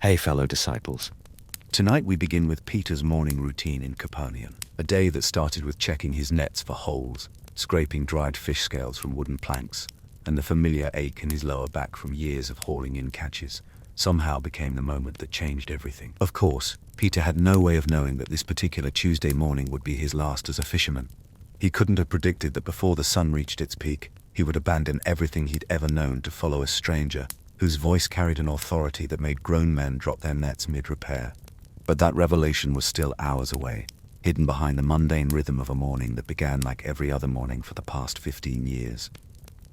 Hey fellow disciples. Tonight we begin with Peter's morning routine in Capernaum, a day that started with checking his nets for holes, scraping dried fish scales from wooden planks, and the familiar ache in his lower back from years of hauling in catches, somehow became the moment that changed everything. Of course, Peter had no way of knowing that this particular Tuesday morning would be his last as a fisherman. He couldn't have predicted that before the sun reached its peak, he would abandon everything he'd ever known to follow a stranger whose voice carried an authority that made grown men drop their nets mid-repair. But that revelation was still hours away, hidden behind the mundane rhythm of a morning that began like every other morning for the past 15 years.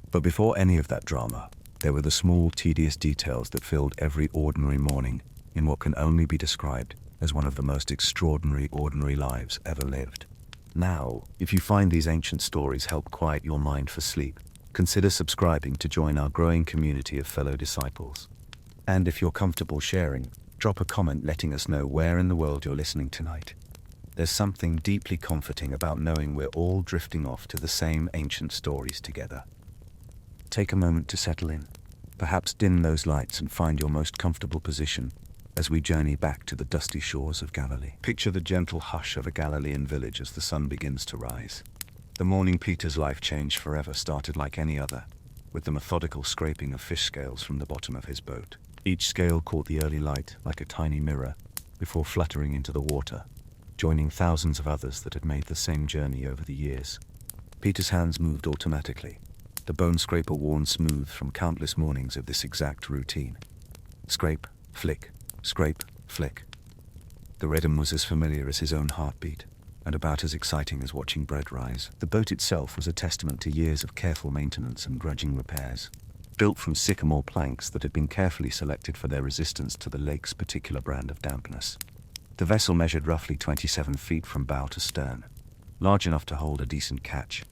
But before any of that drama, there were the small, tedious details that filled every ordinary morning in what can only be described as one of the most extraordinary ordinary lives ever lived. Now, if you find these ancient stories help quiet your mind for sleep, consider subscribing to join our growing community of fellow disciples. And if you're comfortable sharing, drop a comment letting us know where in the world you're listening tonight. There's something deeply comforting about knowing we're all drifting off to the same ancient stories together. Take a moment to settle in. Perhaps dim those lights and find your most comfortable position as we journey back to the dusty shores of Galilee. Picture the gentle hush of a Galilean village as the sun begins to rise. The morning Peter's life changed forever started like any other, with the methodical scraping of fish scales from the bottom of his boat. Each scale caught the early light like a tiny mirror before fluttering into the water, joining thousands of others that had made the same journey over the years. Peter's hands moved automatically, the bone scraper worn smooth from countless mornings of this exact routine. Scrape, flick, scrape, flick. The rhythm was as familiar as his own heartbeat, and about as exciting as watching bread rise. The boat itself was a testament to years of careful maintenance and grudging repairs. Built from sycamore planks that had been carefully selected for their resistance to the lake's particular brand of dampness. The vessel measured roughly 27 feet from bow to stern, large enough to hold a decent catch,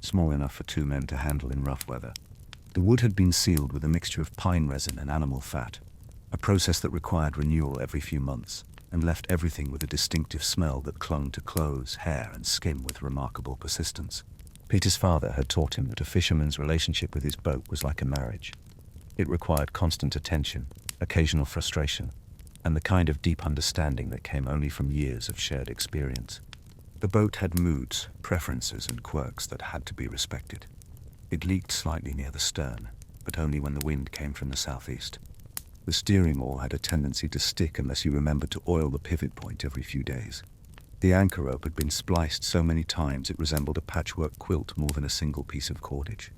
small enough for 2 men to handle in rough weather. The wood had been sealed with a mixture of pine resin and animal fat, a process that required renewal every few months, and left everything with a distinctive smell that clung to clothes, hair, and skin with remarkable persistence. Peter's father had taught him that a fisherman's relationship with his boat was like a marriage. It required constant attention, occasional frustration, and the kind of deep understanding that came only from years of shared experience. The boat had moods, preferences, and quirks that had to be respected. It leaked slightly near the stern, but only when the wind came from the southeast. The steering oar had a tendency to stick unless you remembered to oil the pivot point every few days. The anchor rope had been spliced so many times it resembled a patchwork quilt more than a single piece of cordage.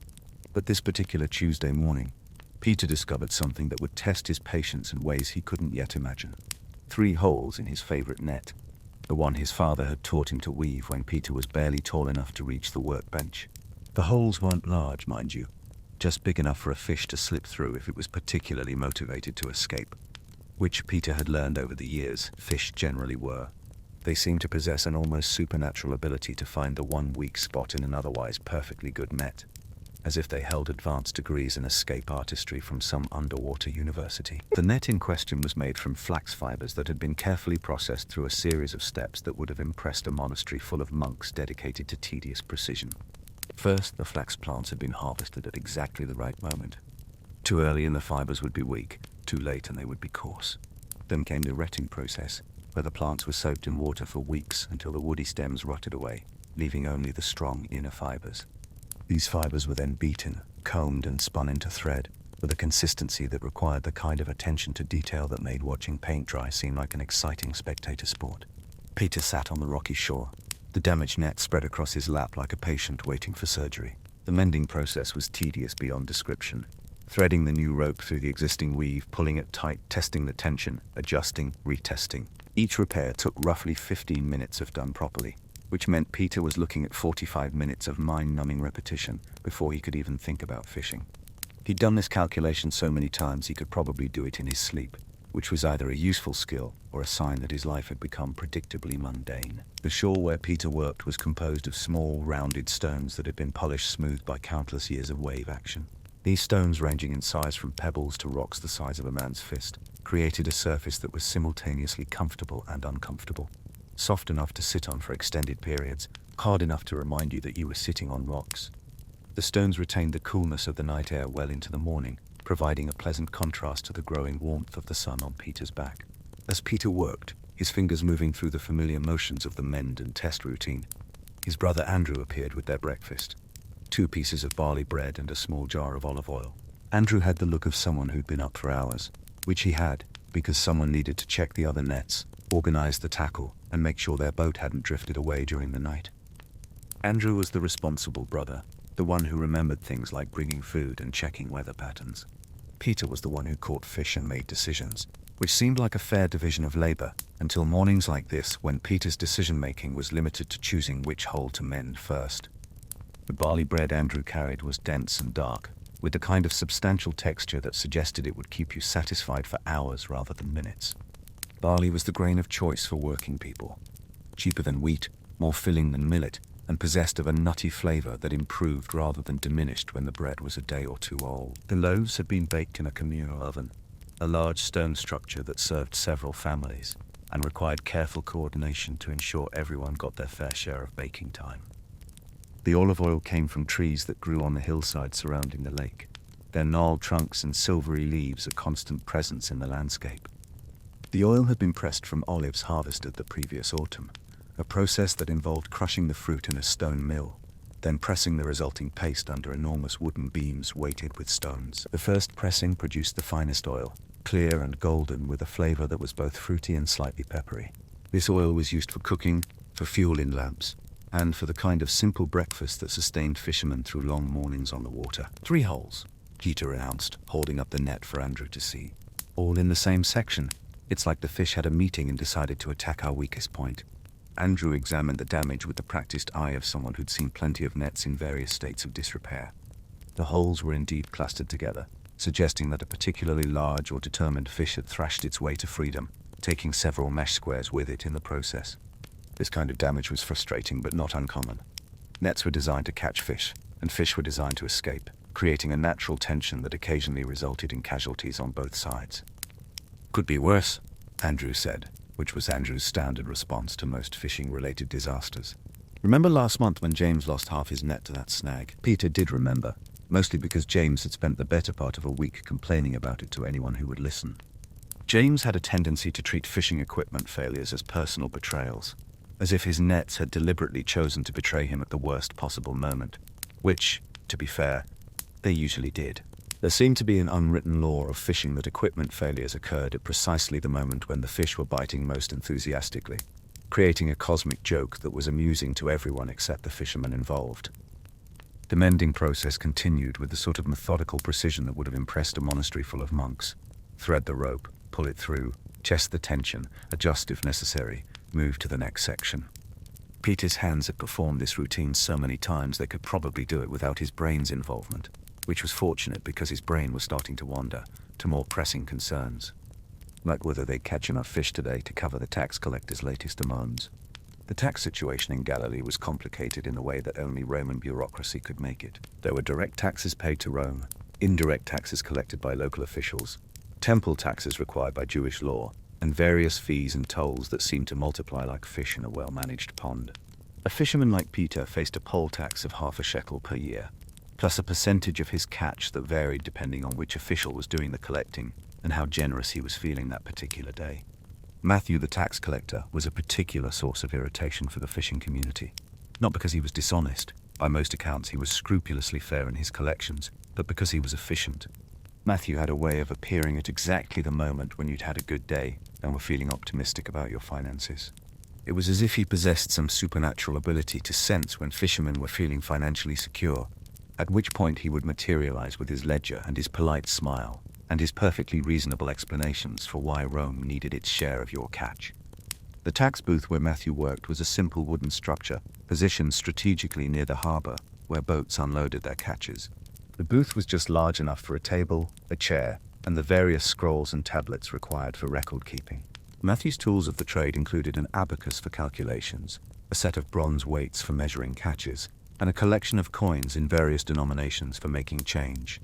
But this particular Tuesday morning, Peter discovered something that would test his patience in ways he couldn't yet imagine. 3 holes in his favorite net, the one his father had taught him to weave when Peter was barely tall enough to reach the workbench. The holes weren't large, mind you, just big enough for a fish to slip through if it was particularly motivated to escape, which Peter had learned over the years fish generally were. They seemed to possess an almost supernatural ability to find the one weak spot in an otherwise perfectly good net, as if they held advanced degrees in escape artistry from some underwater university. The net in question was made from flax fibers that had been carefully processed through a series of steps that would have impressed a monastery full of monks dedicated to tedious precision. First, the flax plants had been harvested at exactly the right moment. Too early and the fibers would be weak, too late and they would be coarse. Then came the retting process, where the plants were soaked in water for weeks until the woody stems rotted away, leaving only the strong inner fibers. These fibers were then beaten, combed and spun into thread, with a consistency that required the kind of attention to detail that made watching paint dry seem like an exciting spectator sport. Peter sat on the rocky shore, the damaged net spread across his lap like a patient waiting for surgery. The mending process was tedious beyond description. Threading the new rope through the existing weave, pulling it tight, testing the tension, adjusting, retesting. Each repair took roughly 15 minutes if done properly, which meant Peter was looking at 45 minutes of mind-numbing repetition before he could even think about fishing. He'd done this calculation so many times he could probably do it in his sleep, which was either a useful skill or a sign that his life had become predictably mundane. The shore where Peter worked was composed of small, rounded stones that had been polished smooth by countless years of wave action. These stones, ranging in size from pebbles to rocks the size of a man's fist, created a surface that was simultaneously comfortable and uncomfortable. Soft enough to sit on for extended periods, hard enough to remind you that you were sitting on rocks. The stones retained the coolness of the night air well into the morning, providing a pleasant contrast to the growing warmth of the sun on Peter's back. As Peter worked, his fingers moving through the familiar motions of the mend and test routine, his brother Andrew appeared with their breakfast: 2 pieces of barley bread and a small jar of olive oil. Andrew had the look of someone who'd been up for hours, which he had, because someone needed to check the other nets, organize the tackle, and make sure their boat hadn't drifted away during the night. Andrew was the responsible brother, the one who remembered things like bringing food and checking weather patterns. Peter was the one who caught fish and made decisions, which seemed like a fair division of labor, until mornings like this when Peter's decision-making was limited to choosing which hole to mend first. The barley bread Andrew carried was dense and dark, with the kind of substantial texture that suggested it would keep you satisfied for hours rather than minutes. Barley was the grain of choice for working people. Cheaper than wheat, more filling than millet, and possessed of a nutty flavor that improved rather than diminished when the bread was a day or 2 old. The loaves had been baked in a communal oven, a large stone structure that served several families, and required careful coordination to ensure everyone got their fair share of baking time. The olive oil came from trees that grew on the hillside surrounding the lake, their gnarled trunks and silvery leaves a constant presence in the landscape. The oil had been pressed from olives harvested the previous autumn, a process that involved crushing the fruit in a stone mill, then pressing the resulting paste under enormous wooden beams weighted with stones. The first pressing produced the finest oil, clear and golden with a flavor that was both fruity and slightly peppery. This oil was used for cooking, for fuel in lamps, and for the kind of simple breakfast that sustained fishermen through long mornings on the water. 3 holes, Peter announced, holding up the net for Andrew to see. All in the same section. It's like the fish had a meeting and decided to attack our weakest point. Andrew examined the damage with the practiced eye of someone who'd seen plenty of nets in various states of disrepair. The holes were indeed clustered together, suggesting that a particularly large or determined fish had thrashed its way to freedom, taking several mesh squares with it in the process. This kind of damage was frustrating but not uncommon. Nets were designed to catch fish, and fish were designed to escape, creating a natural tension that occasionally resulted in casualties on both sides. "Could be worse," Andrew said, which was Andrew's standard response to most fishing-related disasters. "Remember last month when James lost half his net to that snag?" Peter did remember, mostly because James had spent the better part of a week complaining about it to anyone who would listen. James had a tendency to treat fishing equipment failures as personal betrayals, as if his nets had deliberately chosen to betray him at the worst possible moment, which, to be fair, they usually did. There seemed to be an unwritten law of fishing that equipment failures occurred at precisely the moment when the fish were biting most enthusiastically, creating a cosmic joke that was amusing to everyone except the fishermen involved. The mending process continued with the sort of methodical precision that would have impressed a monastery full of monks. Thread the rope, pull it through, test the tension, adjust if necessary, move to the next section. Peter's hands had performed this routine so many times they could probably do it without his brain's involvement, which was fortunate because his brain was starting to wander to more pressing concerns, like whether they'd catch enough fish today to cover the tax collector's latest demands. The tax situation in Galilee was complicated in a way that only Roman bureaucracy could make it. There were direct taxes paid to Rome, indirect taxes collected by local officials, temple taxes required by Jewish law, and various fees and tolls that seemed to multiply like fish in a well-managed pond. A fisherman like Peter faced a poll tax of half a shekel per year, plus a percentage of his catch that varied depending on which official was doing the collecting and how generous he was feeling that particular day. Matthew, the tax collector, was a particular source of irritation for the fishing community. Not because he was dishonest, by most accounts he was scrupulously fair in his collections, but because he was efficient. Matthew had a way of appearing at exactly the moment when you'd had a good day and were feeling optimistic about your finances. It was as if he possessed some supernatural ability to sense when fishermen were feeling financially secure, at which point he would materialize with his ledger and his polite smile, and his perfectly reasonable explanations for why Rome needed its share of your catch. The tax booth where Matthew worked was a simple wooden structure, positioned strategically near the harbor, where boats unloaded their catches. The booth was just large enough for a table, a chair, and the various scrolls and tablets required for record-keeping. Matthew's tools of the trade included an abacus for calculations, a set of bronze weights for measuring catches, and a collection of coins in various denominations for making change.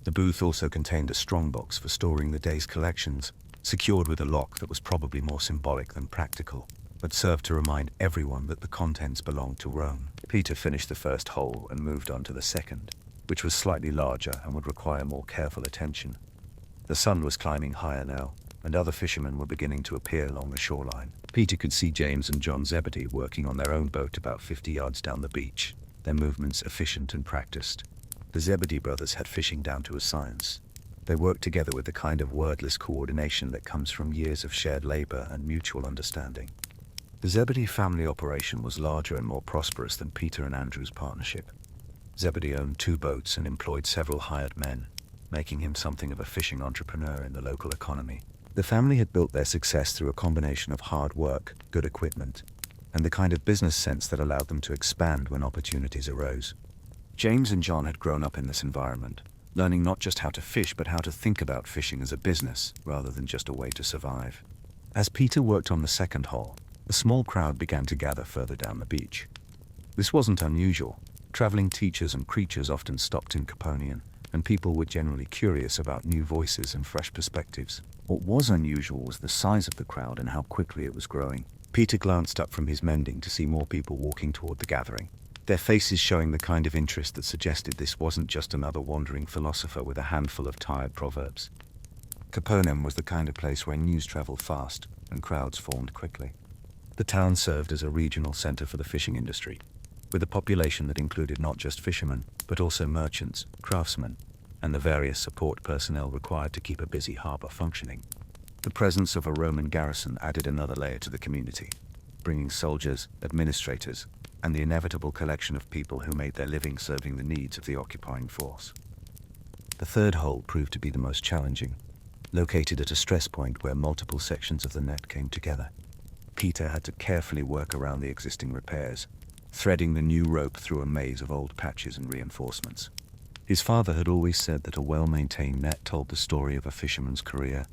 The booth also contained a strongbox for storing the day's collections, secured with a lock that was probably more symbolic than practical, but served to remind everyone that the contents belonged to Rome. Peter finished the first hole and moved on to the second. which was slightly larger and would require more careful attention. The sun was climbing higher now, and other fishermen were beginning to appear along the shoreline. Peter could see James and John Zebedee working on their own boat about 50 yards down the beach, their movements efficient and practiced. The Zebedee brothers had fishing down to a science. They worked together with the kind of wordless coordination that comes from years of shared labor and mutual understanding. The Zebedee family operation was larger and more prosperous than Peter and Andrew's partnership. Zebedee owned 2 boats and employed several hired men, making him something of a fishing entrepreneur in the local economy. The family had built their success through a combination of hard work, good equipment, and the kind of business sense that allowed them to expand when opportunities arose. James and John had grown up in this environment, learning not just how to fish but how to think about fishing as a business rather than just a way to survive. As Peter worked on the second hole, a small crowd began to gather further down the beach. This wasn't unusual. Traveling teachers and creatures often stopped in Caponian, and people were generally curious about new voices and fresh perspectives. What was unusual was the size of the crowd and how quickly it was growing. Peter glanced up from his mending to see more people walking toward the gathering, their faces showing the kind of interest that suggested this wasn't just another wandering philosopher with a handful of tired proverbs. Caponian was the kind of place where news traveled fast and crowds formed quickly. The town served as a regional center for the fishing industry, with a population that included not just fishermen, but also merchants, craftsmen, and the various support personnel required to keep a busy harbor functioning. The presence of a Roman garrison added another layer to the community, bringing soldiers, administrators, and the inevitable collection of people who made their living serving the needs of the occupying force. The third hole proved to be the most challenging, located at a stress point where multiple sections of the net came together. Peter had to carefully work around the existing repairs, threading the new rope through a maze of old patches and reinforcements. His father had always said that a well-maintained net told the story of a fisherman's career,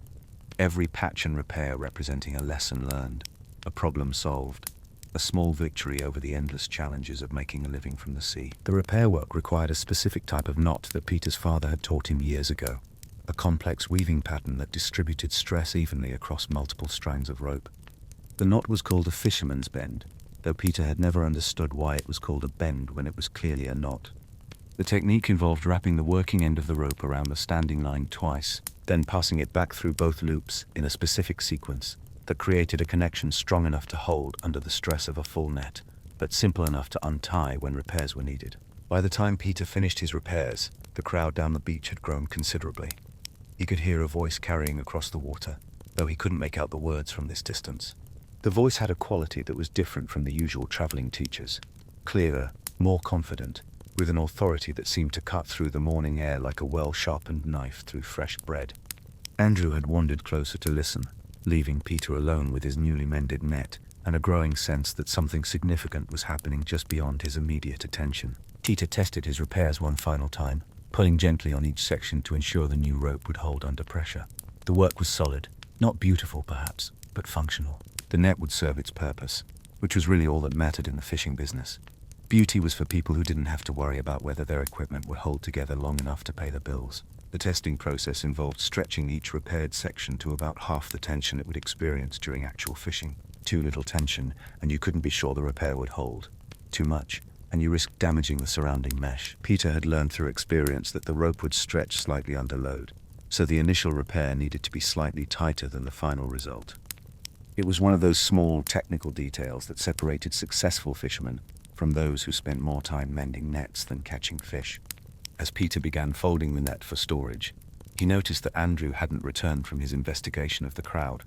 every patch and repair representing a lesson learned, a problem solved, a small victory over the endless challenges of making a living from the sea. The repair work required a specific type of knot that Peter's father had taught him years ago, a complex weaving pattern that distributed stress evenly across multiple strands of rope. The knot was called a fisherman's bend, though Peter had never understood why it was called a bend when it was clearly a knot. The technique involved wrapping the working end of the rope around the standing line twice, then passing it back through both loops in a specific sequence that created a connection strong enough to hold under the stress of a full net, but simple enough to untie when repairs were needed. By the time Peter finished his repairs, the crowd down the beach had grown considerably. He could hear a voice carrying across the water, though he couldn't make out the words from this distance. The voice had a quality that was different from the usual traveling teachers, clearer, more confident, with an authority that seemed to cut through the morning air like a well-sharpened knife through fresh bread. Andrew had wandered closer to listen, leaving Peter alone with his newly mended net and a growing sense that something significant was happening just beyond his immediate attention. Peter tested his repairs one final time, pulling gently on each section to ensure the new rope would hold under pressure. The work was solid, not beautiful perhaps, but functional. The net would serve its purpose, which was really all that mattered in the fishing business. Beauty was for people who didn't have to worry about whether their equipment would hold together long enough to pay the bills. The testing process involved stretching each repaired section to about half the tension it would experience during actual fishing. Too little tension, and you couldn't be sure the repair would hold. Too much, and you risked damaging the surrounding mesh. Peter had learned through experience that the rope would stretch slightly under load, so the initial repair needed to be slightly tighter than the final result. It was one of those small technical details that separated successful fishermen from those who spent more time mending nets than catching fish. As Peter began folding the net for storage, he noticed that Andrew hadn't returned from his investigation of the crowd.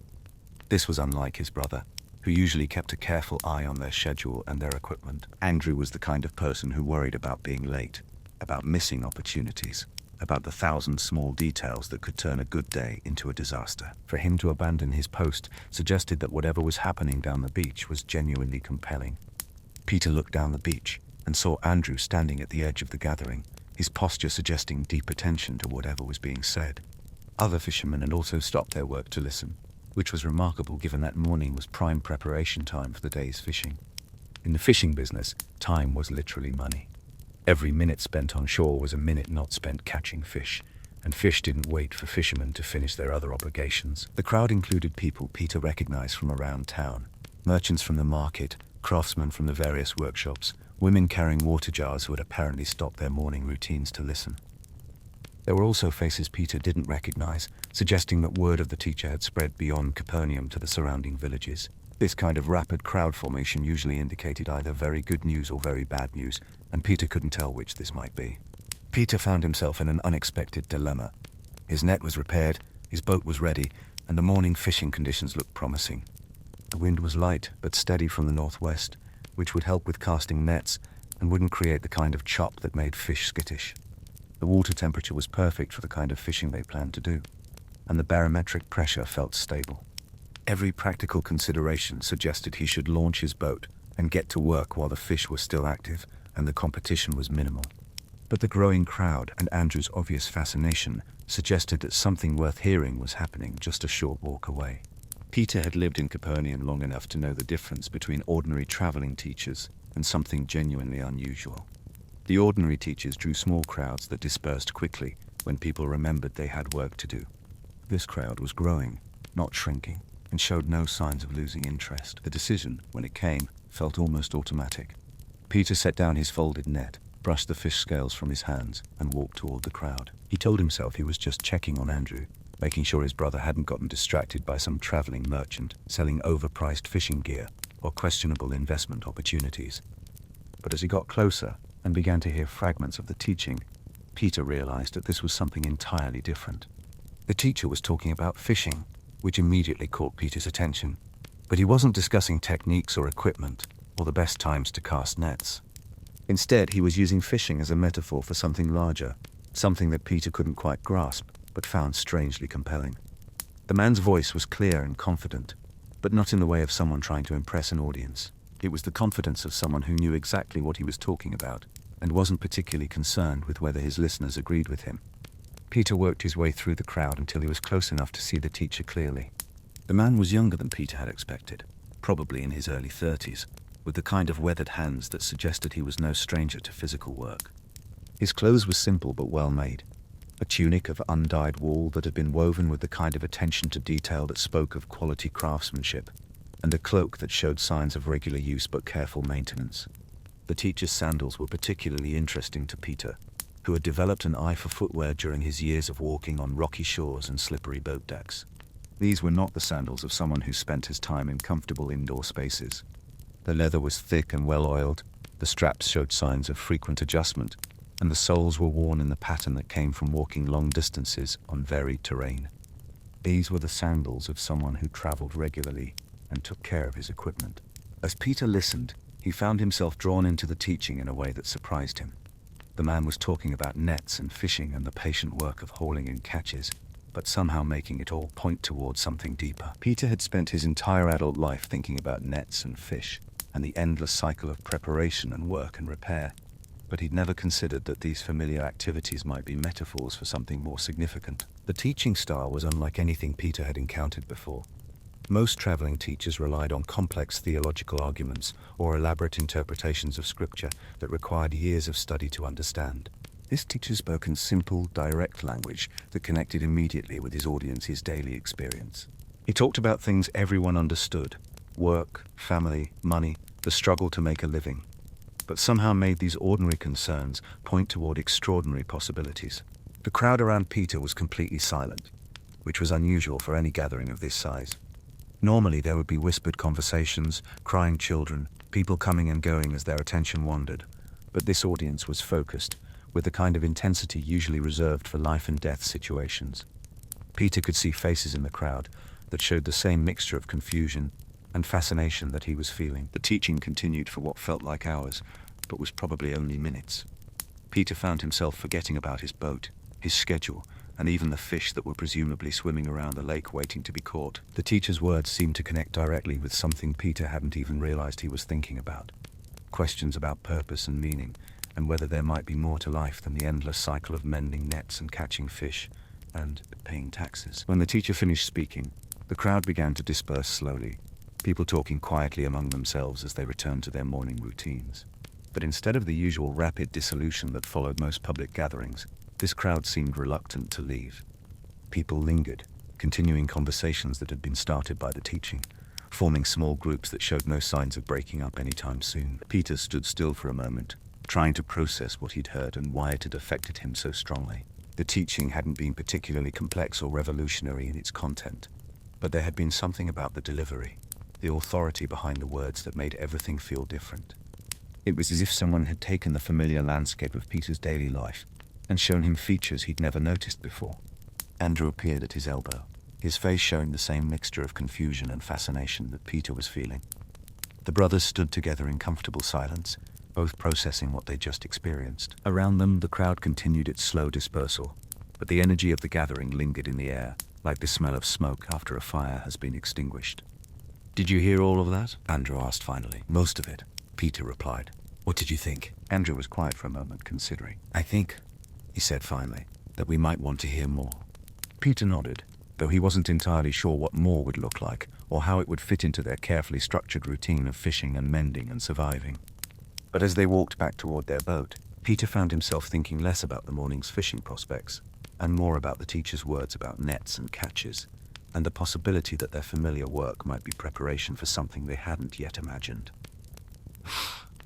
This was unlike his brother, who usually kept a careful eye on their schedule and their equipment. Andrew was the kind of person who worried about being late, about missing opportunities, about the thousand small details that could turn a good day into a disaster. For him to abandon his post suggested that whatever was happening down the beach was genuinely compelling. Peter looked down the beach and saw Andrew standing at the edge of the gathering, his posture suggesting deep attention to whatever was being said. Other fishermen had also stopped their work to listen, which was remarkable given that morning was prime preparation time for the day's fishing. In the fishing business, time was literally money. Every minute spent on shore was a minute not spent catching fish, and fish didn't wait for fishermen to finish their other obligations. The crowd included people Peter recognized from around town, merchants from the market, craftsmen from the various workshops, women carrying water jars who had apparently stopped their morning routines to listen. There were also faces Peter didn't recognize, suggesting that word of the teacher had spread beyond Capernaum to the surrounding villages. This kind of rapid crowd formation usually indicated either very good news or very bad news, and Peter couldn't tell which this might be. Peter found himself in an unexpected dilemma. His net was repaired, his boat was ready, and the morning fishing conditions looked promising. The wind was light but steady from the northwest, which would help with casting nets and wouldn't create the kind of chop that made fish skittish. The water temperature was perfect for the kind of fishing they planned to do, and the barometric pressure felt stable. Every practical consideration suggested he should launch his boat and get to work while the fish were still active and the competition was minimal. But the growing crowd and Andrew's obvious fascination suggested that something worth hearing was happening just a short walk away. Peter had lived in Capernaum long enough to know the difference between ordinary traveling teachers and something genuinely unusual. The ordinary teachers drew small crowds that dispersed quickly when people remembered they had work to do. This crowd was growing, not shrinking, and showed no signs of losing interest. The decision, when it came, felt almost automatic. Peter set down his folded net, brushed the fish scales from his hands, and walked toward the crowd. He told himself he was just checking on Andrew, making sure his brother hadn't gotten distracted by some traveling merchant selling overpriced fishing gear or questionable investment opportunities. But as he got closer and began to hear fragments of the teaching, Peter realized that this was something entirely different. The teacher was talking about fishing, which immediately caught Peter's attention. But he wasn't discussing techniques or equipment, or the best times to cast nets. Instead, he was using fishing as a metaphor for something larger, something that Peter couldn't quite grasp, but found strangely compelling. The man's voice was clear and confident, but not in the way of someone trying to impress an audience. It was the confidence of someone who knew exactly what he was talking about, and wasn't particularly concerned with whether his listeners agreed with him. Peter worked his way through the crowd until he was close enough to see the teacher clearly. The man was younger than Peter had expected, probably in his early 30s, with the kind of weathered hands that suggested he was no stranger to physical work. His clothes were simple but well made, a tunic of undyed wool that had been woven with the kind of attention to detail that spoke of quality craftsmanship, and a cloak that showed signs of regular use but careful maintenance. The teacher's sandals were particularly interesting to Peter, who had developed an eye for footwear during his years of walking on rocky shores and slippery boat decks. These were not the sandals of someone who spent his time in comfortable indoor spaces. The leather was thick and well-oiled, the straps showed signs of frequent adjustment, and the soles were worn in the pattern that came from walking long distances on varied terrain. These were the sandals of someone who traveled regularly and took care of his equipment. As Peter listened, he found himself drawn into the teaching in a way that surprised him. The man was talking about nets and fishing and the patient work of hauling in catches, but somehow making it all point towards something deeper. Peter had spent his entire adult life thinking about nets and fish, and the endless cycle of preparation and work and repair, but he'd never considered that these familiar activities might be metaphors for something more significant. The teaching style was unlike anything Peter had encountered before. Most traveling teachers relied on complex theological arguments or elaborate interpretations of scripture that required years of study to understand. This teacher spoke in simple, direct language that connected immediately with his audience's daily experience. He talked about things everyone understood: work, family, money, the struggle to make a living, but somehow made these ordinary concerns point toward extraordinary possibilities. The crowd around Peter was completely silent, which was unusual for any gathering of this size. Normally there would be whispered conversations, crying children, people coming and going as their attention wandered, but this audience was focused, with the kind of intensity usually reserved for life and death situations. Peter could see faces in the crowd that showed the same mixture of confusion and fascination that he was feeling. The teaching continued for what felt like hours, but was probably only minutes. Peter found himself forgetting about his boat, his schedule, and even the fish that were presumably swimming around the lake waiting to be caught. The teacher's words seemed to connect directly with something Peter hadn't even realized he was thinking about. Questions about purpose and meaning, and whether there might be more to life than the endless cycle of mending nets and catching fish, and paying taxes. When the teacher finished speaking, the crowd began to disperse slowly, people talking quietly among themselves as they returned to their morning routines. But instead of the usual rapid dissolution that followed most public gatherings, this crowd seemed reluctant to leave. People lingered, continuing conversations that had been started by the teaching, forming small groups that showed no signs of breaking up anytime soon. Peter stood still for a moment, trying to process what he'd heard and why it had affected him so strongly. The teaching hadn't been particularly complex or revolutionary in its content, but there had been something about the delivery, the authority behind the words that made everything feel different. It was as if someone had taken the familiar landscape of Peter's daily life and shown him features he'd never noticed before. Andrew appeared at his elbow, his face showing the same mixture of confusion and fascination that Peter was feeling. The brothers stood together in comfortable silence, both processing what they'd just experienced. Around them, the crowd continued its slow dispersal, but the energy of the gathering lingered in the air, like the smell of smoke after a fire has been extinguished. "Did you hear all of that?" Andrew asked finally. "Most of it," Peter replied. "What did you think?" Andrew was quiet for a moment, considering. "I think," he said finally, "that we might want to hear more." Peter nodded, though he wasn't entirely sure what more would look like, or how it would fit into their carefully structured routine of fishing and mending and surviving. But as they walked back toward their boat, Peter found himself thinking less about the morning's fishing prospects, and more about the teacher's words about nets and catches, and the possibility that their familiar work might be preparation for something they hadn't yet imagined.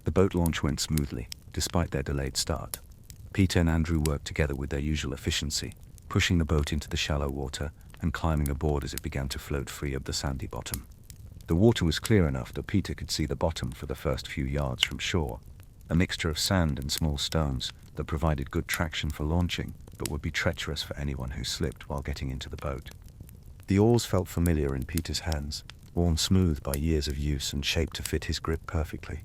The boat launch went smoothly, despite their delayed start. Peter and Andrew worked together with their usual efficiency, pushing the boat into the shallow water and climbing aboard as it began to float free of the sandy bottom. The water was clear enough that Peter could see the bottom for the first few yards from shore, a mixture of sand and small stones that provided good traction for launching, but would be treacherous for anyone who slipped while getting into the boat. The oars felt familiar in Peter's hands, worn smooth by years of use and shaped to fit his grip perfectly.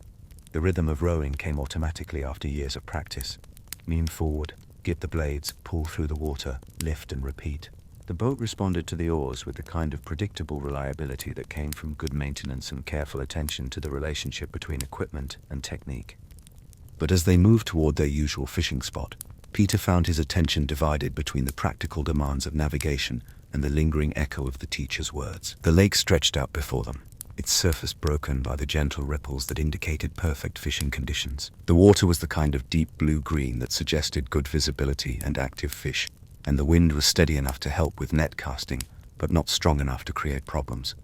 The rhythm of rowing came automatically after years of practice. Lean forward, get the blades, pull through the water, lift and repeat. The boat responded to the oars with the kind of predictable reliability that came from good maintenance and careful attention to the relationship between equipment and technique. But as they moved toward their usual fishing spot, Peter found his attention divided between the practical demands of navigation and the lingering echo of the teacher's words. The lake stretched out before them, its surface broken by the gentle ripples that indicated perfect fishing conditions. The water was the kind of deep blue-green that suggested good visibility and active fish, and the wind was steady enough to help with net casting, but not strong enough to create problems.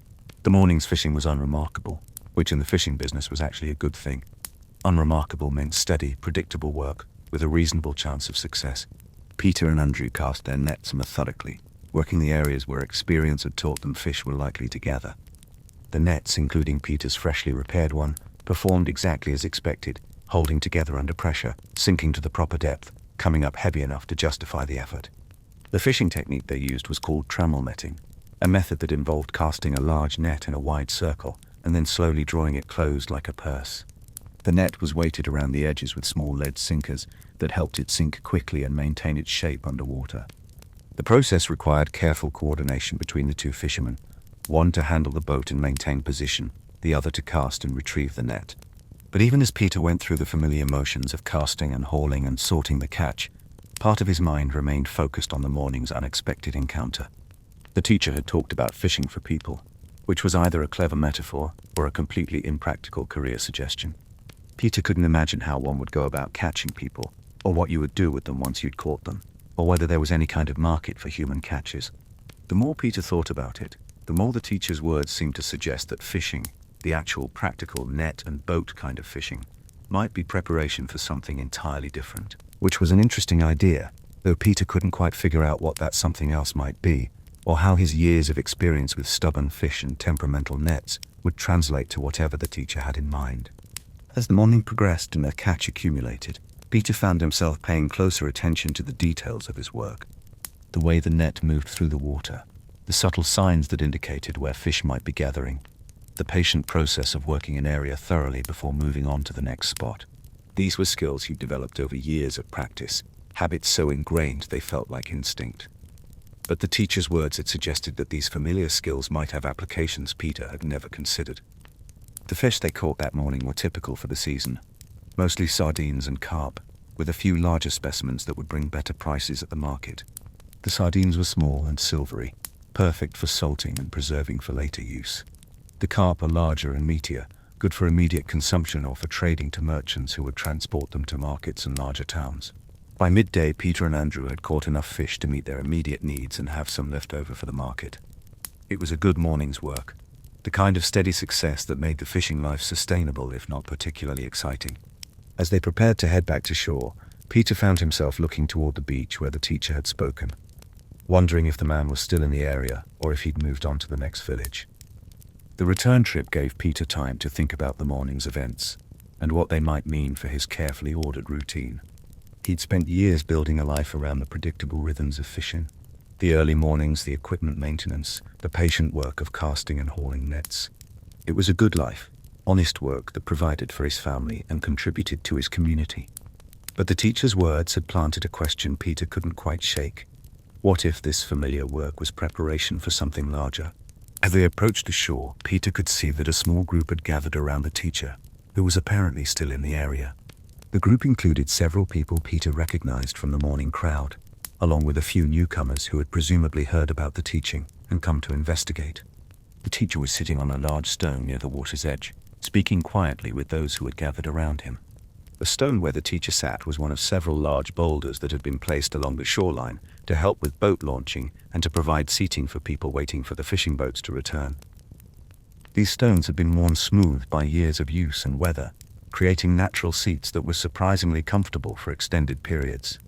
The morning's fishing was unremarkable, which in the fishing business was actually a good thing. Unremarkable meant steady, predictable work, with a reasonable chance of success. Peter and Andrew cast their nets methodically, working the areas where experience had taught them fish were likely to gather. The nets, including Peter's freshly repaired one, performed exactly as expected, holding together under pressure, sinking to the proper depth, coming up heavy enough to justify the effort. The fishing technique they used was called trammel netting, a method that involved casting a large net in a wide circle and then slowly drawing it closed like a purse. The net was weighted around the edges with small lead sinkers that helped it sink quickly and maintain its shape underwater. The process required careful coordination between the two fishermen, one to handle the boat and maintain position, the other to cast and retrieve the net. But even as Peter went through the familiar motions of casting and hauling and sorting the catch, part of his mind remained focused on the morning's unexpected encounter. The teacher had talked about fishing for people, which was either a clever metaphor or a completely impractical career suggestion. Peter couldn't imagine how one would go about catching people, or what you would do with them once you'd caught them, or whether there was any kind of market for human catches. The more Peter thought about it, the more the teacher's words seemed to suggest that fishing, the actual practical net and boat kind of fishing, might be preparation for something entirely different, which was an interesting idea, though Peter couldn't quite figure out what that something else might be, or how his years of experience with stubborn fish and temperamental nets would translate to whatever the teacher had in mind. As the morning progressed and their catch accumulated, Peter found himself paying closer attention to the details of his work. The way the net moved through the water, the subtle signs that indicated where fish might be gathering, the patient process of working an area thoroughly before moving on to the next spot. These were skills he'd developed over years of practice, habits so ingrained they felt like instinct. But the teacher's words had suggested that these familiar skills might have applications Peter had never considered. The fish they caught that morning were typical for the season, mostly sardines and carp, with a few larger specimens that would bring better prices at the market. The sardines were small and silvery, perfect for salting and preserving for later use. The carp are larger and meatier, good for immediate consumption or for trading to merchants who would transport them to markets and larger towns. By midday, Peter and Andrew had caught enough fish to meet their immediate needs and have some left over for the market. It was a good morning's work. the kind of steady success that made the fishing life sustainable if not particularly exciting. As they prepared to head back to shore, Peter found himself looking toward the beach where the teacher had spoken, wondering if the man was still in the area or if he'd moved on to the next village. The return trip gave Peter time to think about the morning's events and what they might mean for his carefully ordered routine. He'd spent years building a life around the predictable rhythms of fishing. The early mornings, the equipment maintenance, the patient work of casting and hauling nets. It was a good life, honest work that provided for his family and contributed to his community. But the teacher's words had planted a question Peter couldn't quite shake. What if this familiar work was preparation for something larger? As they approached the shore, Peter could see that a small group had gathered around the teacher, who was apparently still in the area. The group included several people Peter recognized from the morning crowd, along with a few newcomers who had presumably heard about the teaching and come to investigate. The teacher was sitting on a large stone near the water's edge, speaking quietly with those who had gathered around him. The stone where the teacher sat was one of several large boulders that had been placed along the shoreline to help with boat launching and to provide seating for people waiting for the fishing boats to return. These stones had been worn smooth by years of use and weather, creating natural seats that were surprisingly comfortable for extended periods.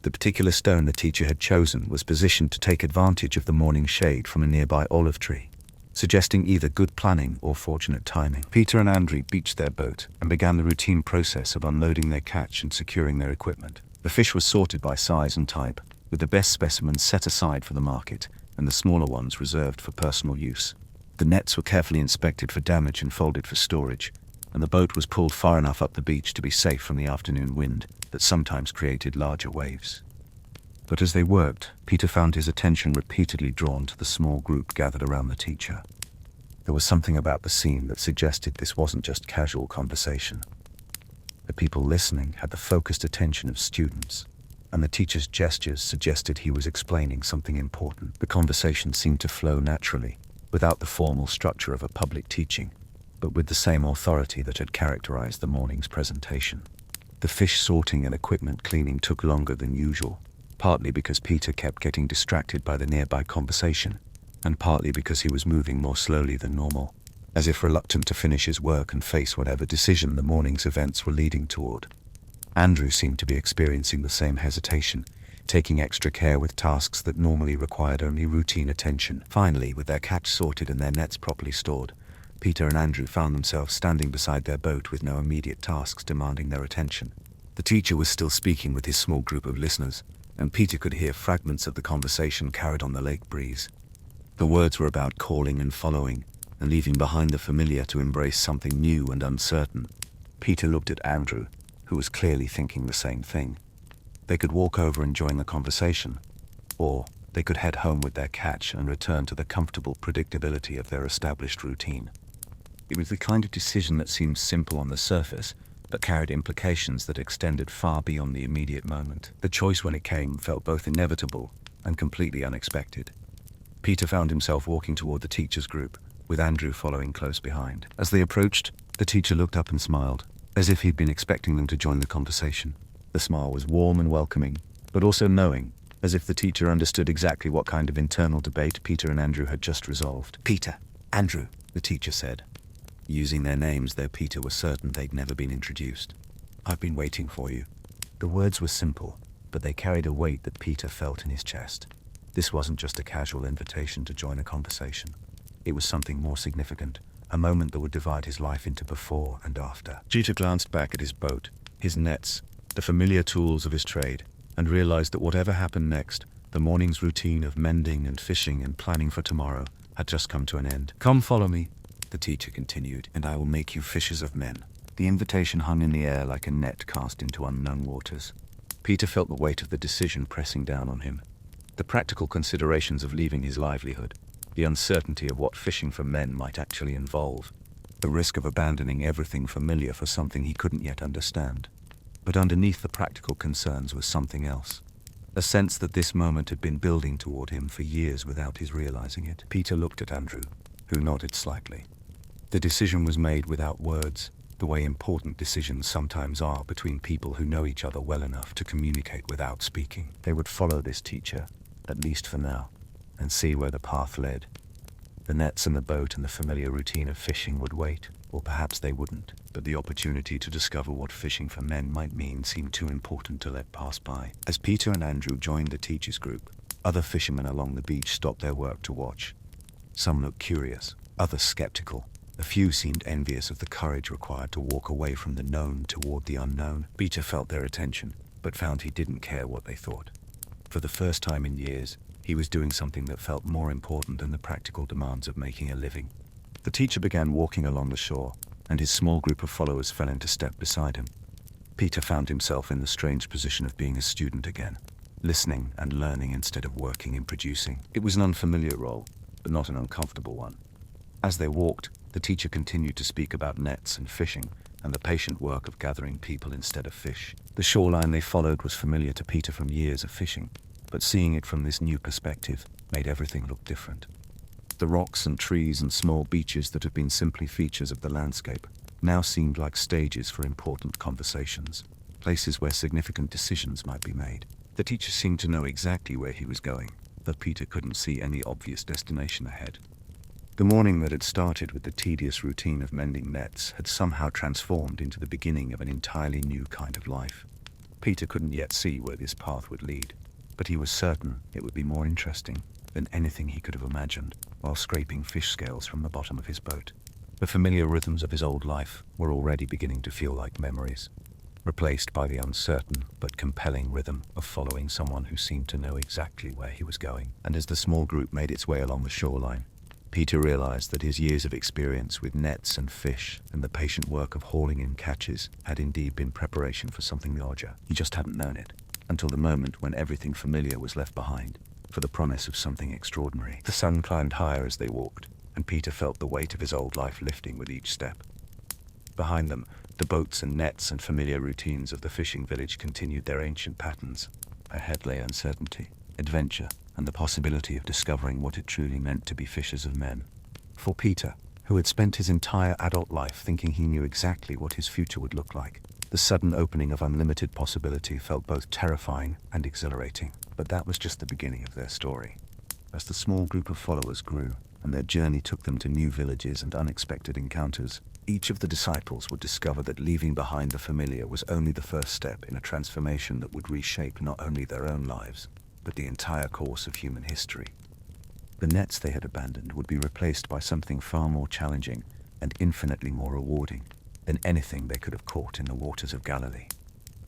The particular stone the teacher had chosen was positioned to take advantage of the morning shade from a nearby olive tree, suggesting either good planning or fortunate timing. Peter and Andrew beached their boat and began the routine process of unloading their catch and securing their equipment. The fish was sorted by size and type, with the best specimens set aside for the market and the smaller ones reserved for personal use. The nets were carefully inspected for damage and folded for storage, and the boat was pulled far enough up the beach to be safe from the afternoon wind that sometimes created larger waves. But as they worked, Peter found his attention repeatedly drawn to the small group gathered around the teacher. There was something about the scene that suggested this wasn't just casual conversation. The people listening had the focused attention of students, and the teacher's gestures suggested he was explaining something important. The conversation seemed to flow naturally, without the formal structure of a public teaching, but with the same authority that had characterized the morning's presentation. The fish sorting and equipment cleaning took longer than usual, partly because Peter kept getting distracted by the nearby conversation, and partly because he was moving more slowly than normal, as if reluctant to finish his work and face whatever decision the morning's events were leading toward. Andrew seemed to be experiencing the same hesitation, taking extra care with tasks that normally required only routine attention. Finally, with their catch sorted and their nets properly stored, Peter and Andrew found themselves standing beside their boat with no immediate tasks demanding their attention. The teacher was still speaking with his small group of listeners, and Peter could hear fragments of the conversation carried on the lake breeze. The words were about calling and following, and leaving behind the familiar to embrace something new and uncertain. Peter looked at Andrew, who was clearly thinking the same thing. They could walk over and join the conversation, or they could head home with their catch and return to the comfortable predictability of their established routine. It was the kind of decision that seemed simple on the surface, but carried implications that extended far beyond the immediate moment. The choice when it came felt both inevitable and completely unexpected. Peter found himself walking toward the teacher's group, with Andrew following close behind. As they approached, the teacher looked up and smiled, as if he'd been expecting them to join the conversation. The smile was warm and welcoming, but also knowing, as if the teacher understood exactly what kind of internal debate Peter and Andrew had just resolved. "Peter, Andrew," the teacher said, using their names, though Peter was certain they'd never been introduced. "I've been waiting for you." The words were simple, but they carried a weight that Peter felt in his chest. This wasn't just a casual invitation to join a conversation. It was something more significant, a moment that would divide his life into before and after. Peter glanced back at his boat, his nets, the familiar tools of his trade, and realized that whatever happened next, the morning's routine of mending and fishing and planning for tomorrow had just come to an end. "Come follow me," the teacher continued, "and I will make you fishers of men." The invitation hung in the air like a net cast into unknown waters. Peter felt the weight of the decision pressing down on him. The practical considerations of leaving his livelihood, the uncertainty of what fishing for men might actually involve, the risk of abandoning everything familiar for something he couldn't yet understand. But underneath the practical concerns was something else, a sense that this moment had been building toward him for years without his realizing it. Peter looked at Andrew, who nodded slightly. The decision was made without words, the way important decisions sometimes are between people who know each other well enough to communicate without speaking. They would follow this teacher, at least for now, and see where the path led. The nets and the boat and the familiar routine of fishing would wait, or perhaps they wouldn't, but the opportunity to discover what fishing for men might mean seemed too important to let pass by. As Peter and Andrew joined the teachers' group, other fishermen along the beach stopped their work to watch. Some looked curious, others skeptical. A few seemed envious of the courage required to walk away from the known toward the unknown. Peter felt their attention, but found he didn't care what they thought. For the first time in years, he was doing something that felt more important than the practical demands of making a living. The teacher began walking along the shore, and his small group of followers fell into step beside him. Peter found himself in the strange position of being a student again, listening and learning instead of working and producing. It was an unfamiliar role, but not an uncomfortable one. As they walked, the teacher continued to speak about nets and fishing, and the patient work of gathering people instead of fish. The shoreline they followed was familiar to Peter from years of fishing, but seeing it from this new perspective made everything look different. The rocks and trees and small beaches that had been simply features of the landscape now seemed like stages for important conversations, places where significant decisions might be made. The teacher seemed to know exactly where he was going, but Peter couldn't see any obvious destination ahead. The morning that had started with the tedious routine of mending nets had somehow transformed into the beginning of an entirely new kind of life. Peter couldn't yet see where this path would lead, but he was certain it would be more interesting than anything he could have imagined while scraping fish scales from the bottom of his boat. The familiar rhythms of his old life were already beginning to feel like memories, replaced by the uncertain but compelling rhythm of following someone who seemed to know exactly where he was going. And as the small group made its way along the shoreline, Peter realized that his years of experience with nets and fish and the patient work of hauling in catches had indeed been preparation for something larger. He just hadn't known it until the moment when everything familiar was left behind for the promise of something extraordinary. The sun climbed higher as they walked, and Peter felt the weight of his old life lifting with each step. Behind them, the boats and nets and familiar routines of the fishing village continued their ancient patterns. Ahead lay uncertainty, adventure, and the possibility of discovering what it truly meant to be fishers of men. For Peter, who had spent his entire adult life thinking he knew exactly what his future would look like, the sudden opening of unlimited possibility felt both terrifying and exhilarating. But that was just the beginning of their story. As the small group of followers grew, and their journey took them to new villages and unexpected encounters, each of the disciples would discover that leaving behind the familiar was only the first step in a transformation that would reshape not only their own lives, but the entire course of human history. The nets they had abandoned would be replaced by something far more challenging and infinitely more rewarding than anything they could have caught in the waters of Galilee.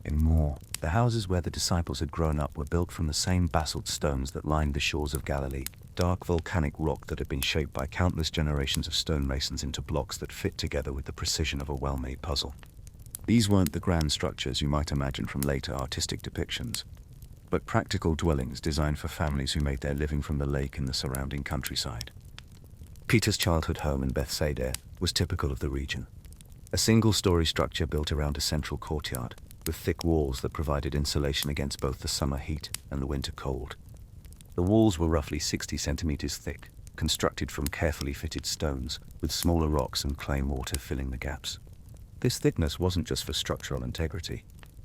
In more, the houses where the disciples had grown up were built from the same basalt stones that lined the shores of Galilee, dark volcanic rock that had been shaped by countless generations of stonemasons into blocks that fit together with the precision of a well-made puzzle. These weren't the grand structures you might imagine from later artistic depictions, but practical dwellings designed for families who made their living from the lake and the surrounding countryside. Peter's childhood home in Bethsaida was typical of the region. A single-story structure built around a central courtyard, with thick walls that provided insulation against both the summer heat and the winter cold. The walls were roughly 60 centimeters thick, constructed from carefully fitted stones, with smaller rocks and clay mortar filling the gaps. This thickness wasn't just for structural integrity.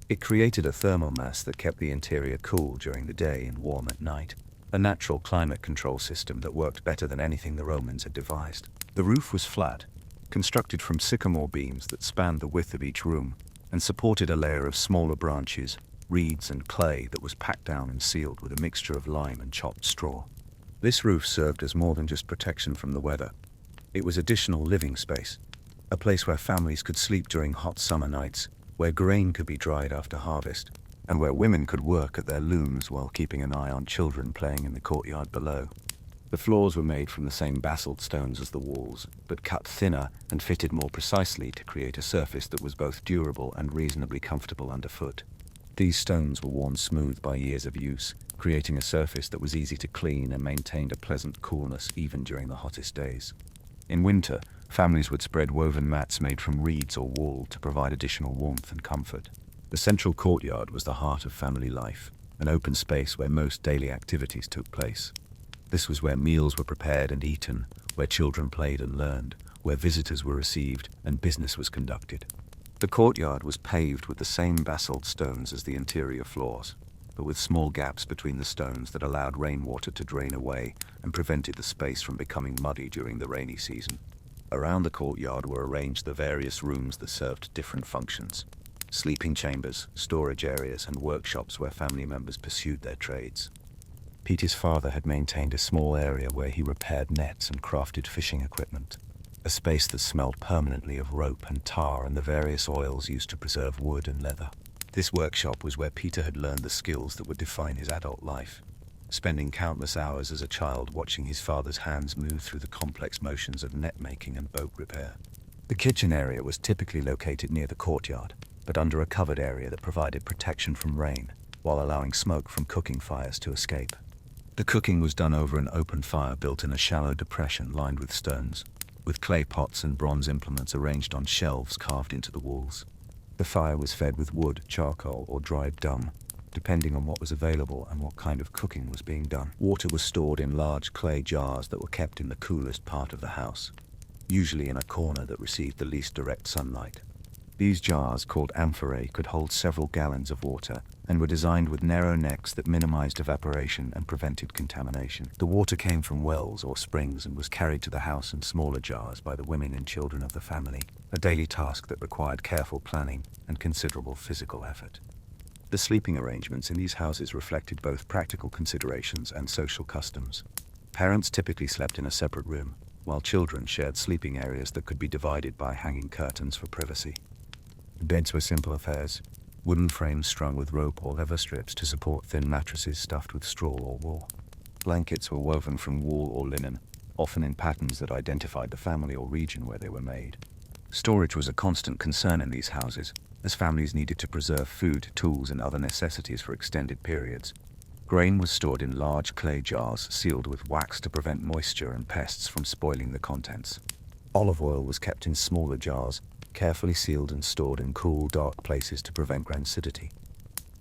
It created a thermal mass that kept the interior cool during the day and warm at night, a natural climate control system that worked better than anything the Romans had devised. The roof was flat, constructed from sycamore beams that spanned the width of each room, and supported a layer of smaller branches, reeds and clay that was packed down and sealed with a mixture of lime and chopped straw. This roof served as more than just protection from the weather. It was additional living space, a place where families could sleep during hot summer nights, where grain could be dried after harvest, and where women could work at their looms while keeping an eye on children playing in the courtyard below. The floors were made from the same basalt stones as the walls, but cut thinner and fitted more precisely to create a surface that was both durable and reasonably comfortable underfoot. These stones were worn smooth by years of use, creating a surface that was easy to clean and maintained a pleasant coolness even during the hottest days. In winter, families would spread woven mats made from reeds or wool to provide additional warmth and comfort. The central courtyard was the heart of family life, an open space where most daily activities took place. This was where meals were prepared and eaten, where children played and learned, where visitors were received and business was conducted. The courtyard was paved with the same basalt stones as the interior floors, but with small gaps between the stones that allowed rainwater to drain away and prevented the space from becoming muddy during the rainy season. Around the courtyard were arranged the various rooms that served different functions: sleeping chambers, storage areas, and workshops where family members pursued their trades. Peter's father had maintained a small area where he repaired nets and crafted fishing equipment, a space that smelled permanently of rope and tar and the various oils used to preserve wood and leather. This workshop was where Peter had learned the skills that would define his adult life, spending countless hours as a child watching his father's hands move through the complex motions of net making and boat repair. The kitchen area was typically located near the courtyard, but under a covered area that provided protection from rain, while allowing smoke from cooking fires to escape. The cooking was done over an open fire built in a shallow depression lined with stones, with clay pots and bronze implements arranged on shelves carved into the walls. The fire was fed with wood, charcoal, or dried dung, depending on what was available and what kind of cooking was being done. Water was stored in large clay jars that were kept in the coolest part of the house, usually in a corner that received the least direct sunlight. These jars, called amphorae, could hold several gallons of water and were designed with narrow necks that minimized evaporation and prevented contamination. The water came from wells or springs and was carried to the house in smaller jars by the women and children of the family, a daily task that required careful planning and considerable physical effort. The sleeping arrangements in these houses reflected both practical considerations and social customs. Parents typically slept in a separate room, while children shared sleeping areas that could be divided by hanging curtains for privacy. The beds were simple affairs, wooden frames strung with rope or leather strips to support thin mattresses stuffed with straw or wool. Blankets were woven from wool or linen, often in patterns that identified the family or region where they were made. Storage was a constant concern in these houses, as families needed to preserve food, tools, and other necessities for extended periods. Grain was stored in large clay jars sealed with wax to prevent moisture and pests from spoiling the contents. Olive oil was kept in smaller jars, carefully sealed and stored in cool, dark places to prevent rancidity.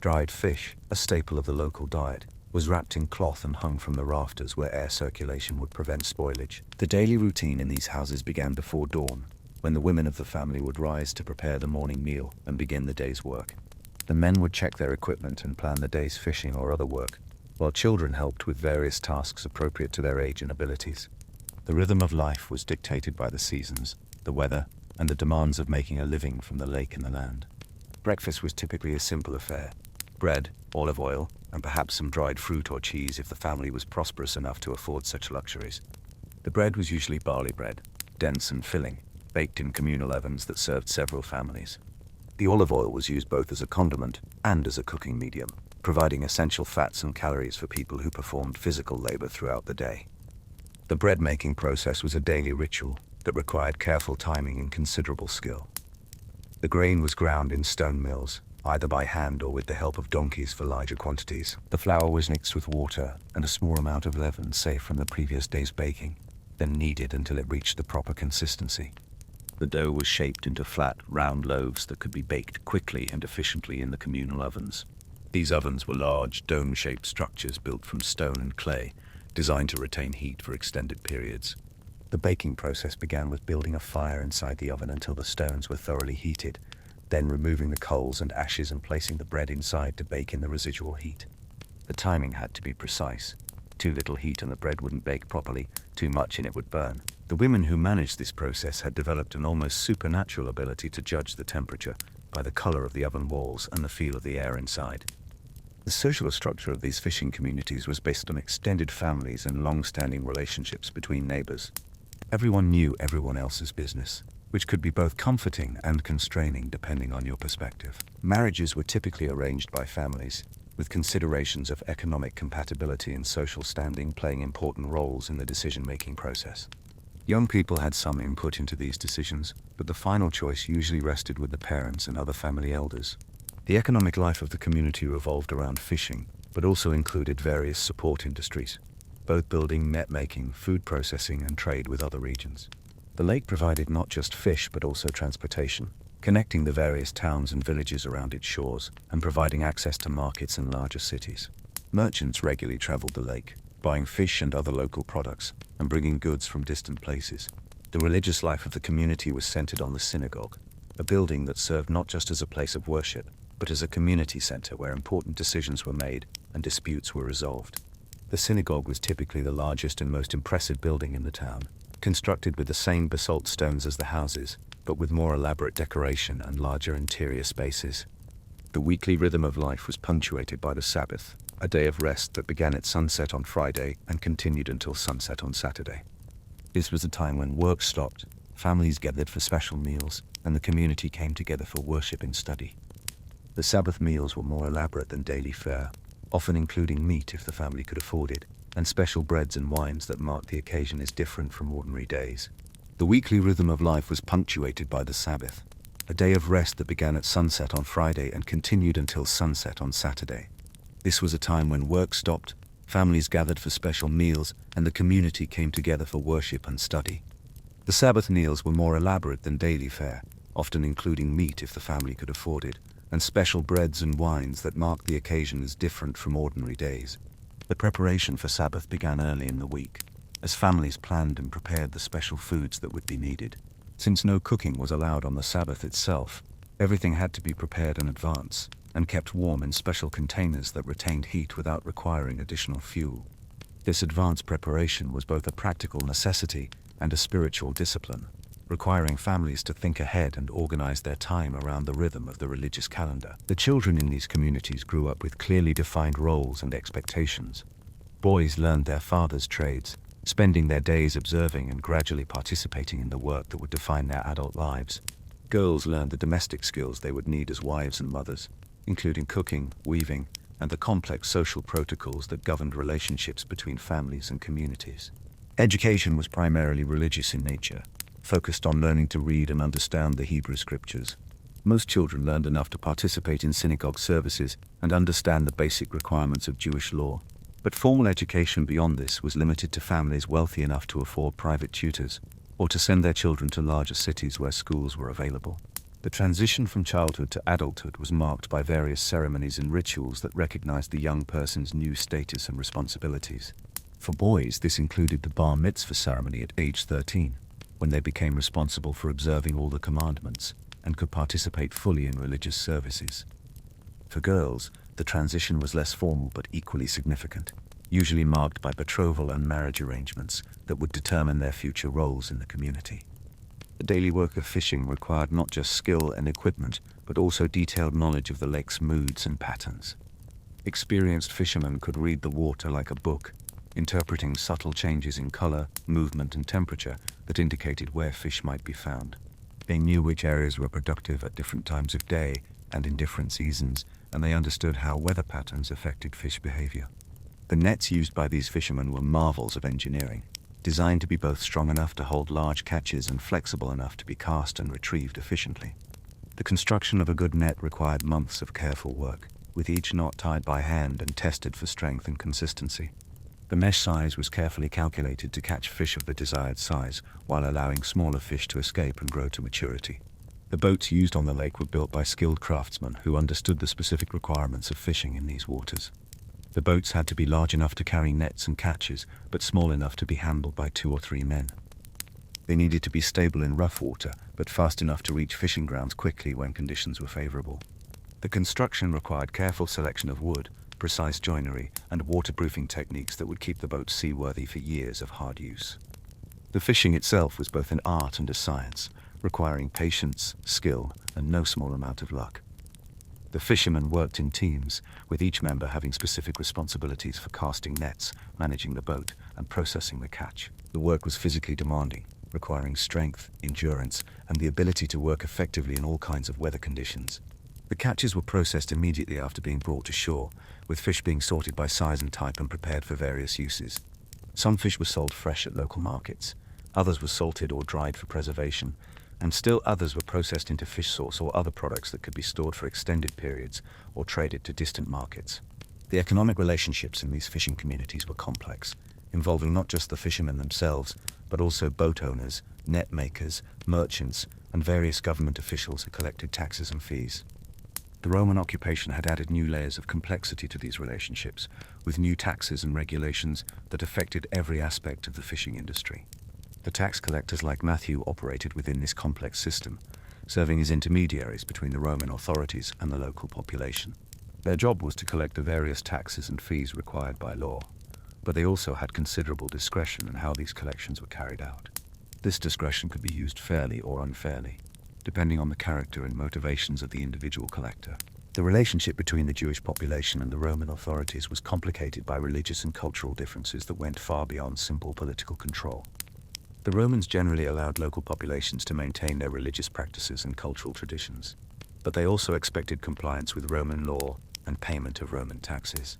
Dried fish, a staple of the local diet, was wrapped in cloth and hung from the rafters where air circulation would prevent spoilage. The daily routine in these houses began before dawn, when the women of the family would rise to prepare the morning meal and begin the day's work. The men would check their equipment and plan the day's fishing or other work, while children helped with various tasks appropriate to their age and abilities. The rhythm of life was dictated by the seasons, the weather, and the demands of making a living from the lake and the land. Breakfast was typically a simple affair: bread, olive oil, and perhaps some dried fruit or cheese if the family was prosperous enough to afford such luxuries. The bread was usually barley bread, dense and filling, baked in communal ovens that served several families. The olive oil was used both as a condiment and as a cooking medium, providing essential fats and calories for people who performed physical labor throughout the day. The bread-making process was a daily ritual that required careful timing and considerable skill. The grain was ground in stone mills, either by hand or with the help of donkeys for larger quantities. The flour was mixed with water and a small amount of leaven saved from the previous day's baking, then kneaded until it reached the proper consistency. The dough was shaped into flat, round loaves that could be baked quickly and efficiently in the communal ovens. These ovens were large, dome-shaped structures built from stone and clay, designed to retain heat for extended periods. The baking process began with building a fire inside the oven until the stones were thoroughly heated, then removing the coals and ashes and placing the bread inside to bake in the residual heat. The timing had to be precise. Too little heat and the bread wouldn't bake properly, too much and it would burn. The women who managed this process had developed an almost supernatural ability to judge the temperature by the color of the oven walls and the feel of the air inside. The social structure of these fishing communities was based on extended families and long-standing relationships between neighbors. Everyone knew everyone else's business, which could be both comforting and constraining depending on your perspective. Marriages were typically arranged by families, with considerations of economic compatibility and social standing playing important roles in the decision-making process. Young people had some input into these decisions, but the final choice usually rested with the parents and other family elders. The economic life of the community revolved around fishing, but also included various support industries, boat building, net making, food processing, and trade with other regions. The lake provided not just fish but also transportation, connecting the various towns and villages around its shores and providing access to markets and larger cities. Merchants regularly traveled the lake, buying fish and other local products, and bringing goods from distant places. The religious life of the community was centered on the synagogue, a building that served not just as a place of worship, but as a community center where important decisions were made and disputes were resolved. The synagogue was typically the largest and most impressive building in the town, constructed with the same basalt stones as the houses, but with more elaborate decoration and larger interior spaces. The weekly rhythm of life was punctuated by the Sabbath, a day of rest that began at sunset on Friday and continued until sunset on Saturday. This was a time when work stopped, families gathered for special meals, and the community came together for worship and study. The Sabbath meals were more elaborate than daily fare, often including meat if the family could afford it, and special breads and wines that marked the occasion as different from ordinary days. The weekly rhythm of life was punctuated by the Sabbath, a day of rest that began at sunset on Friday and continued until sunset on Saturday. This was a time when work stopped, families gathered for special meals, and the community came together for worship and study. The Sabbath meals were more elaborate than daily fare, often including meat if the family could afford it, and special breads and wines that marked the occasion as different from ordinary days. The preparation for Sabbath began early in the week, as families planned and prepared the special foods that would be needed. Since no cooking was allowed on the Sabbath itself, everything had to be prepared in advance and kept warm in special containers that retained heat without requiring additional fuel. This advanced preparation was both a practical necessity and a spiritual discipline, requiring families to think ahead and organize their time around the rhythm of the religious calendar. The children in these communities grew up with clearly defined roles and expectations. Boys learned their father's trades, spending their days observing and gradually participating in the work that would define their adult lives. Girls learned the domestic skills they would need as wives and mothers, including cooking, weaving, and the complex social protocols that governed relationships between families and communities. Education was primarily religious in nature, focused on learning to read and understand the Hebrew scriptures. Most children learned enough to participate in synagogue services and understand the basic requirements of Jewish law. But formal education beyond this was limited to families wealthy enough to afford private tutors, or to send their children to larger cities where schools were available. The transition from childhood to adulthood was marked by various ceremonies and rituals that recognized the young person's new status and responsibilities. For boys, this included the bar mitzvah ceremony at age 13, when they became responsible for observing all the commandments and could participate fully in religious services. For girls, the transition was less formal but equally significant, usually marked by betrothal and marriage arrangements that would determine their future roles in the community. The daily work of fishing required not just skill and equipment, but also detailed knowledge of the lake's moods and patterns. Experienced fishermen could read the water like a book, interpreting subtle changes in color, movement, and temperature that indicated where fish might be found. They knew which areas were productive at different times of day and in different seasons, and they understood how weather patterns affected fish behavior. The nets used by these fishermen were marvels of engineering, designed to be both strong enough to hold large catches and flexible enough to be cast and retrieved efficiently. The construction of a good net required months of careful work, with each knot tied by hand and tested for strength and consistency. The mesh size was carefully calculated to catch fish of the desired size, while allowing smaller fish to escape and grow to maturity. The boats used on the lake were built by skilled craftsmen who understood the specific requirements of fishing in these waters. The boats had to be large enough to carry nets and catches, but small enough to be handled by 2 or 3 men. They needed to be stable in rough water, but fast enough to reach fishing grounds quickly when conditions were favorable. The construction required careful selection of wood, precise joinery, and waterproofing techniques that would keep the boat seaworthy for years of hard use. The fishing itself was both an art and a science, requiring patience, skill, and no small amount of luck. The fishermen worked in teams, with each member having specific responsibilities for casting nets, managing the boat, and processing the catch. The work was physically demanding, requiring strength, endurance, and the ability to work effectively in all kinds of weather conditions. The catches were processed immediately after being brought to shore, with fish being sorted by size and type and prepared for various uses. Some fish were sold fresh at local markets, others were salted or dried for preservation, and still others were processed into fish sauce or other products that could be stored for extended periods or traded to distant markets. The economic relationships in these fishing communities were complex, involving not just the fishermen themselves, but also boat owners, net makers, merchants, and various government officials who collected taxes and fees. The Roman occupation had added new layers of complexity to these relationships, with new taxes and regulations that affected every aspect of the fishing industry. The tax collectors like Matthew operated within this complex system, serving as intermediaries between the Roman authorities and the local population. Their job was to collect the various taxes and fees required by law, but they also had considerable discretion in how these collections were carried out. This discretion could be used fairly or unfairly, depending on the character and motivations of the individual collector. The relationship between the Jewish population and the Roman authorities was complicated by religious and cultural differences that went far beyond simple political control. The Romans generally allowed local populations to maintain their religious practices and cultural traditions, but they also expected compliance with Roman law and payment of Roman taxes.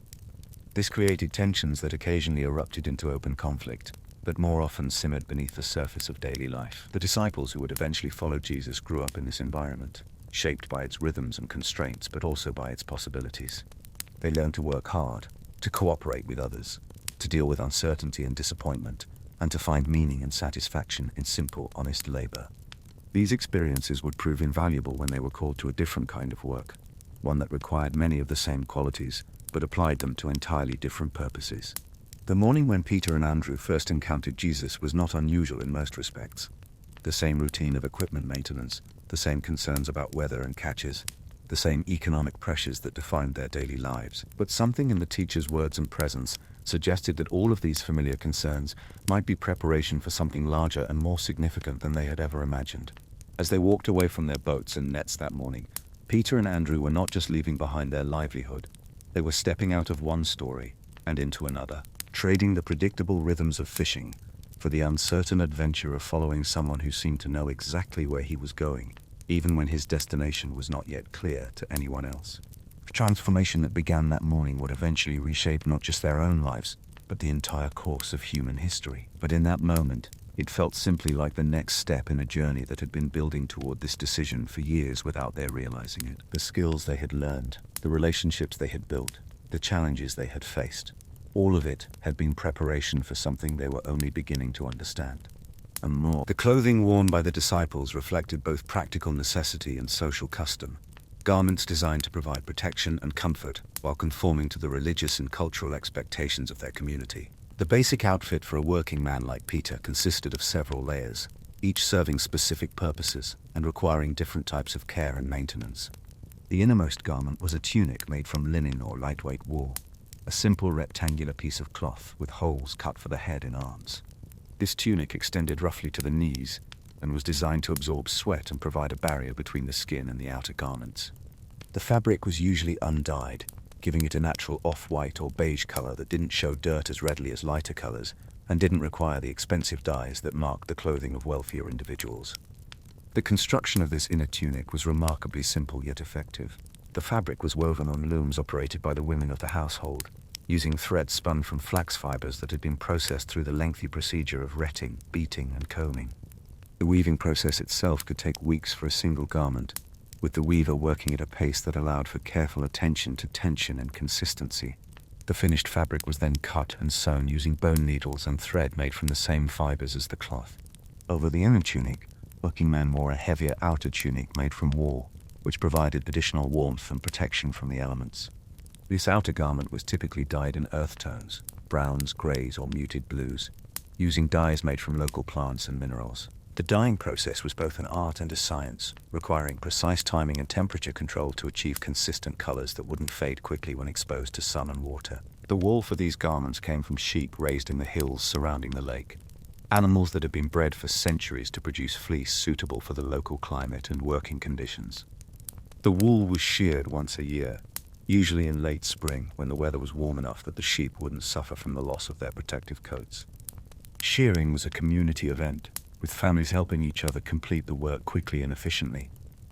This created tensions that occasionally erupted into open conflict, but more often simmered beneath the surface of daily life. The disciples who would eventually follow Jesus grew up in this environment, shaped by its rhythms and constraints, but also by its possibilities. They learned to work hard, to cooperate with others, to deal with uncertainty and disappointment, and to find meaning and satisfaction in simple, honest labor. These experiences would prove invaluable when they were called to a different kind of work, one that required many of the same qualities, but applied them to entirely different purposes. The morning when Peter and Andrew first encountered Jesus was not unusual in most respects. The same routine of equipment maintenance, the same concerns about weather and catches, the same economic pressures that defined their daily lives. But something in the teacher's words and presence suggested that all of these familiar concerns might be preparation for something larger and more significant than they had ever imagined. As they walked away from their boats and nets that morning, Peter and Andrew were not just leaving behind their livelihood, they were stepping out of one story and into another, trading the predictable rhythms of fishing for the uncertain adventure of following someone who seemed to know exactly where he was going, even when his destination was not yet clear to anyone else. The transformation that began that morning would eventually reshape not just their own lives, but the entire course of human history. But in that moment, it felt simply like the next step in a journey that had been building toward this decision for years without their realizing it. The skills they had learned, the relationships they had built, the challenges they had faced, all of it had been preparation for something they were only beginning to understand. And more. The clothing worn by the disciples reflected both practical necessity and social custom, garments designed to provide protection and comfort while conforming to the religious and cultural expectations of their community. The basic outfit for a working man like Peter consisted of several layers, each serving specific purposes and requiring different types of care and maintenance. The innermost garment was a tunic made from linen or lightweight wool, a simple rectangular piece of cloth with holes cut for the head and arms. This tunic extended roughly to the knees and was designed to absorb sweat and provide a barrier between the skin and the outer garments. The fabric was usually undyed, giving it a natural off-white or beige color that didn't show dirt as readily as lighter colors and didn't require the expensive dyes that marked the clothing of wealthier individuals. The construction of this inner tunic was remarkably simple yet effective. The fabric was woven on looms operated by the women of the household, using thread spun from flax fibers that had been processed through the lengthy procedure of retting, beating, and combing. The weaving process itself could take weeks for a single garment, with the weaver working at a pace that allowed for careful attention to tension and consistency. The finished fabric was then cut and sewn using bone needles and thread made from the same fibers as the cloth. Over the inner tunic, working men wore a heavier outer tunic made from wool, which provided additional warmth and protection from the elements. This outer garment was typically dyed in earth tones, browns, greys, or muted blues, using dyes made from local plants and minerals. The dyeing process was both an art and a science, requiring precise timing and temperature control to achieve consistent colors that wouldn't fade quickly when exposed to sun and water. The wool for these garments came from sheep raised in the hills surrounding the lake, animals that had been bred for centuries to produce fleece suitable for the local climate and working conditions. The wool was sheared once a year, usually in late spring when the weather was warm enough that the sheep wouldn't suffer from the loss of their protective coats. Shearing was a community event, with families helping each other complete the work quickly and efficiently.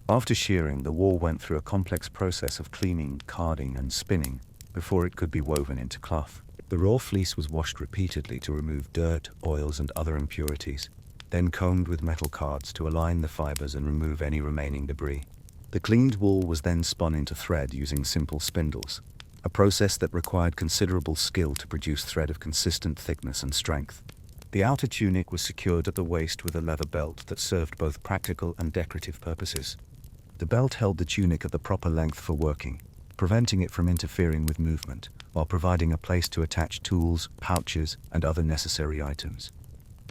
After shearing, the wool went through a complex process of cleaning, carding, and spinning before it could be woven into cloth. The raw fleece was washed repeatedly to remove dirt, oils, and other impurities, then combed with metal cards to align the fibers and remove any remaining debris. The cleaned wool was then spun into thread using simple spindles, a process that required considerable skill to produce thread of consistent thickness and strength. The outer tunic was secured at the waist with a leather belt that served both practical and decorative purposes. The belt held the tunic at the proper length for working, preventing it from interfering with movement, while providing a place to attach tools, pouches, and other necessary items.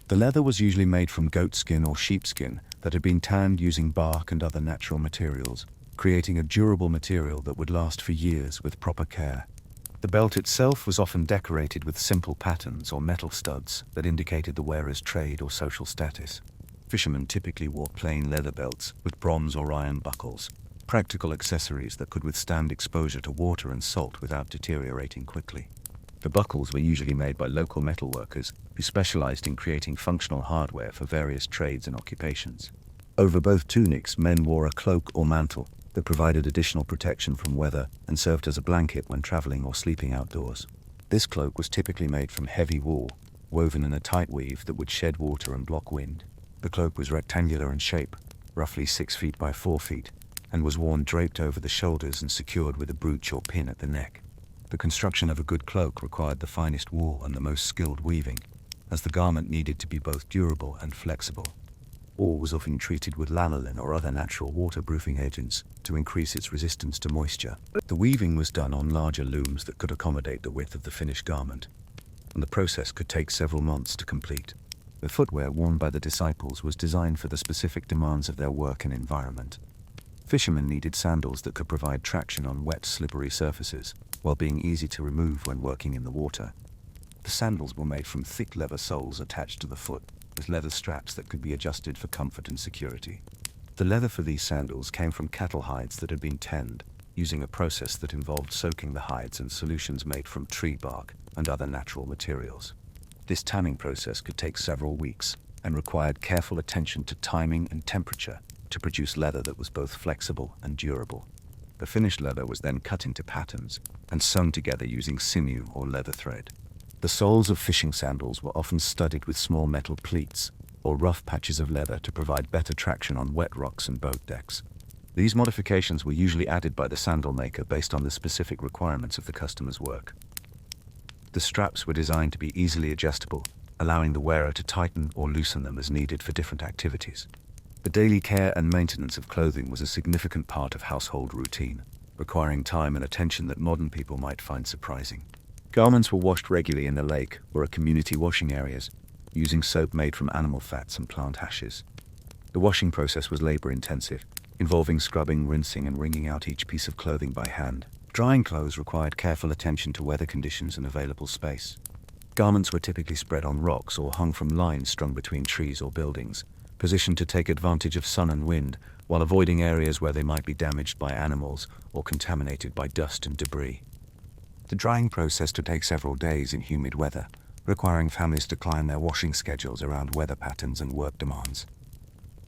The leather was usually made from goat skin or sheepskin that had been tanned using bark and other natural materials, creating a durable material that would last for years with proper care. The belt itself was often decorated with simple patterns or metal studs that indicated the wearer's trade or social status. Fishermen typically wore plain leather belts with bronze or iron buckles, practical accessories that could withstand exposure to water and salt without deteriorating quickly. The buckles were usually made by local metalworkers who specialized in creating functional hardware for various trades and occupations. Over both tunics, men wore a cloak or mantle that provided additional protection from weather and served as a blanket when traveling or sleeping outdoors. This cloak was typically made from heavy wool, woven in a tight weave that would shed water and block wind. The cloak was rectangular in shape, roughly 6 feet by 4 feet, and was worn draped over the shoulders and secured with a brooch or pin at the neck. The construction of a good cloak required the finest wool and the most skilled weaving, as the garment needed to be both durable and flexible. Wool was often treated with lanolin or other natural waterproofing agents to increase its resistance to moisture. The weaving was done on larger looms that could accommodate the width of the finished garment, and the process could take several months to complete. The footwear worn by the disciples was designed for the specific demands of their work and environment. Fishermen needed sandals that could provide traction on wet, slippery surfaces, while being easy to remove when working in the water. The sandals were made from thick leather soles attached to the foot, with leather straps that could be adjusted for comfort and security. The leather for these sandals came from cattle hides that had been tanned, using a process that involved soaking the hides in solutions made from tree bark and other natural materials. This tanning process could take several weeks and required careful attention to timing and temperature to produce leather that was both flexible and durable. The finished leather was then cut into patterns and sewn together using sinew or leather thread. The soles of fishing sandals were often studded with small metal pleats or rough patches of leather to provide better traction on wet rocks and boat decks. These modifications were usually added by the sandal maker based on the specific requirements of the customer's work. The straps were designed to be easily adjustable, allowing the wearer to tighten or loosen them as needed for different activities. The daily care and maintenance of clothing was a significant part of household routine, requiring time and attention that modern people might find surprising. Garments were washed regularly in the lake or at community washing areas, using soap made from animal fats and plant ashes. The washing process was labor-intensive, involving scrubbing, rinsing, and wringing out each piece of clothing by hand. Drying clothes required careful attention to weather conditions and available space. Garments were typically spread on rocks or hung from lines strung between trees or buildings, positioned to take advantage of sun and wind, while avoiding areas where they might be damaged by animals or contaminated by dust and debris. The drying process could take several days in humid weather, requiring families to plan their washing schedules around weather patterns and work demands.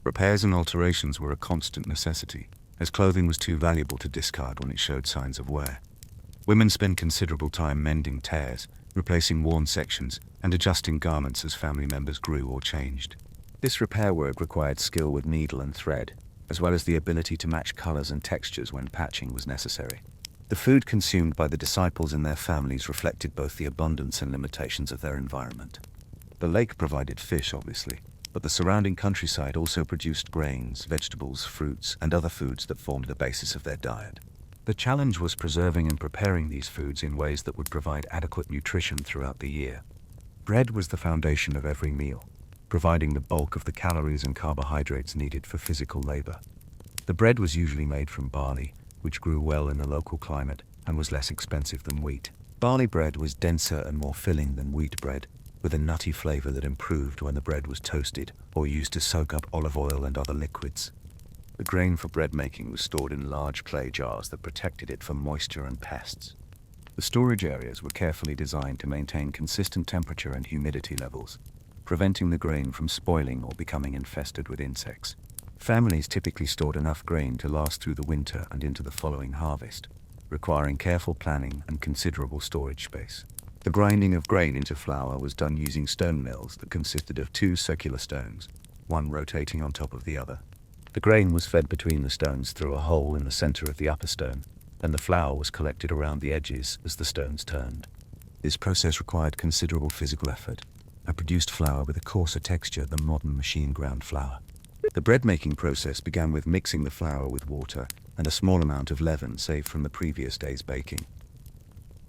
Repairs and alterations were a constant necessity, as clothing was too valuable to discard when it showed signs of wear. Women spent considerable time mending tears, replacing worn sections, and adjusting garments as family members grew or changed. This repair work required skill with needle and thread, as well as the ability to match colors and textures when patching was necessary. The food consumed by the disciples and their families reflected both the abundance and limitations of their environment. The lake provided fish, obviously, but the surrounding countryside also produced grains, vegetables, fruits, and other foods that formed the basis of their diet. The challenge was preserving and preparing these foods in ways that would provide adequate nutrition throughout the year. Bread was the foundation of every meal, providing the bulk of the calories and carbohydrates needed for physical labor. The bread was usually made from barley, which grew well in the local climate and was less expensive than wheat. Barley bread was denser and more filling than wheat bread, with a nutty flavor that improved when the bread was toasted or used to soak up olive oil and other liquids. The grain for bread making was stored in large clay jars that protected it from moisture and pests. The storage areas were carefully designed to maintain consistent temperature and humidity levels, preventing the grain from spoiling or becoming infested with insects. Families typically stored enough grain to last through the winter and into the following harvest, requiring careful planning and considerable storage space. The grinding of grain into flour was done using stone mills that consisted of 2 circular stones, one rotating on top of the other. The grain was fed between the stones through a hole in the center of the upper stone, and the flour was collected around the edges as the stones turned. This process required considerable physical effort, and produced flour with a coarser texture than modern machine-ground flour. The bread-making process began with mixing the flour with water and a small amount of leaven saved from the previous day's baking.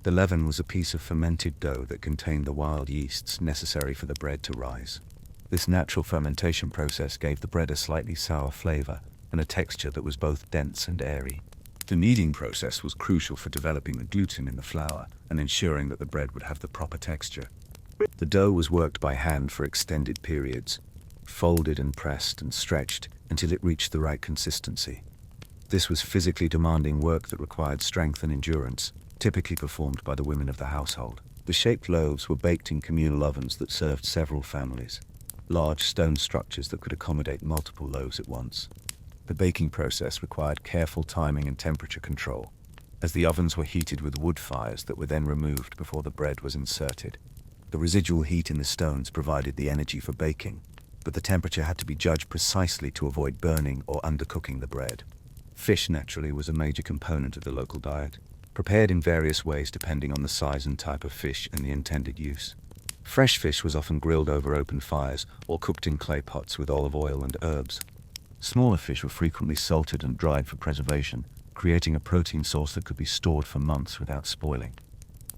The leaven was a piece of fermented dough that contained the wild yeasts necessary for the bread to rise. This natural fermentation process gave the bread a slightly sour flavor and a texture that was both dense and airy. The kneading process was crucial for developing the gluten in the flour and ensuring that the bread would have the proper texture. The dough was worked by hand for extended periods, folded and pressed and stretched until it reached the right consistency. This was physically demanding work that required strength and endurance, typically performed by the women of the household. The shaped loaves were baked in communal ovens that served several families, large stone structures that could accommodate multiple loaves at once. The baking process required careful timing and temperature control, as the ovens were heated with wood fires that were then removed before the bread was inserted. The residual heat in the stones provided the energy for baking, but the temperature had to be judged precisely to avoid burning or undercooking the bread. Fish, naturally, was a major component of the local diet, prepared in various ways depending on the size and type of fish and the intended use. Fresh fish was often grilled over open fires or cooked in clay pots with olive oil and herbs. Smaller fish were frequently salted and dried for preservation, creating a protein source that could be stored for months without spoiling.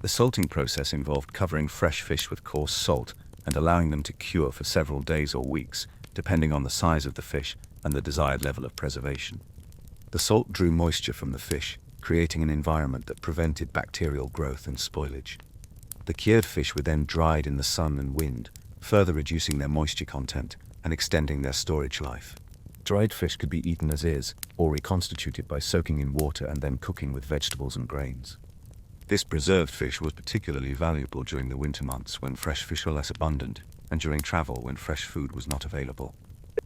The salting process involved covering fresh fish with coarse salt and allowing them to cure for several days or weeks, depending on the size of the fish and the desired level of preservation. The salt drew moisture from the fish, creating an environment that prevented bacterial growth and spoilage. The cured fish were then dried in the sun and wind, further reducing their moisture content and extending their storage life. Dried fish could be eaten as is, or reconstituted by soaking in water and then cooking with vegetables and grains. This preserved fish was particularly valuable during the winter months when fresh fish were less abundant, and during travel when fresh food was not available.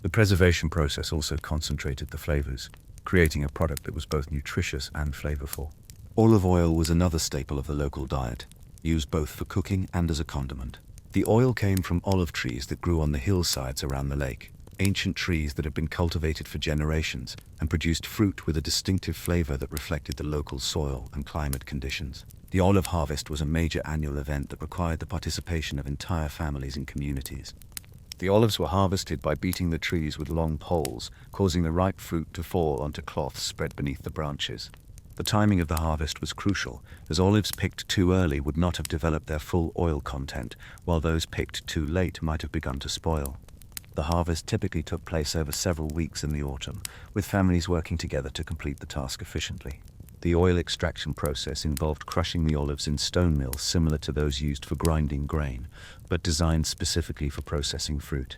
The preservation process also concentrated the flavors, creating a product that was both nutritious and flavorful. Olive oil was another staple of the local diet, used both for cooking and as a condiment. The oil came from olive trees that grew on the hillsides around the lake, ancient trees that had been cultivated for generations and produced fruit with a distinctive flavor that reflected the local soil and climate conditions. The olive harvest was a major annual event that required the participation of entire families and communities. The olives were harvested by beating the trees with long poles, causing the ripe fruit to fall onto cloths spread beneath the branches. The timing of the harvest was crucial, as olives picked too early would not have developed their full oil content, while those picked too late might have begun to spoil. The harvest typically took place over several weeks in the autumn, with families working together to complete the task efficiently. The oil extraction process involved crushing the olives in stone mills similar to those used for grinding grain, but designed specifically for processing fruit.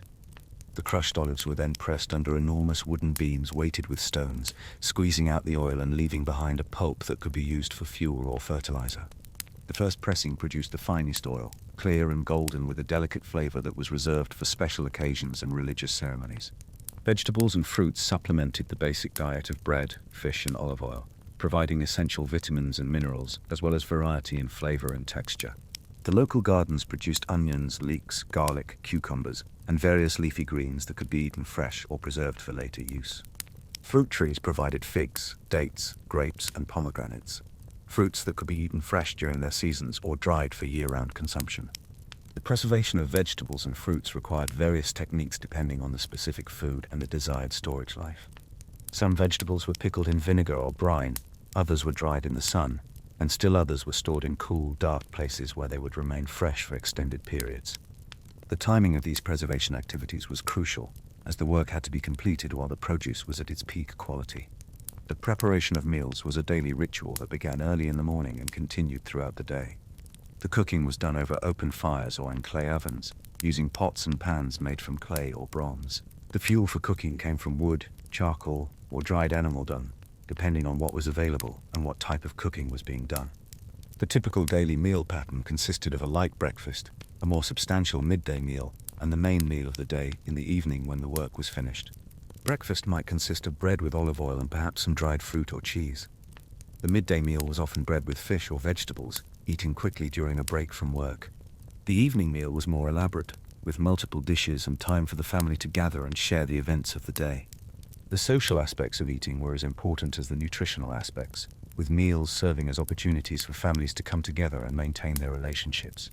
The crushed olives were then pressed under enormous wooden beams weighted with stones, squeezing out the oil and leaving behind a pulp that could be used for fuel or fertilizer. The first pressing produced the finest oil, clear and golden with a delicate flavor that was reserved for special occasions and religious ceremonies. Vegetables and fruits supplemented the basic diet of bread, fish, and olive oil, providing essential vitamins and minerals, as well as variety in flavor and texture. The local gardens produced onions, leeks, garlic, cucumbers, and various leafy greens that could be eaten fresh or preserved for later use. Fruit trees provided figs, dates, grapes, and pomegranates, fruits that could be eaten fresh during their seasons or dried for year-round consumption. The preservation of vegetables and fruits required various techniques depending on the specific food and the desired storage life. Some vegetables were pickled in vinegar or brine, others were dried in the sun, and still others were stored in cool, dark places where they would remain fresh for extended periods. The timing of these preservation activities was crucial, as the work had to be completed while the produce was at its peak quality. The preparation of meals was a daily ritual that began early in the morning and continued throughout the day. The cooking was done over open fires or in clay ovens, using pots and pans made from clay or bronze. The fuel for cooking came from wood, charcoal, or dried animal dung, depending on what was available and what type of cooking was being done. The typical daily meal pattern consisted of a light breakfast, a more substantial midday meal, and the main meal of the day in the evening when the work was finished. Breakfast might consist of bread with olive oil and perhaps some dried fruit or cheese. The midday meal was often bread with fish or vegetables, eaten quickly during a break from work. The evening meal was more elaborate, with multiple dishes and time for the family to gather and share the events of the day. The social aspects of eating were as important as the nutritional aspects, with meals serving as opportunities for families to come together and maintain their relationships.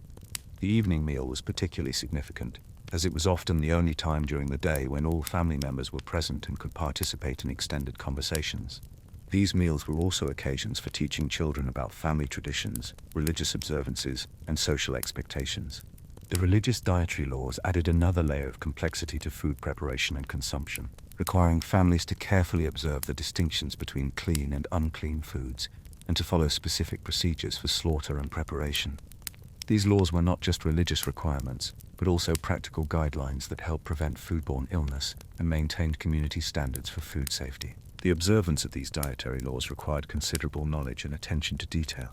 The evening meal was particularly significant, as it was often the only time during the day when all family members were present and could participate in extended conversations. These meals were also occasions for teaching children about family traditions, religious observances, and social expectations. The religious dietary laws added another layer of complexity to food preparation and consumption, requiring families to carefully observe the distinctions between clean and unclean foods, and to follow specific procedures for slaughter and preparation. These laws were not just religious requirements, but also practical guidelines that help prevent foodborne illness and maintained community standards for food safety. The observance of these dietary laws required considerable knowledge and attention to detail,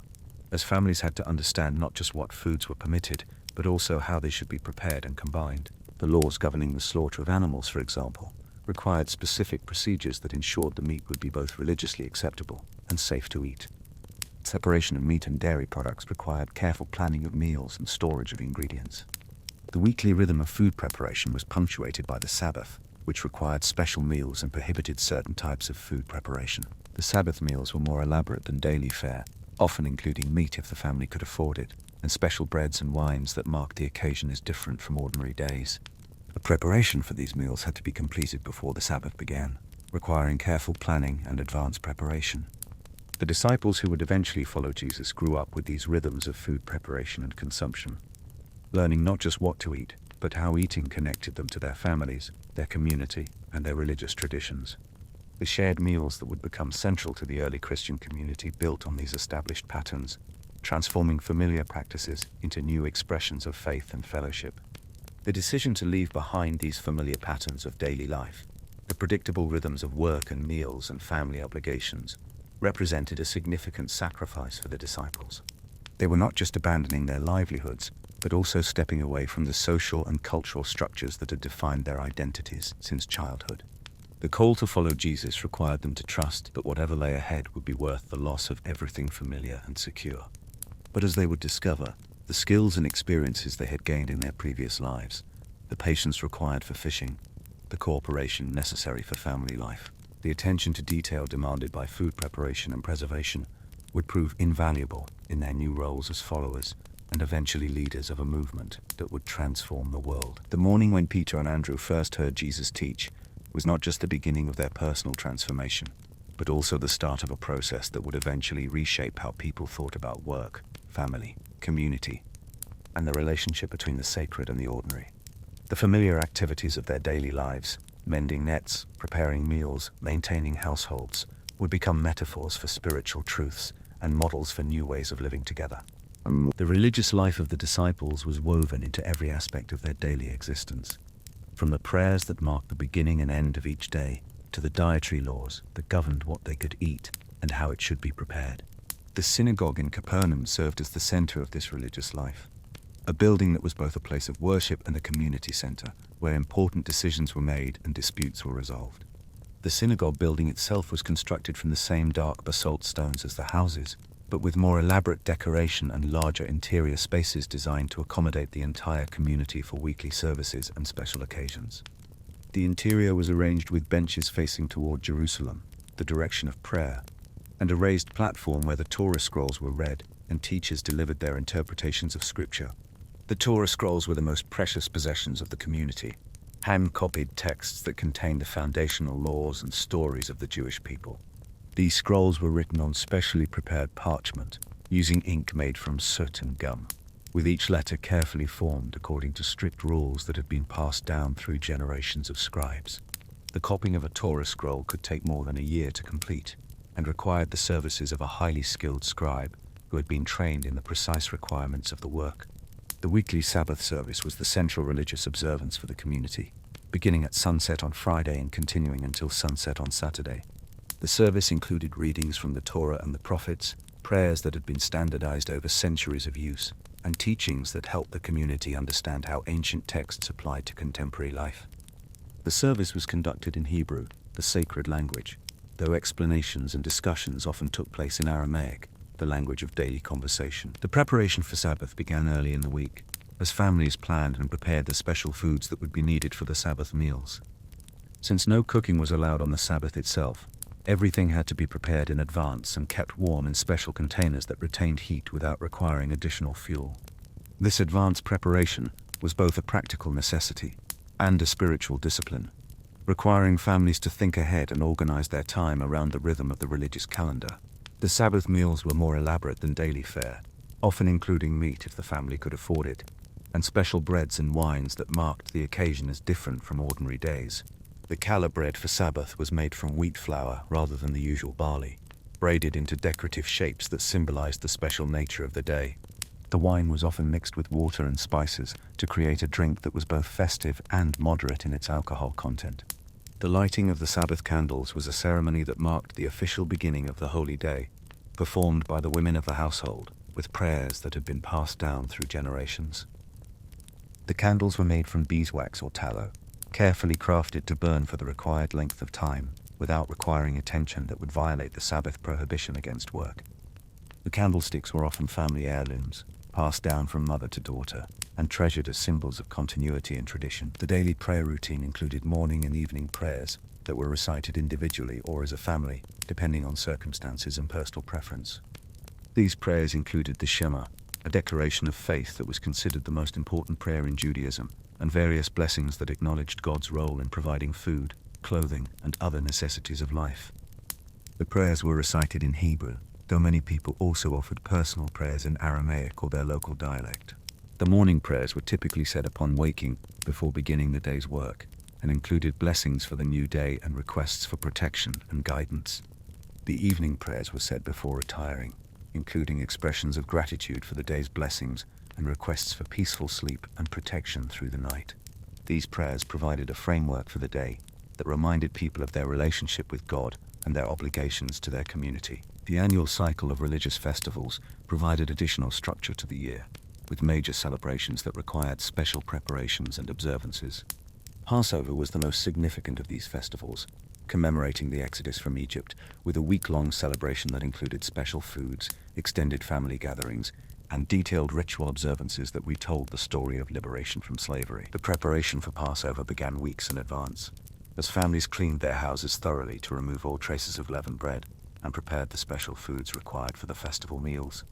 as families had to understand not just what foods were permitted, but also how they should be prepared and combined. The laws governing the slaughter of animals, for example, required specific procedures that ensured the meat would be both religiously acceptable and safe to eat. Separation of meat and dairy products required careful planning of meals and storage of ingredients. The weekly rhythm of food preparation was punctuated by the Sabbath, which required special meals and prohibited certain types of food preparation. The Sabbath meals were more elaborate than daily fare, often including meat if the family could afford it, and special breads and wines that marked the occasion as different from ordinary days. The preparation for these meals had to be completed before the Sabbath began, requiring careful planning and advanced preparation. The disciples who would eventually follow Jesus grew up with these rhythms of food preparation and consumption, learning not just what to eat, but how eating connected them to their families, their community, and their religious traditions. The shared meals that would become central to the early Christian community built on these established patterns, transforming familiar practices into new expressions of faith and fellowship. The decision to leave behind these familiar patterns of daily life, the predictable rhythms of work and meals and family obligations, represented a significant sacrifice for the disciples. They were not just abandoning their livelihoods, but also stepping away from the social and cultural structures that had defined their identities since childhood. The call to follow Jesus required them to trust that whatever lay ahead would be worth the loss of everything familiar and secure. But as they would discover, the skills and experiences they had gained in their previous lives, the patience required for fishing, the cooperation necessary for family life, the attention to detail demanded by food preparation and preservation would prove invaluable in their new roles as followers and eventually leaders of a movement that would transform the world. The morning when Peter and Andrew first heard Jesus teach was not just the beginning of their personal transformation, but also the start of a process that would eventually reshape how people thought about work, family, community, and the relationship between the sacred and the ordinary. The familiar activities of their daily lives, mending nets, preparing meals, maintaining households, would become metaphors for spiritual truths and models for new ways of living together. The religious life of the disciples was woven into every aspect of their daily existence, from the prayers that marked the beginning and end of each day, to the dietary laws that governed what they could eat and how it should be prepared. The synagogue in Capernaum served as the center of this religious life, a building that was both a place of worship and a community center, where important decisions were made and disputes were resolved. The synagogue building itself was constructed from the same dark basalt stones as the houses, but with more elaborate decoration and larger interior spaces designed to accommodate the entire community for weekly services and special occasions. The interior was arranged with benches facing toward Jerusalem, the direction of prayer, and a raised platform where the Torah scrolls were read and teachers delivered their interpretations of Scripture. The Torah scrolls were the most precious possessions of the community, hand-copied texts that contained the foundational laws and stories of the Jewish people. These scrolls were written on specially prepared parchment, using ink made from soot and gum, with each letter carefully formed according to strict rules that had been passed down through generations of scribes. The copying of a Torah scroll could take more than a year to complete, and required the services of a highly skilled scribe who had been trained in the precise requirements of the work. The weekly Sabbath service was the central religious observance for the community, beginning at sunset on Friday and continuing until sunset on Saturday. The service included readings from the Torah and the prophets, prayers that had been standardized over centuries of use, and teachings that helped the community understand how ancient texts applied to contemporary life. The service was conducted in Hebrew, the sacred language, though explanations and discussions often took place in Aramaic, the language of daily conversation. The preparation for Sabbath began early in the week, as families planned and prepared the special foods that would be needed for the Sabbath meals. Since no cooking was allowed on the Sabbath itself, everything had to be prepared in advance and kept warm in special containers that retained heat without requiring additional fuel. This advanced preparation was both a practical necessity and a spiritual discipline, requiring families to think ahead and organize their time around the rhythm of the religious calendar. The Sabbath meals were more elaborate than daily fare, often including meat if the family could afford it, and special breads and wines that marked the occasion as different from ordinary days. The challah bread for Sabbath was made from wheat flour rather than the usual barley, braided into decorative shapes that symbolized the special nature of the day. The wine was often mixed with water and spices to create a drink that was both festive and moderate in its alcohol content. The lighting of the Sabbath candles was a ceremony that marked the official beginning of the holy day, performed by the women of the household, with prayers that had been passed down through generations. The candles were made from beeswax or tallow, carefully crafted to burn for the required length of time, without requiring attention that would violate the Sabbath prohibition against work. The candlesticks were often family heirlooms, passed down from mother to daughter, and treasured as symbols of continuity and tradition. The daily prayer routine included morning and evening prayers that were recited individually or as a family, depending on circumstances and personal preference. These prayers included the Shema, a declaration of faith that was considered the most important prayer in Judaism, and various blessings that acknowledged God's role in providing food, clothing, and other necessities of life. The prayers were recited in Hebrew, though many people also offered personal prayers in Aramaic or their local dialect. The morning prayers were typically said upon waking, before beginning the day's work, and included blessings for the new day and requests for protection and guidance. The evening prayers were said before retiring, including expressions of gratitude for the day's blessings and requests for peaceful sleep and protection through the night. These prayers provided a framework for the day that reminded people of their relationship with God and their obligations to their community. The annual cycle of religious festivals provided additional structure to the year, with major celebrations that required special preparations and observances. Passover was the most significant of these festivals, commemorating the Exodus from Egypt, with a week-long celebration that included special foods, extended family gatherings, and detailed ritual observances that retold the story of liberation from slavery. The preparation for Passover began weeks in advance, as families cleaned their houses thoroughly to remove all traces of leavened bread and prepared the special foods required for the festival meals.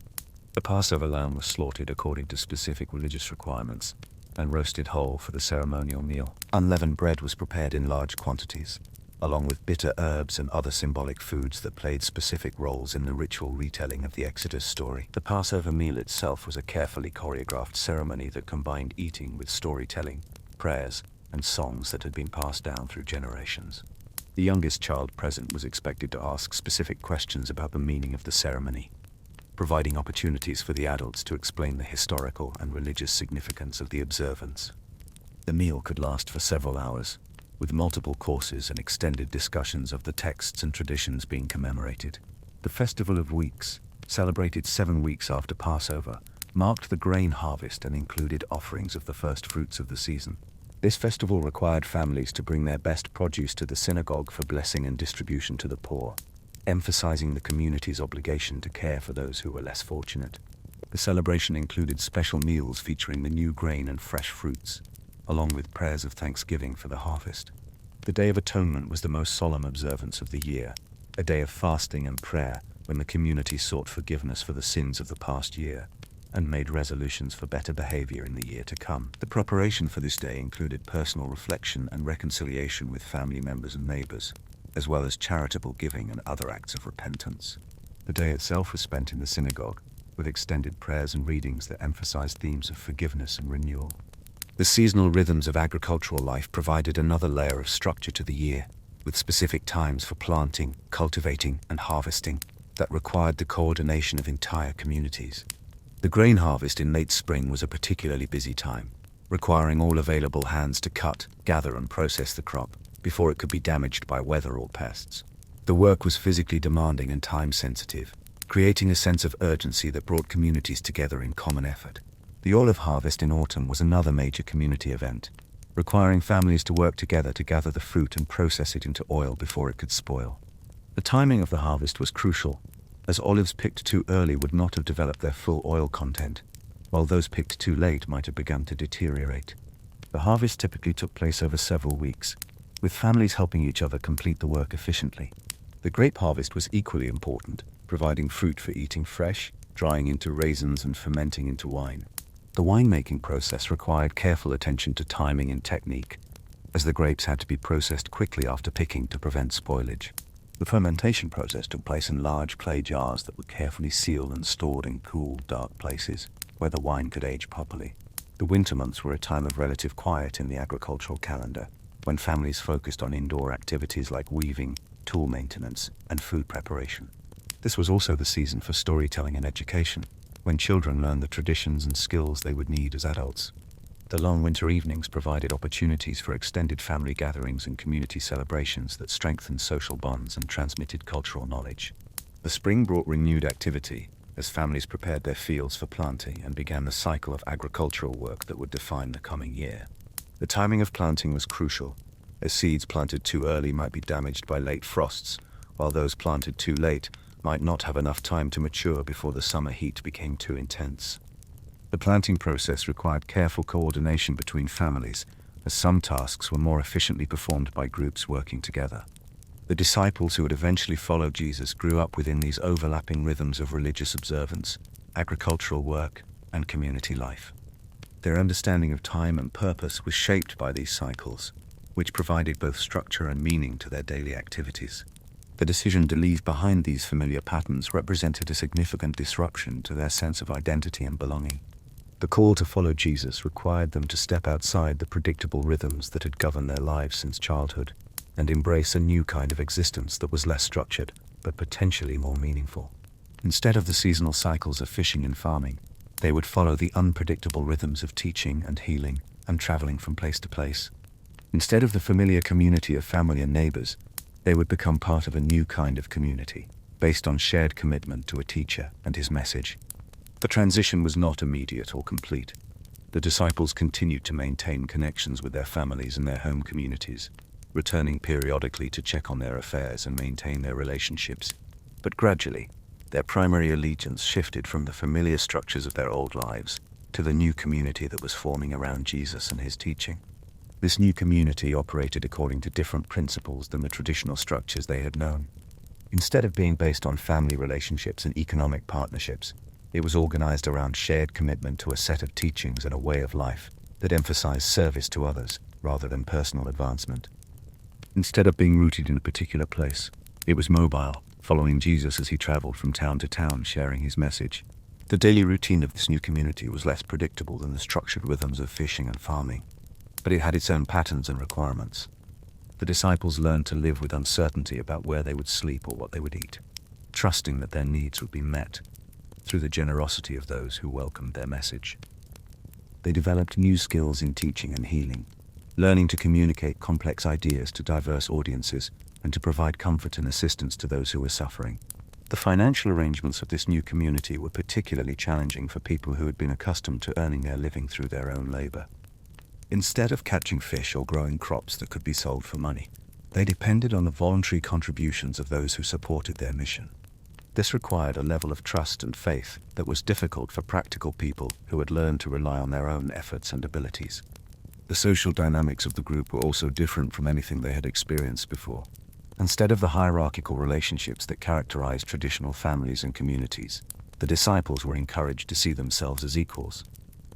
The Passover lamb was slaughtered according to specific religious requirements and roasted whole for the ceremonial meal. Unleavened bread was prepared in large quantities, along with bitter herbs and other symbolic foods that played specific roles in the ritual retelling of the Exodus story. The Passover meal itself was a carefully choreographed ceremony that combined eating with storytelling, prayers, and songs that had been passed down through generations. The youngest child present was expected to ask specific questions about the meaning of the ceremony, providing opportunities for the adults to explain the historical and religious significance of the observance. The meal could last for several hours, with multiple courses and extended discussions of the texts and traditions being commemorated. The Festival of Weeks, celebrated 7 weeks after Passover, marked the grain harvest and included offerings of the first fruits of the season. This festival required families to bring their best produce to the synagogue for blessing and distribution to the poor, emphasizing the community's obligation to care for those who were less fortunate. The celebration included special meals featuring the new grain and fresh fruits, along with prayers of thanksgiving for the harvest. The Day of Atonement was the most solemn observance of the year, a day of fasting and prayer when the community sought forgiveness for the sins of the past year and made resolutions for better behavior in the year to come. The preparation for this day included personal reflection and reconciliation with family members and neighbors, as well as charitable giving and other acts of repentance. The day itself was spent in the synagogue, with extended prayers and readings that emphasized themes of forgiveness and renewal. The seasonal rhythms of agricultural life provided another layer of structure to the year, with specific times for planting, cultivating, and harvesting that required the coordination of entire communities. The grain harvest in late spring was a particularly busy time, requiring all available hands to cut, gather, and process the crop before it could be damaged by weather or pests. The work was physically demanding and time-sensitive, creating a sense of urgency that brought communities together in common effort. The olive harvest in autumn was another major community event, requiring families to work together to gather the fruit and process it into oil before it could spoil. The timing of the harvest was crucial, as olives picked too early would not have developed their full oil content, while those picked too late might have begun to deteriorate. The harvest typically took place over several weeks, with families helping each other complete the work efficiently. The grape harvest was equally important, providing fruit for eating fresh, drying into raisins, and fermenting into wine. The winemaking process required careful attention to timing and technique, as the grapes had to be processed quickly after picking to prevent spoilage. The fermentation process took place in large clay jars that were carefully sealed and stored in cool, dark places, where the wine could age properly. The winter months were a time of relative quiet in the agricultural calendar, when families focused on indoor activities like weaving, tool maintenance, and food preparation. This was also the season for storytelling and education, when children learned the traditions and skills they would need as adults. The long winter evenings provided opportunities for extended family gatherings and community celebrations that strengthened social bonds and transmitted cultural knowledge. The spring brought renewed activity, as families prepared their fields for planting and began the cycle of agricultural work that would define the coming year. The timing of planting was crucial, as seeds planted too early might be damaged by late frosts, while those planted too late might not have enough time to mature before the summer heat became too intense. The planting process required careful coordination between families, as some tasks were more efficiently performed by groups working together. The disciples who would eventually follow Jesus grew up within these overlapping rhythms of religious observance, agricultural work, and community life. Their understanding of time and purpose was shaped by these cycles, which provided both structure and meaning to their daily activities. The decision to leave behind these familiar patterns represented a significant disruption to their sense of identity and belonging. The call to follow Jesus required them to step outside the predictable rhythms that had governed their lives since childhood, and embrace a new kind of existence that was less structured, but potentially more meaningful. Instead of the seasonal cycles of fishing and farming, they would follow the unpredictable rhythms of teaching and healing and traveling from place to place. Instead of the familiar community of family and neighbors, they would become part of a new kind of community, based on shared commitment to a teacher and his message. The transition was not immediate or complete. The disciples continued to maintain connections with their families and their home communities, returning periodically to check on their affairs and maintain their relationships. But gradually, their primary allegiance shifted from the familiar structures of their old lives to the new community that was forming around Jesus and his teaching. This new community operated according to different principles than the traditional structures they had known. Instead of being based on family relationships and economic partnerships, it was organized around shared commitment to a set of teachings and a way of life that emphasized service to others rather than personal advancement. Instead of being rooted in a particular place, it was mobile, following Jesus as he traveled from town to town sharing his message. The daily routine of this new community was less predictable than the structured rhythms of fishing and farming, but it had its own patterns and requirements. The disciples learned to live with uncertainty about where they would sleep or what they would eat, trusting that their needs would be met through the generosity of those who welcomed their message. They developed new skills in teaching and healing, learning to communicate complex ideas to diverse audiences and to provide comfort and assistance to those who were suffering. The financial arrangements of this new community were particularly challenging for people who had been accustomed to earning their living through their own labor. Instead of catching fish or growing crops that could be sold for money, they depended on the voluntary contributions of those who supported their mission. This required a level of trust and faith that was difficult for practical people who had learned to rely on their own efforts and abilities. The social dynamics of the group were also different from anything they had experienced before. Instead of the hierarchical relationships that characterized traditional families and communities, the disciples were encouraged to see themselves as equals,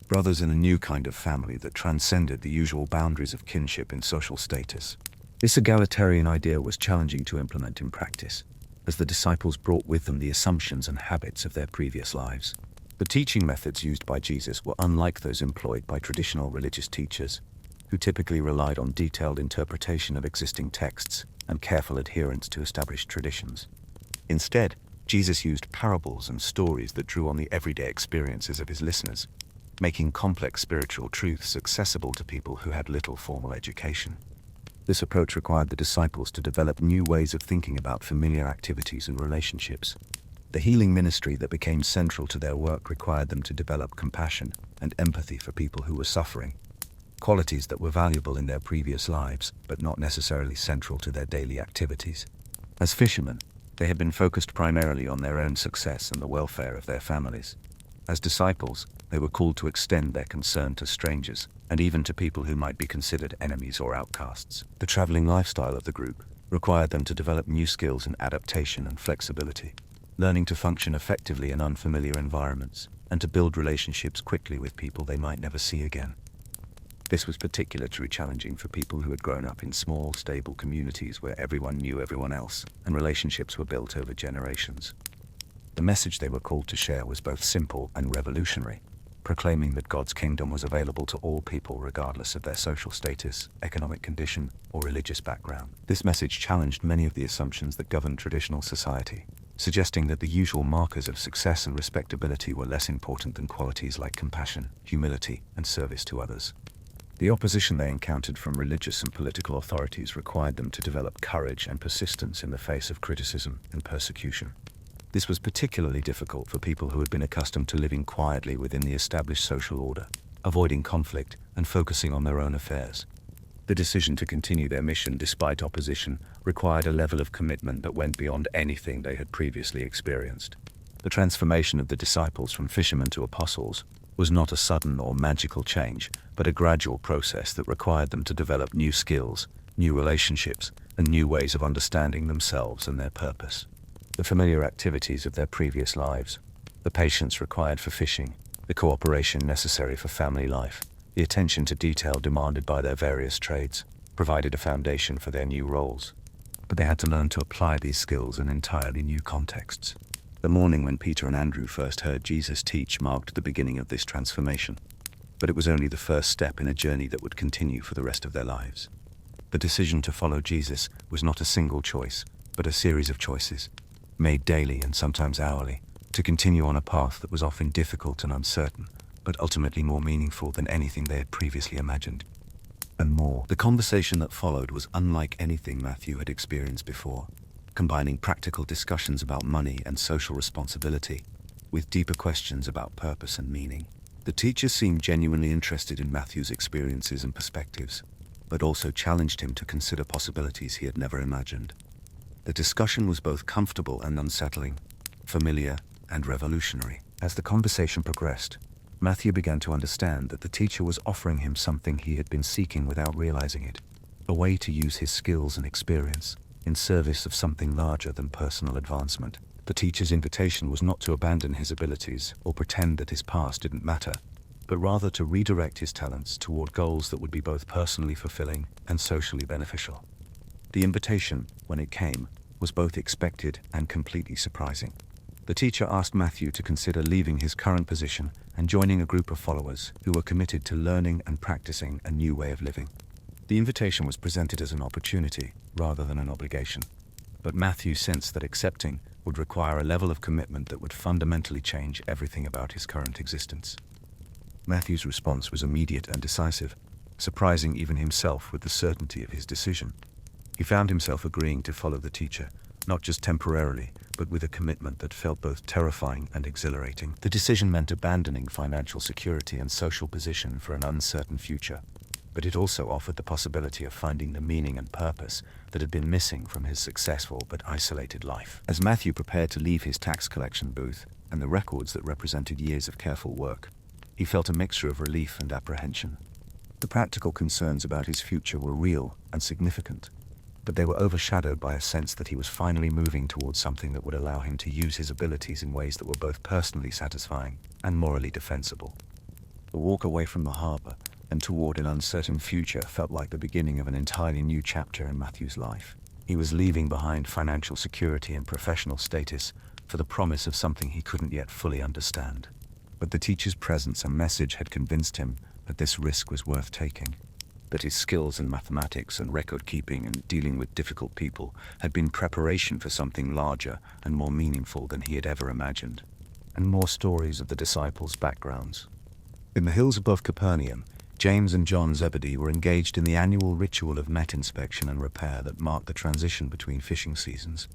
brothers in a new kind of family that transcended the usual boundaries of kinship and social status. This egalitarian idea was challenging to implement in practice, as the disciples brought with them the assumptions and habits of their previous lives. The teaching methods used by Jesus were unlike those employed by traditional religious teachers, who typically relied on detailed interpretation of existing texts and careful adherence to established traditions. Instead, Jesus used parables and stories that drew on the everyday experiences of his listeners, making complex spiritual truths accessible to people who had little formal education. This approach required the disciples to develop new ways of thinking about familiar activities and relationships. The healing ministry that became central to their work required them to develop compassion and empathy for people who were suffering, qualities that were valuable in their previous lives, but not necessarily central to their daily activities. As fishermen, they had been focused primarily on their own success and the welfare of their families. As disciples, they were called to extend their concern to strangers, and even to people who might be considered enemies or outcasts. The traveling lifestyle of the group required them to develop new skills in adaptation and flexibility, learning to function effectively in unfamiliar environments, and to build relationships quickly with people they might never see again. This was particularly challenging for people who had grown up in small, stable communities where everyone knew everyone else, and relationships were built over generations. The message they were called to share was both simple and revolutionary. proclaiming that God's kingdom was available to all people regardless of their social status, economic condition, or religious background. This message challenged many of the assumptions that governed traditional society, suggesting that the usual markers of success and respectability were less important than qualities like compassion, humility, and service to others. The opposition they encountered from religious and political authorities required them to develop courage and persistence in the face of criticism and persecution. This was particularly difficult for people who had been accustomed to living quietly within the established social order, avoiding conflict and focusing on their own affairs. The decision to continue their mission despite opposition required a level of commitment that went beyond anything they had previously experienced. The transformation of the disciples from fishermen to apostles was not a sudden or magical change, but a gradual process that required them to develop new skills, new relationships, and new ways of understanding themselves and their purpose. The familiar activities of their previous lives, the patience required for fishing, the cooperation necessary for family life, the attention to detail demanded by their various trades, provided a foundation for their new roles. But they had to learn to apply these skills in entirely new contexts. The morning when Peter and Andrew first heard Jesus teach marked the beginning of this transformation, but it was only the first step in a journey that would continue for the rest of their lives. The decision to follow Jesus was not a single choice, but a series of choices, made daily and sometimes hourly, to continue on a path that was often difficult and uncertain, but ultimately more meaningful than anything they had previously imagined. And more, the conversation that followed was unlike anything Matthew had experienced before, combining practical discussions about money and social responsibility with deeper questions about purpose and meaning. The teacher seemed genuinely interested in Matthew's experiences and perspectives, but also challenged him to consider possibilities he had never imagined. The discussion was both comfortable and unsettling, familiar and revolutionary. As the conversation progressed, Matthew began to understand that the teacher was offering him something he had been seeking without realizing it, a way to use his skills and experience in service of something larger than personal advancement. The teacher's invitation was not to abandon his abilities or pretend that his past didn't matter, but rather to redirect his talents toward goals that would be both personally fulfilling and socially beneficial. The invitation, when it came, was both expected and completely surprising. The teacher asked Matthew to consider leaving his current position and joining a group of followers who were committed to learning and practicing a new way of living. The invitation was presented as an opportunity rather than an obligation, but Matthew sensed that accepting would require a level of commitment that would fundamentally change everything about his current existence. Matthew's response was immediate and decisive, surprising even himself with the certainty of his decision. He found himself agreeing to follow the teacher, not just temporarily, but with a commitment that felt both terrifying and exhilarating. The decision meant abandoning financial security and social position for an uncertain future, but it also offered the possibility of finding the meaning and purpose that had been missing from his successful but isolated life. As Matthew prepared to leave his tax collection booth and the records that represented years of careful work, he felt a mixture of relief and apprehension. The practical concerns about his future were real and significant, but they were overshadowed by a sense that he was finally moving towards something that would allow him to use his abilities in ways that were both personally satisfying and morally defensible. The walk away from the harbor and toward an uncertain future felt like the beginning of an entirely new chapter in Matthew's life. He was leaving behind financial security and professional status for the promise of something he couldn't yet fully understand. But the teacher's presence and message had convinced him that this risk was worth taking, that his skills in mathematics and record-keeping and dealing with difficult people had been preparation for something larger and more meaningful than he had ever imagined. And more stories of the disciples' backgrounds. In the hills above Capernaum, James and John Zebedee were engaged in the annual ritual of net inspection and repair that marked the transition between fishing seasons.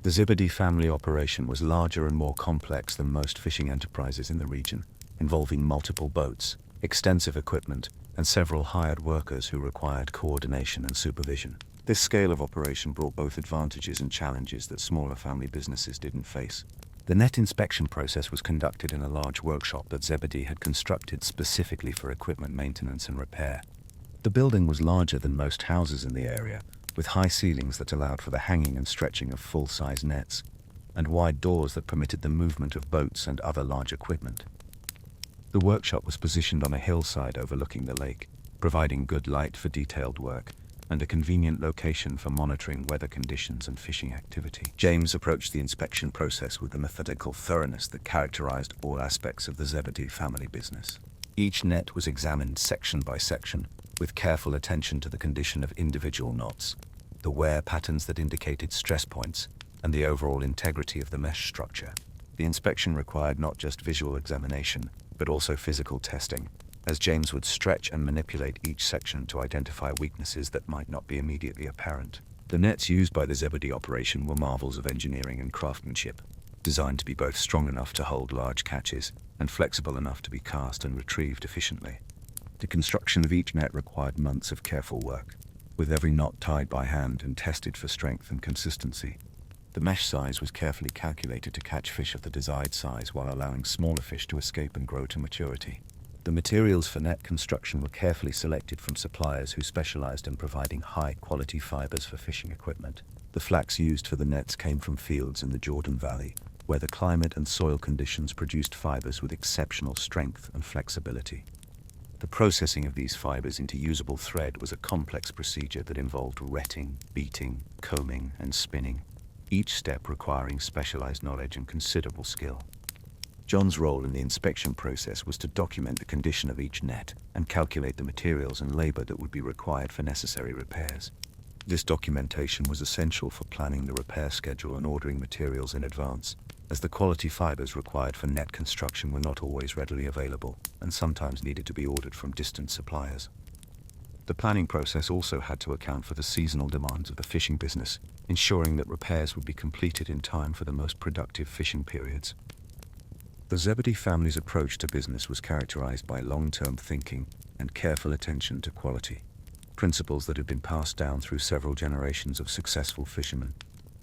The Zebedee family operation was larger and more complex than most fishing enterprises in the region, involving multiple boats, extensive equipment, and several hired workers who required coordination and supervision. This scale of operation brought both advantages and challenges that smaller family businesses didn't face. The net inspection process was conducted in a large workshop that Zebedee had constructed specifically for equipment maintenance and repair. The building was larger than most houses in the area, with high ceilings that allowed for the hanging and stretching of full-size nets, and wide doors that permitted the movement of boats and other large equipment. The workshop was positioned on a hillside overlooking the lake, providing good light for detailed work, and a convenient location for monitoring weather conditions and fishing activity. James approached the inspection process with the methodical thoroughness that characterized all aspects of the Zebedee family business. Each net was examined section by section, with careful attention to the condition of individual knots, the wear patterns that indicated stress points, and the overall integrity of the mesh structure. The inspection required not just visual examination, but also physical testing, as James would stretch and manipulate each section to identify weaknesses that might not be immediately apparent. The nets used by the Zebedee operation were marvels of engineering and craftsmanship, designed to be both strong enough to hold large catches and flexible enough to be cast and retrieved efficiently. The construction of each net required months of careful work, with every knot tied by hand and tested for strength and consistency. The mesh size was carefully calculated to catch fish of the desired size while allowing smaller fish to escape and grow to maturity. The materials for net construction were carefully selected from suppliers who specialized in providing high-quality fibers for fishing equipment. The flax used for the nets came from fields in the Jordan Valley, where the climate and soil conditions produced fibers with exceptional strength and flexibility. The processing of these fibers into usable thread was a complex procedure that involved retting, beating, combing, and spinning, each step requiring specialized knowledge and considerable skill. John's role in the inspection process was to document the condition of each net and calculate the materials and labor that would be required for necessary repairs. This documentation was essential for planning the repair schedule and ordering materials in advance, as the quality fibers required for net construction were not always readily available and sometimes needed to be ordered from distant suppliers. The planning process also had to account for the seasonal demands of the fishing business, ensuring that repairs would be completed in time for the most productive fishing periods. The Zebedee family's approach to business was characterized by long-term thinking and careful attention to quality, principles that had been passed down through several generations of successful fishermen.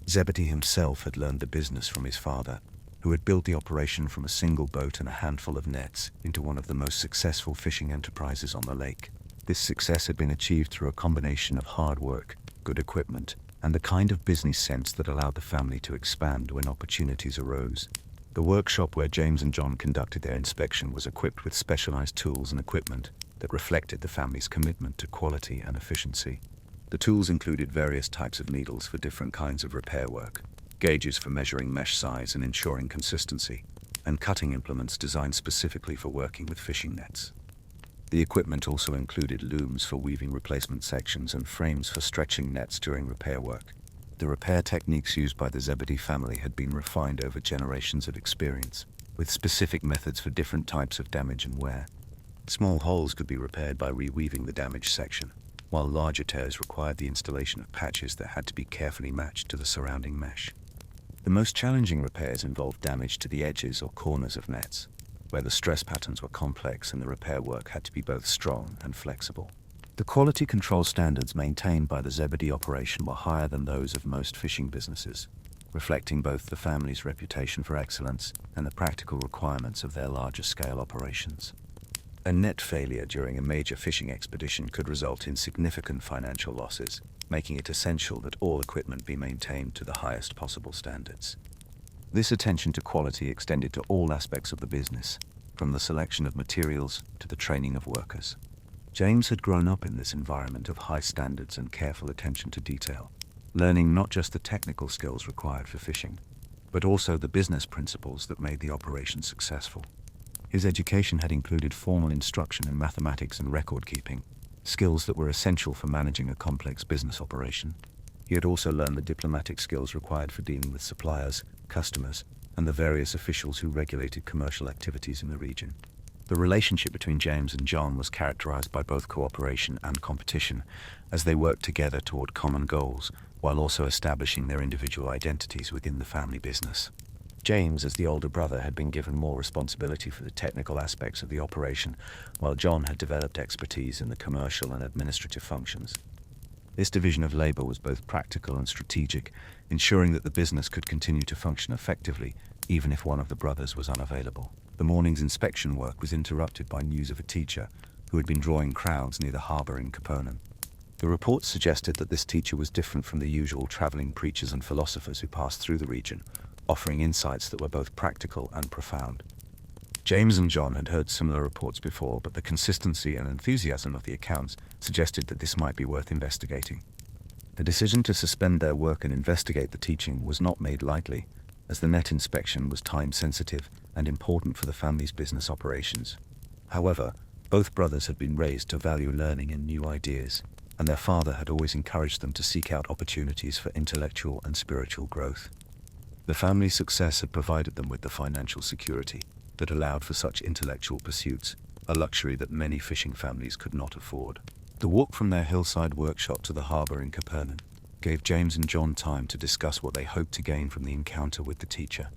Zebedee himself had learned the business from his father, who had built the operation from a single boat and a handful of nets into one of the most successful fishing enterprises on the lake. This success had been achieved through a combination of hard work, good equipment, and the kind of business sense that allowed the family to expand when opportunities arose. The workshop where James and John conducted their inspection was equipped with specialized tools and equipment that reflected the family's commitment to quality and efficiency. The tools included various types of needles for different kinds of repair work, gauges for measuring mesh size and ensuring consistency, and cutting implements designed specifically for working with fishing nets. The equipment also included looms for weaving replacement sections and frames for stretching nets during repair work. The repair techniques used by the Zebedee family had been refined over generations of experience, with specific methods for different types of damage and wear. Small holes could be repaired by reweaving the damaged section, while larger tears required the installation of patches that had to be carefully matched to the surrounding mesh. The most challenging repairs involved damage to the edges or corners of nets, where the stress patterns were complex and the repair work had to be both strong and flexible. The quality control standards maintained by the Zebedee operation were higher than those of most fishing businesses, reflecting both the family's reputation for excellence and the practical requirements of their larger scale operations. A net failure during a major fishing expedition could result in significant financial losses, making it essential that all equipment be maintained to the highest possible standards. This attention to quality extended to all aspects of the business, from the selection of materials to the training of workers. James had grown up in this environment of high standards and careful attention to detail, learning not just the technical skills required for fishing, but also the business principles that made the operation successful. His education had included formal instruction in mathematics and record-keeping, skills that were essential for managing a complex business operation. He had also learned the diplomatic skills required for dealing with suppliers, customers, and the various officials who regulated commercial activities in the region. The relationship between James and John was characterized by both cooperation and competition, as they worked together toward common goals, while also establishing their individual identities within the family business. James, as the older brother, had been given more responsibility for the technical aspects of the operation, while John had developed expertise in the commercial and administrative functions. This division of labor was both practical and strategic, ensuring that the business could continue to function effectively, even if one of the brothers was unavailable. The morning's inspection work was interrupted by news of a teacher who had been drawing crowds near the harbor in Capernaum. The reports suggested that this teacher was different from the usual traveling preachers and philosophers who passed through the region, offering insights that were both practical and profound. James and John had heard similar reports before, but the consistency and enthusiasm of the accounts suggested that this might be worth investigating. The decision to suspend their work and investigate the teaching was not made lightly, as the net inspection was time-sensitive and important for the family's business operations. However, both brothers had been raised to value learning and new ideas, and their father had always encouraged them to seek out opportunities for intellectual and spiritual growth. The family's success had provided them with the financial security that allowed for such intellectual pursuits, a luxury that many fishing families could not afford. The walk from their hillside workshop to the harbour in Capernaum gave James and John time to discuss what they hoped to gain from the encounter with the teacher.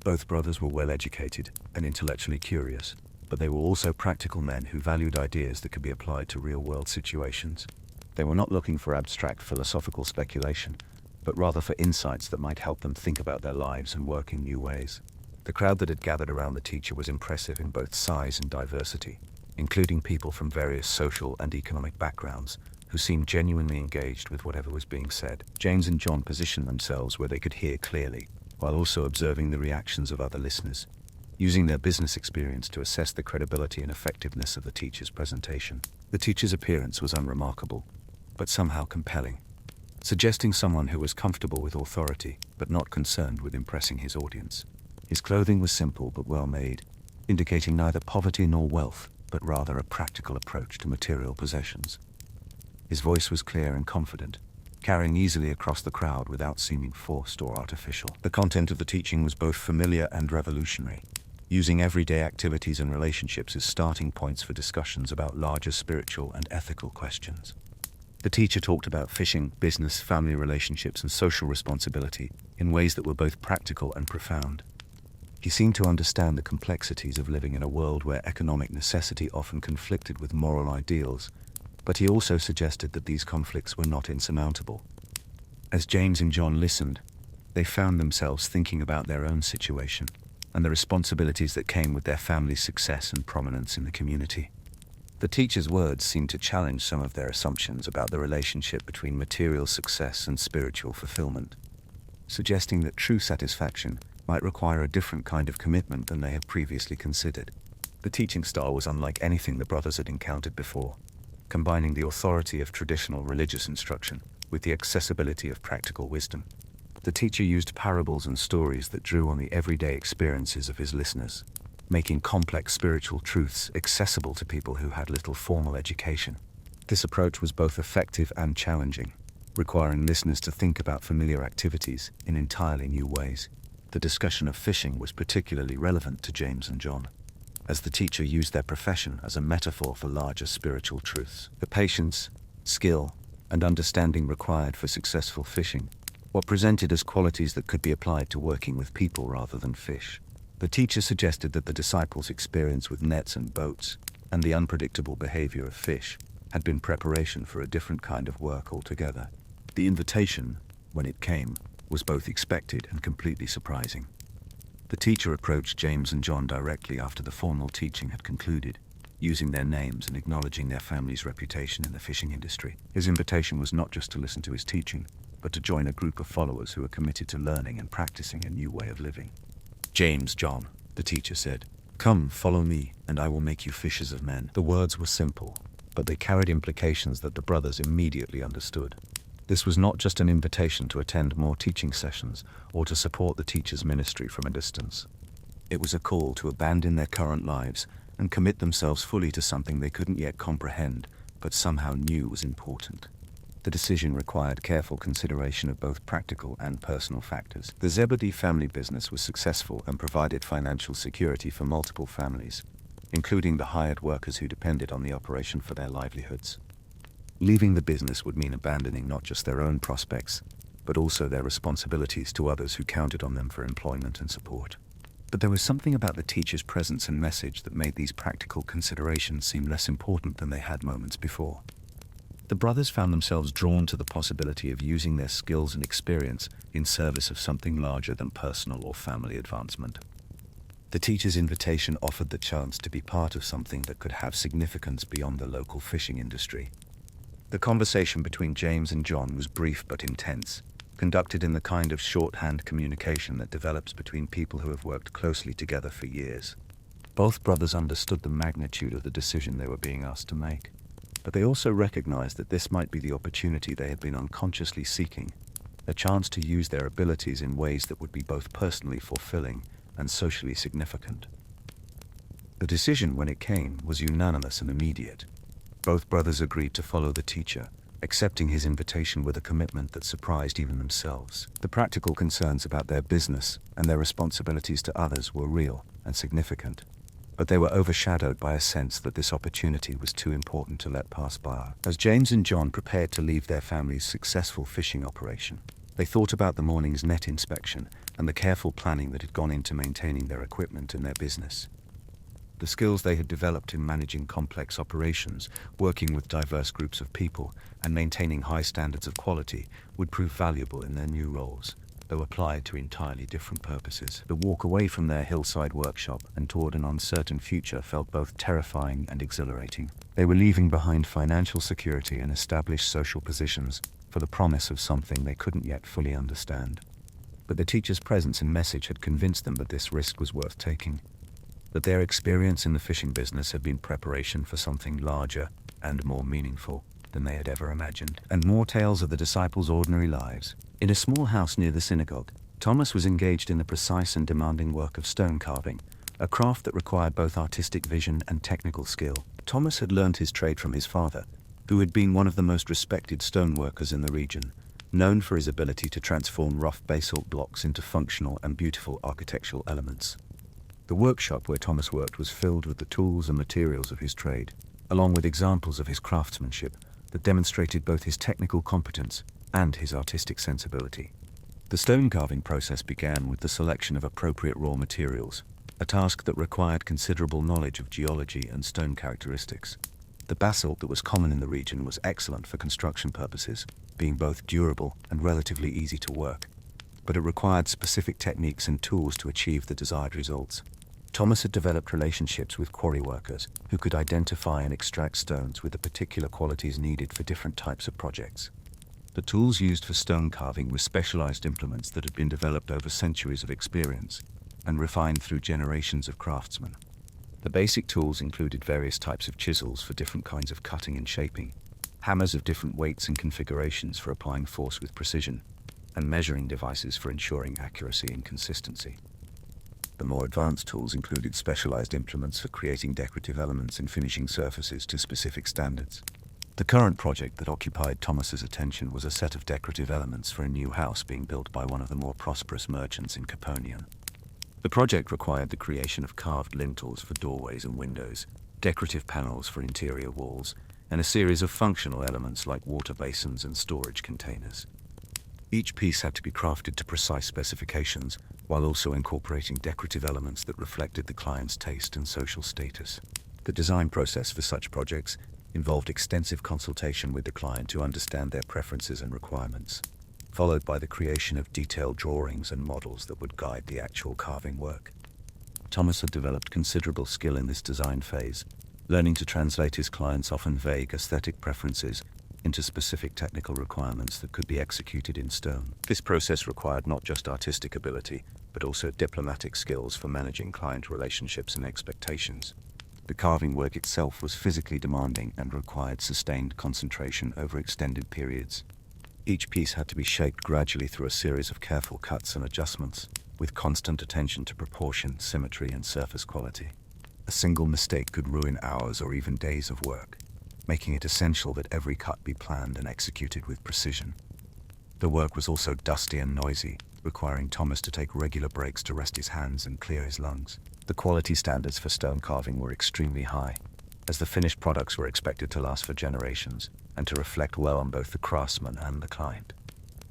Both brothers were well educated and intellectually curious, but they were also practical men who valued ideas that could be applied to real-world situations. They were not looking for abstract philosophical speculation, but rather for insights that might help them think about their lives and work in new ways. The crowd that had gathered around the teacher was impressive in both size and diversity, including people from various social and economic backgrounds who seemed genuinely engaged with whatever was being said. James and John positioned themselves where they could hear clearly, while also observing the reactions of other listeners, using their business experience to assess the credibility and effectiveness of the teacher's presentation. The teacher's appearance was unremarkable, but somehow compelling, suggesting someone who was comfortable with authority, but not concerned with impressing his audience. His clothing was simple but well made, indicating neither poverty nor wealth, but rather a practical approach to material possessions. His voice was clear and confident, carrying easily across the crowd without seeming forced or artificial. The content of the teaching was both familiar and revolutionary, using everyday activities and relationships as starting points for discussions about larger spiritual and ethical questions. The teacher talked about fishing, business, family relationships, and social responsibility in ways that were both practical and profound. He seemed to understand the complexities of living in a world where economic necessity often conflicted with moral ideals, but he also suggested that these conflicts were not insurmountable. As James and John listened, they found themselves thinking about their own situation and the responsibilities that came with their family's success and prominence in the community. The teacher's words seemed to challenge some of their assumptions about the relationship between material success and spiritual fulfillment, suggesting that true satisfaction might require a different kind of commitment than they had previously considered. The teaching style was unlike anything the brothers had encountered before, combining the authority of traditional religious instruction with the accessibility of practical wisdom. The teacher used parables and stories that drew on the everyday experiences of his listeners, making complex spiritual truths accessible to people who had little formal education. This approach was both effective and challenging, requiring listeners to think about familiar activities in entirely new ways. The discussion of fishing was particularly relevant to James and John, as the teacher used their profession as a metaphor for larger spiritual truths. The patience, skill, and understanding required for successful fishing were presented as qualities that could be applied to working with people rather than fish. The teacher suggested that the disciples' experience with nets and boats and the unpredictable behavior of fish had been preparation for a different kind of work altogether. The invitation, when it came, was both expected and completely surprising. The teacher approached James and John directly after the formal teaching had concluded, using their names and acknowledging their family's reputation in the fishing industry. His invitation was not just to listen to his teaching, but to join a group of followers who were committed to learning and practicing a new way of living. "James, John," the teacher said, "come, follow me, and I will make you fishers of men." The words were simple, but they carried implications that the brothers immediately understood. This was not just an invitation to attend more teaching sessions or to support the teacher's ministry from a distance. It was a call to abandon their current lives and commit themselves fully to something they couldn't yet comprehend, but somehow knew was important. The decision required careful consideration of both practical and personal factors. The Zebedee family business was successful and provided financial security for multiple families, including the hired workers who depended on the operation for their livelihoods. Leaving the business would mean abandoning not just their own prospects, but also their responsibilities to others who counted on them for employment and support. But there was something about the teacher's presence and message that made these practical considerations seem less important than they had moments before. The brothers found themselves drawn to the possibility of using their skills and experience in service of something larger than personal or family advancement. The teacher's invitation offered the chance to be part of something that could have significance beyond the local fishing industry. The conversation between James and John was brief but intense, conducted in the kind of shorthand communication that develops between people who have worked closely together for years. Both brothers understood the magnitude of the decision they were being asked to make, but they also recognized that this might be the opportunity they had been unconsciously seeking, a chance to use their abilities in ways that would be both personally fulfilling and socially significant. The decision, when it came, was unanimous and immediate. Both brothers agreed to follow the teacher, accepting his invitation with a commitment that surprised even themselves. The practical concerns about their business and their responsibilities to others were real and significant, but they were overshadowed by a sense that this opportunity was too important to let pass by. As James and John prepared to leave their family's successful fishing operation, they thought about the morning's net inspection and the careful planning that had gone into maintaining their equipment and their business. The skills they had developed in managing complex operations, working with diverse groups of people, and maintaining high standards of quality would prove valuable in their new roles, though applied to entirely different purposes. The walk away from their hillside workshop and toward an uncertain future felt both terrifying and exhilarating. They were leaving behind financial security and established social positions for the promise of something they couldn't yet fully understand. But the teacher's presence and message had convinced them that this risk was worth taking, that their experience in the fishing business had been preparation for something larger and more meaningful than they had ever imagined. And more tales of the disciples' ordinary lives. In a small house near the synagogue, Thomas was engaged in the precise and demanding work of stone carving, a craft that required both artistic vision and technical skill. Thomas had learned his trade from his father, who had been one of the most respected stoneworkers in the region, known for his ability to transform rough basalt blocks into functional and beautiful architectural elements. The workshop where Thomas worked was filled with the tools and materials of his trade, along with examples of his craftsmanship that demonstrated both his technical competence and his artistic sensibility. The stone carving process began with the selection of appropriate raw materials, a task that required considerable knowledge of geology and stone characteristics. The basalt that was common in the region was excellent for construction purposes, being both durable and relatively easy to work, but it required specific techniques and tools to achieve the desired results. Thomas had developed relationships with quarry workers who could identify and extract stones with the particular qualities needed for different types of projects. The tools used for stone carving were specialized implements that had been developed over centuries of experience and refined through generations of craftsmen. The basic tools included various types of chisels for different kinds of cutting and shaping, hammers of different weights and configurations for applying force with precision, and measuring devices for ensuring accuracy and consistency. The more advanced tools included specialized implements for creating decorative elements and finishing surfaces to specific standards. The current project that occupied Thomas's attention was a set of decorative elements for a new house being built by one of the more prosperous merchants in Capernaum. The project required the creation of carved lintels for doorways and windows, decorative panels for interior walls, and a series of functional elements like water basins and storage containers. Each piece had to be crafted to precise specifications, while also incorporating decorative elements that reflected the client's taste and social status. The design process for such projects involved extensive consultation with the client to understand their preferences and requirements, followed by the creation of detailed drawings and models that would guide the actual carving work. Thomas had developed considerable skill in this design phase, learning to translate his clients' often vague aesthetic preferences into specific technical requirements that could be executed in stone. This process required not just artistic ability, but also diplomatic skills for managing client relationships and expectations. The carving work itself was physically demanding and required sustained concentration over extended periods. Each piece had to be shaped gradually through a series of careful cuts and adjustments, with constant attention to proportion, symmetry, and surface quality. A single mistake could ruin hours or even days of work, making it essential that every cut be planned and executed with precision. The work was also dusty and noisy, requiring Thomas to take regular breaks to rest his hands and clear his lungs. The quality standards for stone carving were extremely high, as the finished products were expected to last for generations and to reflect well on both the craftsman and the client.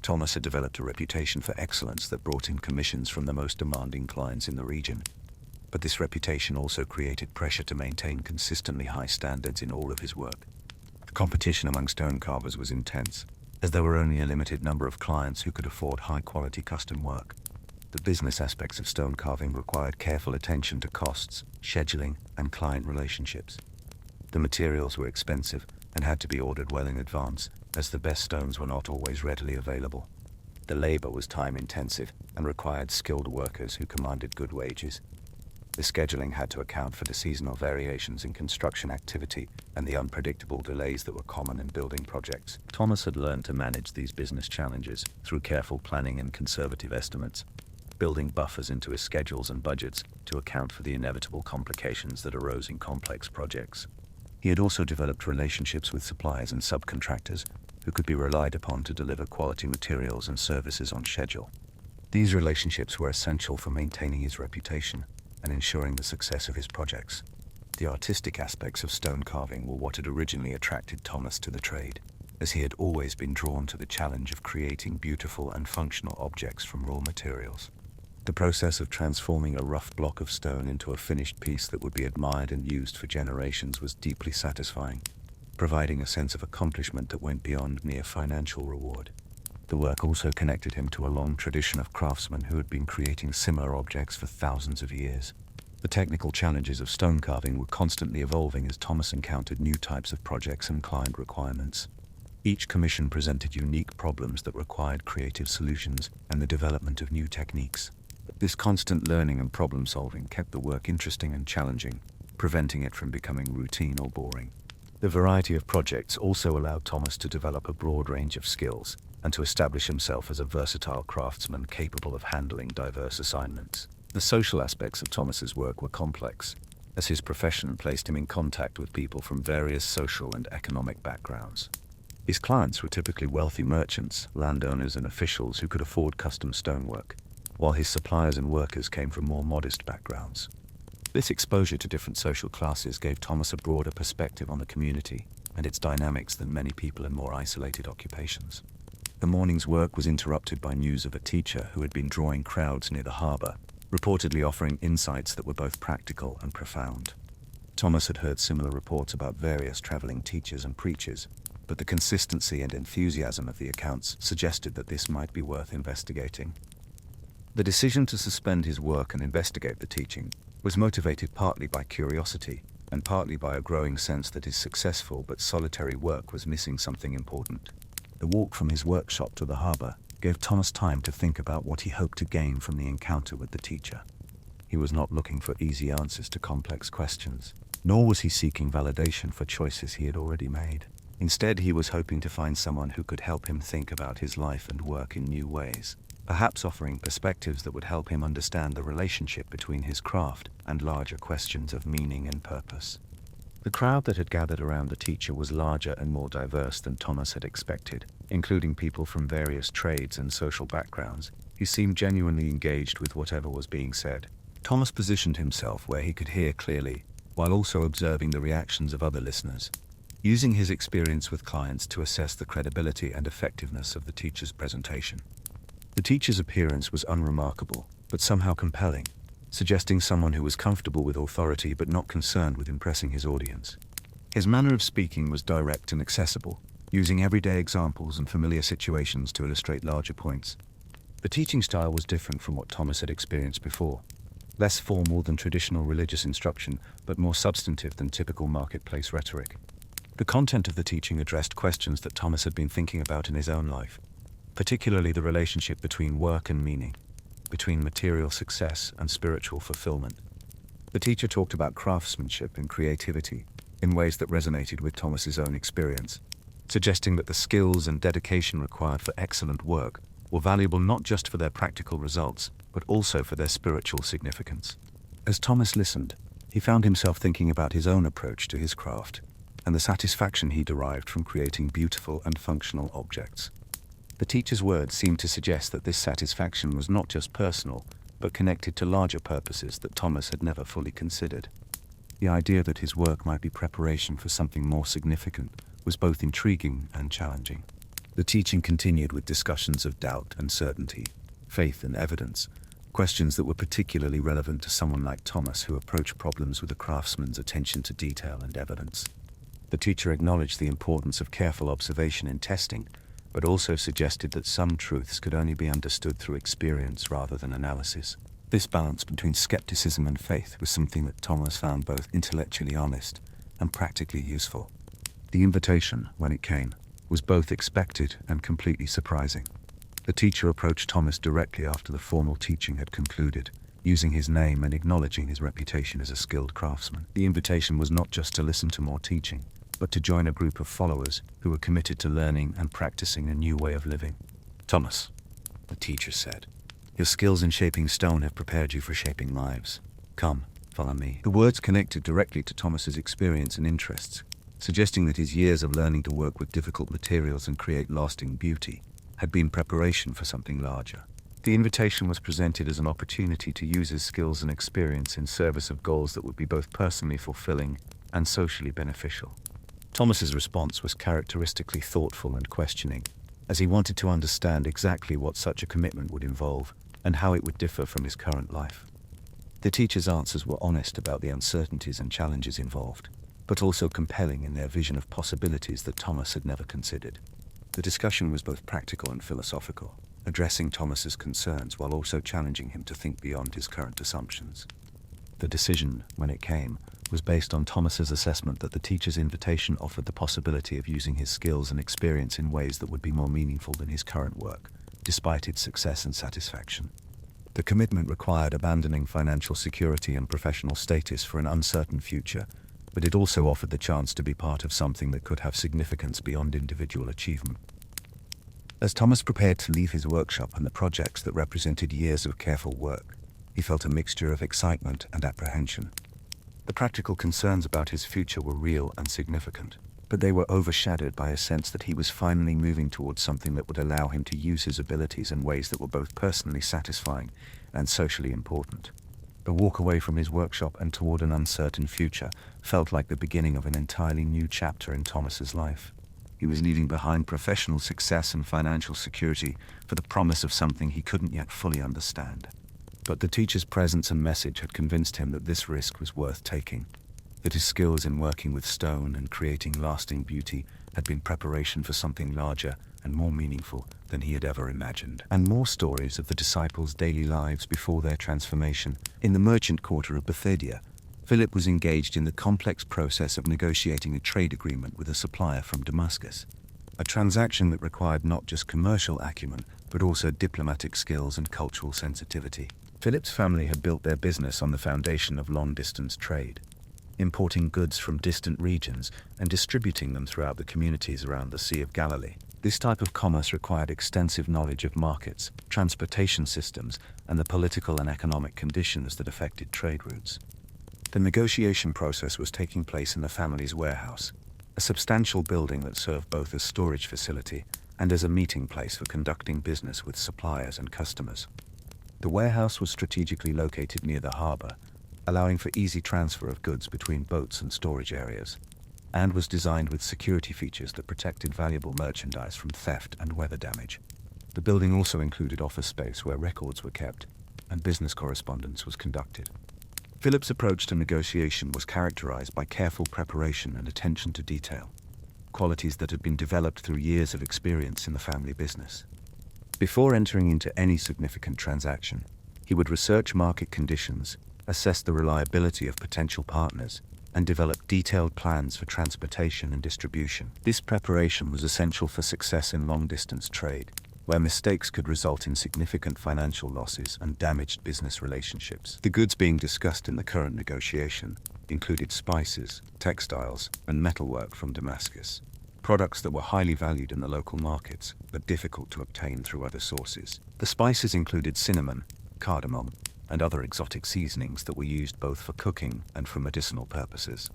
Thomas had developed a reputation for excellence that brought in commissions from the most demanding clients in the region, but this reputation also created pressure to maintain consistently high standards in all of his work. The competition among stone carvers was intense, as there were only a limited number of clients who could afford high-quality custom work. The business aspects of stone carving required careful attention to costs, scheduling, and client relationships. The materials were expensive and had to be ordered well in advance, as the best stones were not always readily available. The labor was time-intensive and required skilled workers who commanded good wages. The scheduling had to account for the seasonal variations in construction activity and the unpredictable delays that were common in building projects. Thomas had learned to manage these business challenges through careful planning and conservative estimates, building buffers into his schedules and budgets to account for the inevitable complications that arose in complex projects. He had also developed relationships with suppliers and subcontractors who could be relied upon to deliver quality materials and services on schedule. These relationships were essential for maintaining his reputation and ensuring the success of his projects. The artistic aspects of stone carving were what had originally attracted Thomas to the trade, as he had always been drawn to the challenge of creating beautiful and functional objects from raw materials. The process of transforming a rough block of stone into a finished piece that would be admired and used for generations was deeply satisfying, providing a sense of accomplishment that went beyond mere financial reward. The work also connected him to a long tradition of craftsmen who had been creating similar objects for thousands of years. The technical challenges of stone carving were constantly evolving as Thomas encountered new types of projects and client requirements. Each commission presented unique problems that required creative solutions and the development of new techniques. This constant learning and problem-solving kept the work interesting and challenging, preventing it from becoming routine or boring. The variety of projects also allowed Thomas to develop a broad range of skills and to establish himself as a versatile craftsman capable of handling diverse assignments. The social aspects of Thomas's work were complex, as his profession placed him in contact with people from various social and economic backgrounds. His clients were typically wealthy merchants, landowners, and officials who could afford custom stonework, while his suppliers and workers came from more modest backgrounds. This exposure to different social classes gave Thomas a broader perspective on the community and its dynamics than many people in more isolated occupations. The morning's work was interrupted by news of a teacher who had been drawing crowds near the harbor, reportedly offering insights that were both practical and profound. Thomas had heard similar reports about various traveling teachers and preachers, but the consistency and enthusiasm of the accounts suggested that this might be worth investigating. The decision to suspend his work and investigate the teaching was motivated partly by curiosity and partly by a growing sense that his successful but solitary work was missing something important. The walk from his workshop to the harbor gave Thomas time to think about what he hoped to gain from the encounter with the teacher. He was not looking for easy answers to complex questions, nor was he seeking validation for choices he had already made. Instead, he was hoping to find someone who could help him think about his life and work in new ways, perhaps offering perspectives that would help him understand the relationship between his craft and larger questions of meaning and purpose. The crowd that had gathered around the teacher was larger and more diverse than Thomas had expected, including people from various trades and social backgrounds who seemed genuinely engaged with whatever was being said. Thomas positioned himself where he could hear clearly, while also observing the reactions of other listeners, using his experience with clients to assess the credibility and effectiveness of the teacher's presentation. The teacher's appearance was unremarkable, but somehow compelling, suggesting someone who was comfortable with authority but not concerned with impressing his audience. His manner of speaking was direct and accessible, using everyday examples and familiar situations to illustrate larger points. The teaching style was different from what Thomas had experienced before, less formal than traditional religious instruction, but more substantive than typical marketplace rhetoric. The content of the teaching addressed questions that Thomas had been thinking about in his own life, particularly the relationship between work and meaning, between material success and spiritual fulfillment. The teacher talked about craftsmanship and creativity in ways that resonated with Thomas's own experience, suggesting that the skills and dedication required for excellent work were valuable not just for their practical results, but also for their spiritual significance. As Thomas listened, he found himself thinking about his own approach to his craft and the satisfaction he derived from creating beautiful and functional objects. The teacher's words seemed to suggest that this satisfaction was not just personal, but connected to larger purposes that Thomas had never fully considered. The idea that his work might be preparation for something more significant was both intriguing and challenging. The teaching continued with discussions of doubt and certainty, faith and evidence, questions that were particularly relevant to someone like Thomas who approached problems with a craftsman's attention to detail and evidence. The teacher acknowledged the importance of careful observation in testing, but also suggested that some truths could only be understood through experience rather than analysis. This balance between skepticism and faith was something that Thomas found both intellectually honest and practically useful. The invitation, when it came, was both expected and completely surprising. The teacher approached Thomas directly after the formal teaching had concluded, using his name and acknowledging his reputation as a skilled craftsman. The invitation was not just to listen to more teaching, but to join a group of followers who were committed to learning and practicing a new way of living. "Thomas," the teacher said, "your skills in shaping stone have prepared you for shaping lives. Come, follow me." The words connected directly to Thomas's experience and interests, suggesting that his years of learning to work with difficult materials and create lasting beauty had been preparation for something larger. The invitation was presented as an opportunity to use his skills and experience in service of goals that would be both personally fulfilling and socially beneficial. Thomas's response was characteristically thoughtful and questioning, as he wanted to understand exactly what such a commitment would involve and how it would differ from his current life. The teacher's answers were honest about the uncertainties and challenges involved, but also compelling in their vision of possibilities that Thomas had never considered. The discussion was both practical and philosophical, addressing Thomas's concerns while also challenging him to think beyond his current assumptions. The decision, when it came, was based on Thomas's assessment that the teacher's invitation offered the possibility of using his skills and experience in ways that would be more meaningful than his current work, despite its success and satisfaction. The commitment required abandoning financial security and professional status for an uncertain future, but it also offered the chance to be part of something that could have significance beyond individual achievement. As Thomas prepared to leave his workshop and the projects that represented years of careful work, he felt a mixture of excitement and apprehension. The practical concerns about his future were real and significant, but they were overshadowed by a sense that he was finally moving towards something that would allow him to use his abilities in ways that were both personally satisfying and socially important. The walk away from his workshop and toward an uncertain future felt like the beginning of an entirely new chapter in Thomas's life. He was leaving behind professional success and financial security for the promise of something he couldn't yet fully understand. But the teacher's presence and message had convinced him that this risk was worth taking, that his skills in working with stone and creating lasting beauty had been preparation for something larger and more meaningful than he had ever imagined. And more stories of the disciples' daily lives before their transformation. In the merchant quarter of Bethsaida, Philip was engaged in the complex process of negotiating a trade agreement with a supplier from Damascus, a transaction that required not just commercial acumen, but also diplomatic skills and cultural sensitivity. Philip's family had built their business on the foundation of long-distance trade, importing goods from distant regions and distributing them throughout the communities around the Sea of Galilee. This type of commerce required extensive knowledge of markets, transportation systems, and the political and economic conditions that affected trade routes. The negotiation process was taking place in the family's warehouse, a substantial building that served both as storage facility and as a meeting place for conducting business with suppliers and customers. The warehouse was strategically located near the harbor, allowing for easy transfer of goods between boats and storage areas, and was designed with security features that protected valuable merchandise from theft and weather damage. The building also included office space where records were kept and business correspondence was conducted. Philip's approach to negotiation was characterized by careful preparation and attention to detail, qualities that had been developed through years of experience in the family business. Before entering into any significant transaction, he would research market conditions, assess the reliability of potential partners, and develop detailed plans for transportation and distribution. This preparation was essential for success in long-distance trade, where mistakes could result in significant financial losses and damaged business relationships. The goods being discussed in the current negotiation included spices, textiles, and metalwork from Damascus, products that were highly valued in the local markets but difficult to obtain through other sources. The spices included cinnamon, cardamom, and other exotic seasonings that were used both for cooking and for medicinal purposes.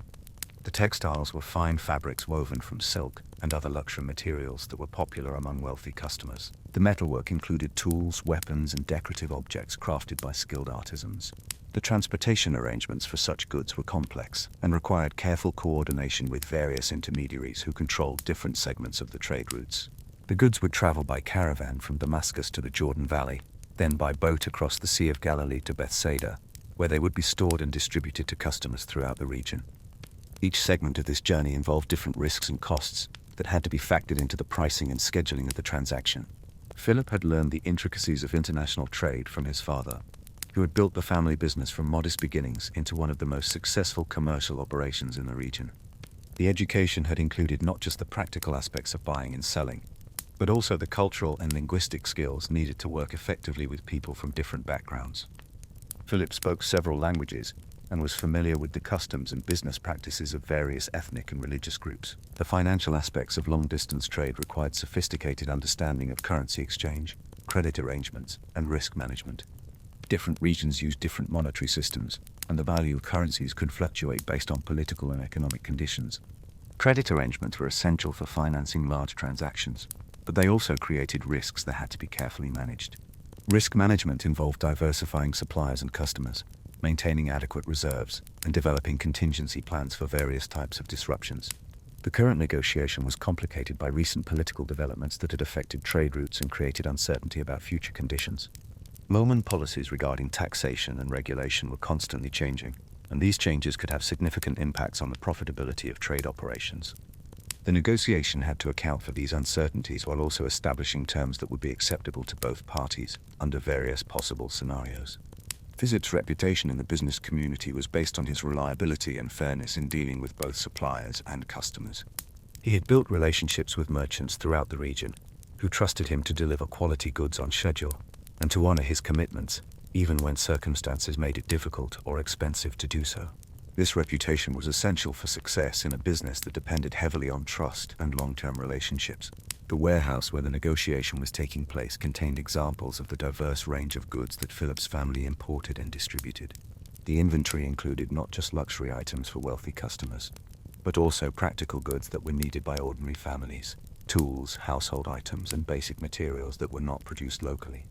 The textiles were fine fabrics woven from silk and other luxury materials that were popular among wealthy customers. The metalwork included tools, weapons, and decorative objects crafted by skilled artisans. The transportation arrangements for such goods were complex and required careful coordination with various intermediaries who controlled different segments of the trade routes. The goods would travel by caravan from Damascus to the Jordan Valley, then by boat across the Sea of Galilee to Bethsaida, where they would be stored and distributed to customers throughout the region. Each segment of this journey involved different risks and costs that had to be factored into the pricing and scheduling of the transaction. Philip had learned the intricacies of international trade from his father, who had built the family business from modest beginnings into one of the most successful commercial operations in the region. The education had included not just the practical aspects of buying and selling, but also the cultural and linguistic skills needed to work effectively with people from different backgrounds. Philip spoke several languages and was familiar with the customs and business practices of various ethnic and religious groups. The financial aspects of long-distance trade required sophisticated understanding of currency exchange, credit arrangements, and risk management. Different regions used different monetary systems, and the value of currencies could fluctuate based on political and economic conditions. Credit arrangements were essential for financing large transactions, but they also created risks that had to be carefully managed. Risk management involved diversifying suppliers and customers, maintaining adequate reserves, and developing contingency plans for various types of disruptions. The current negotiation was complicated by recent political developments that had affected trade routes and created uncertainty about future conditions. Roman policies regarding taxation and regulation were constantly changing, and these changes could have significant impacts on the profitability of trade operations. The negotiation had to account for these uncertainties while also establishing terms that would be acceptable to both parties under various possible scenarios. Philip's reputation in the business community was based on his reliability and fairness in dealing with both suppliers and customers. He had built relationships with merchants throughout the region, who trusted him to deliver quality goods on schedule and to honor his commitments, even when circumstances made it difficult or expensive to do so. This reputation was essential for success in a business that depended heavily on trust and long-term relationships. The warehouse where the negotiation was taking place contained examples of the diverse range of goods that Philip's family imported and distributed. The inventory included not just luxury items for wealthy customers, but also practical goods that were needed by ordinary families, tools, household items, and basic materials that were not produced locally.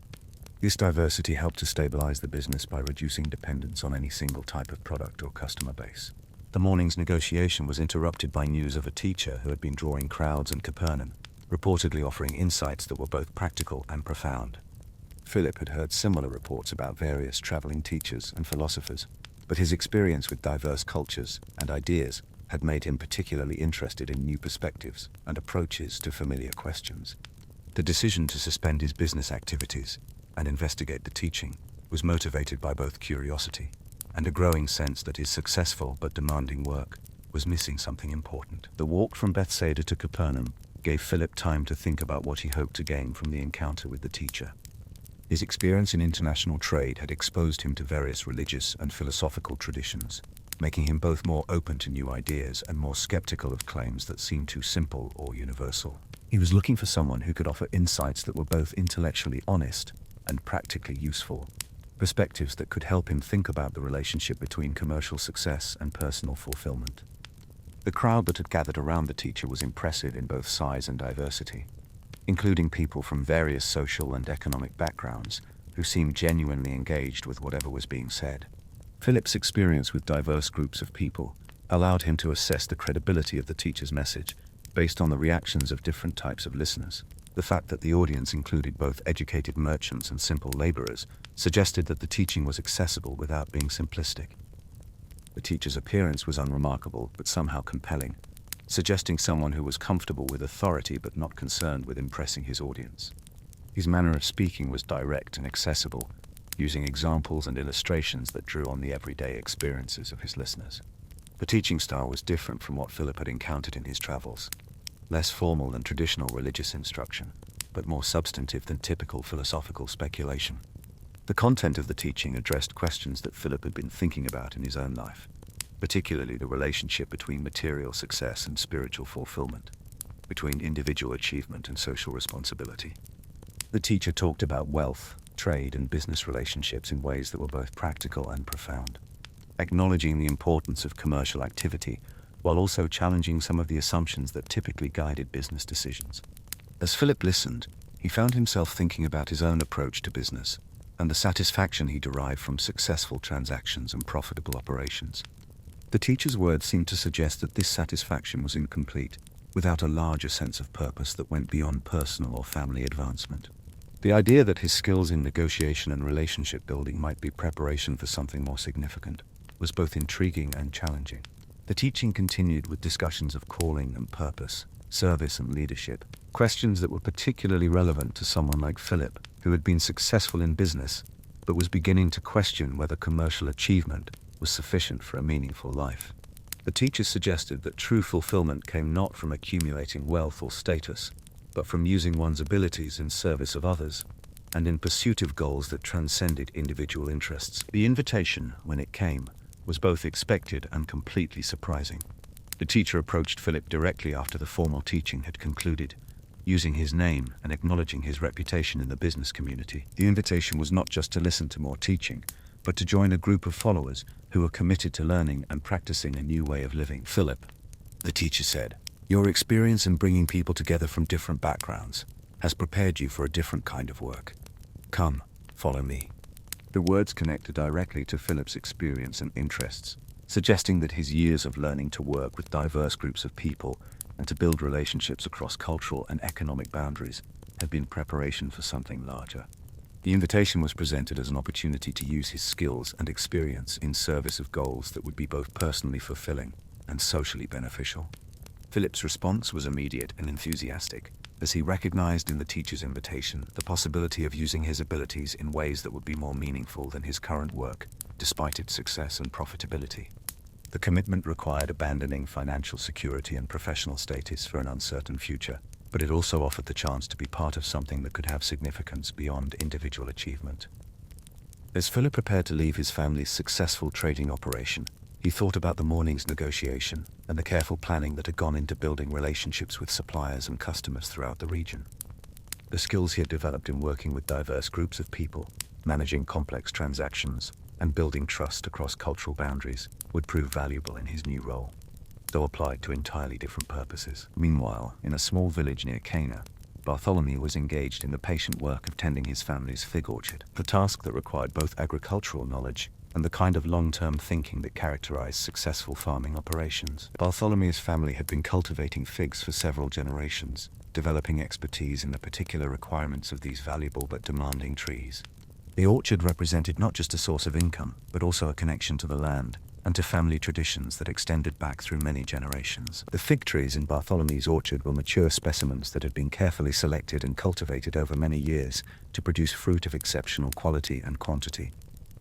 This diversity helped to stabilize the business by reducing dependence on any single type of product or customer base. The morning's negotiation was interrupted by news of a teacher who had been drawing crowds in Capernaum, reportedly offering insights that were both practical and profound. Philip had heard similar reports about various traveling teachers and philosophers, but his experience with diverse cultures and ideas had made him particularly interested in new perspectives and approaches to familiar questions. The decision to suspend his business activities and investigate the teaching was motivated by both curiosity and a growing sense that his successful but demanding work was missing something important. The walk from Bethsaida to Capernaum gave Philip time to think about what he hoped to gain from the encounter with the teacher. His experience in international trade had exposed him to various religious and philosophical traditions, making him both more open to new ideas and more skeptical of claims that seemed too simple or universal. He was looking for someone who could offer insights that were both intellectually honest and practically useful, perspectives that could help him think about the relationship between commercial success and personal fulfillment. The crowd that had gathered around the teacher was impressive in both size and diversity, including people from various social and economic backgrounds who seemed genuinely engaged with whatever was being said. Philip's experience with diverse groups of people allowed him to assess the credibility of the teacher's message based on the reactions of different types of listeners. The fact that the audience included both educated merchants and simple laborers suggested that the teaching was accessible without being simplistic. The teacher's appearance was unremarkable but somehow compelling, suggesting someone who was comfortable with authority but not concerned with impressing his audience. His manner of speaking was direct and accessible, using examples and illustrations that drew on the everyday experiences of his listeners. The teaching style was different from what Philip had encountered in his travels. Less formal than traditional religious instruction, but more substantive than typical philosophical speculation. The content of the teaching addressed questions that Philip had been thinking about in his own life, particularly the relationship between material success and spiritual fulfillment, between individual achievement and social responsibility. The teacher talked about wealth, trade, and business relationships in ways that were both practical and profound, acknowledging the importance of commercial activity while also challenging some of the assumptions that typically guided business decisions. As Philip listened, he found himself thinking about his own approach to business and the satisfaction he derived from successful transactions and profitable operations. The teacher's words seemed to suggest that this satisfaction was incomplete without a larger sense of purpose that went beyond personal or family advancement. The idea that his skills in negotiation and relationship building might be preparation for something more significant was both intriguing and challenging. The teaching continued with discussions of calling and purpose, service and leadership, questions that were particularly relevant to someone like Philip, who had been successful in business, but was beginning to question whether commercial achievement was sufficient for a meaningful life. The teacher suggested that true fulfillment came not from accumulating wealth or status, but from using one's abilities in service of others, and in pursuit of goals that transcended individual interests. The invitation, when it came, was both expected and completely surprising. The teacher approached Philip directly after the formal teaching had concluded, using his name and acknowledging his reputation in the business community. The invitation was not just to listen to more teaching, but to join a group of followers who were committed to learning and practicing a new way of living. "Philip," the teacher said, "your experience in bringing people together from different backgrounds has prepared you for a different kind of work. Come, follow me." The words connected directly to Philip's experience and interests, suggesting that his years of learning to work with diverse groups of people and to build relationships across cultural and economic boundaries had been preparation for something larger. The invitation was presented as an opportunity to use his skills and experience in service of goals that would be both personally fulfilling and socially beneficial. Philip's response was immediate and enthusiastic, as he recognized in the teacher's invitation the possibility of using his abilities in ways that would be more meaningful than his current work, despite its success and profitability. The commitment required abandoning financial security and professional status for an uncertain future, but it also offered the chance to be part of something that could have significance beyond individual achievement. As Philip prepared to leave his family's successful trading operation, he thought about the morning's negotiation and the careful planning that had gone into building relationships with suppliers and customers throughout the region. The skills he had developed in working with diverse groups of people, managing complex transactions, and building trust across cultural boundaries would prove valuable in his new role, though applied to entirely different purposes. Meanwhile, in a small village near Cana, Bartholomew was engaged in the patient work of tending his family's fig orchard, a task that required both agricultural knowledge and the kind of long-term thinking that characterized successful farming operations. Bartholomew's family had been cultivating figs for several generations, developing expertise in the particular requirements of these valuable but demanding trees. The orchard represented not just a source of income, but also a connection to the land and to family traditions that extended back through many generations. The fig trees in Bartholomew's orchard were mature specimens that had been carefully selected and cultivated over many years to produce fruit of exceptional quality and quantity.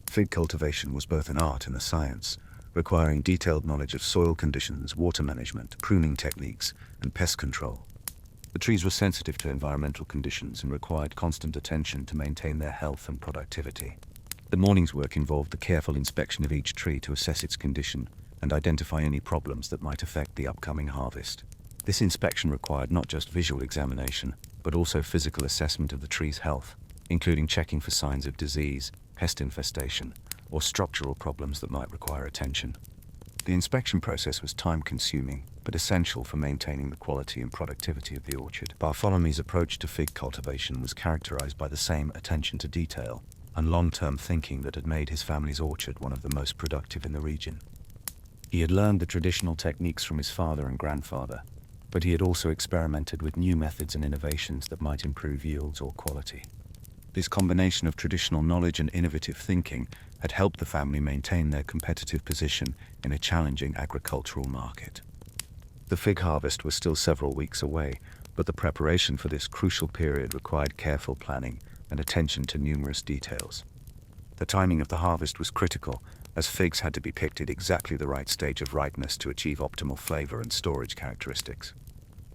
Fig cultivation was both an art and a science, requiring detailed knowledge of soil conditions, water management, pruning techniques, and pest control. The trees were sensitive to environmental conditions and required constant attention to maintain their health and productivity. The morning's work involved the careful inspection of each tree to assess its condition and identify any problems that might affect the upcoming harvest. This inspection required not just visual examination, but also physical assessment of the tree's health, including checking for signs of disease, pest infestation, or structural problems that might require attention. The inspection process was time-consuming, but essential for maintaining the quality and productivity of the orchard. Bartholomew's approach to fig cultivation was characterized by the same attention to detail and long-term thinking that had made his family's orchard one of the most productive in the region. He had learned the traditional techniques from his father and grandfather, but he had also experimented with new methods and innovations that might improve yields or quality. This combination of traditional knowledge and innovative thinking had helped the family maintain their competitive position in a challenging agricultural market. The fig harvest was still several weeks away, but the preparation for this crucial period required careful planning and attention to numerous details. The timing of the harvest was critical, as figs had to be picked at exactly the right stage of ripeness to achieve optimal flavor and storage characteristics.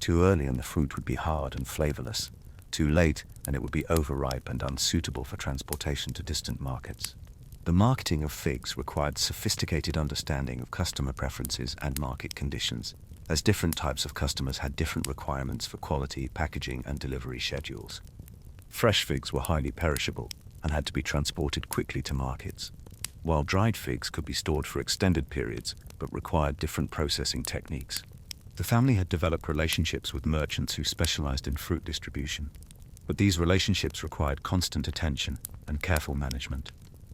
Too early and the fruit would be hard and flavorless. Too late and it would be overripe and unsuitable for transportation to distant markets. The marketing of figs required sophisticated understanding of customer preferences and market conditions, as different types of customers had different requirements for quality, packaging, and delivery schedules. Fresh figs were highly perishable and had to be transported quickly to markets, while dried figs could be stored for extended periods but required different processing techniques. The family had developed relationships with merchants who specialized in fruit distribution, but these relationships required constant attention and careful management.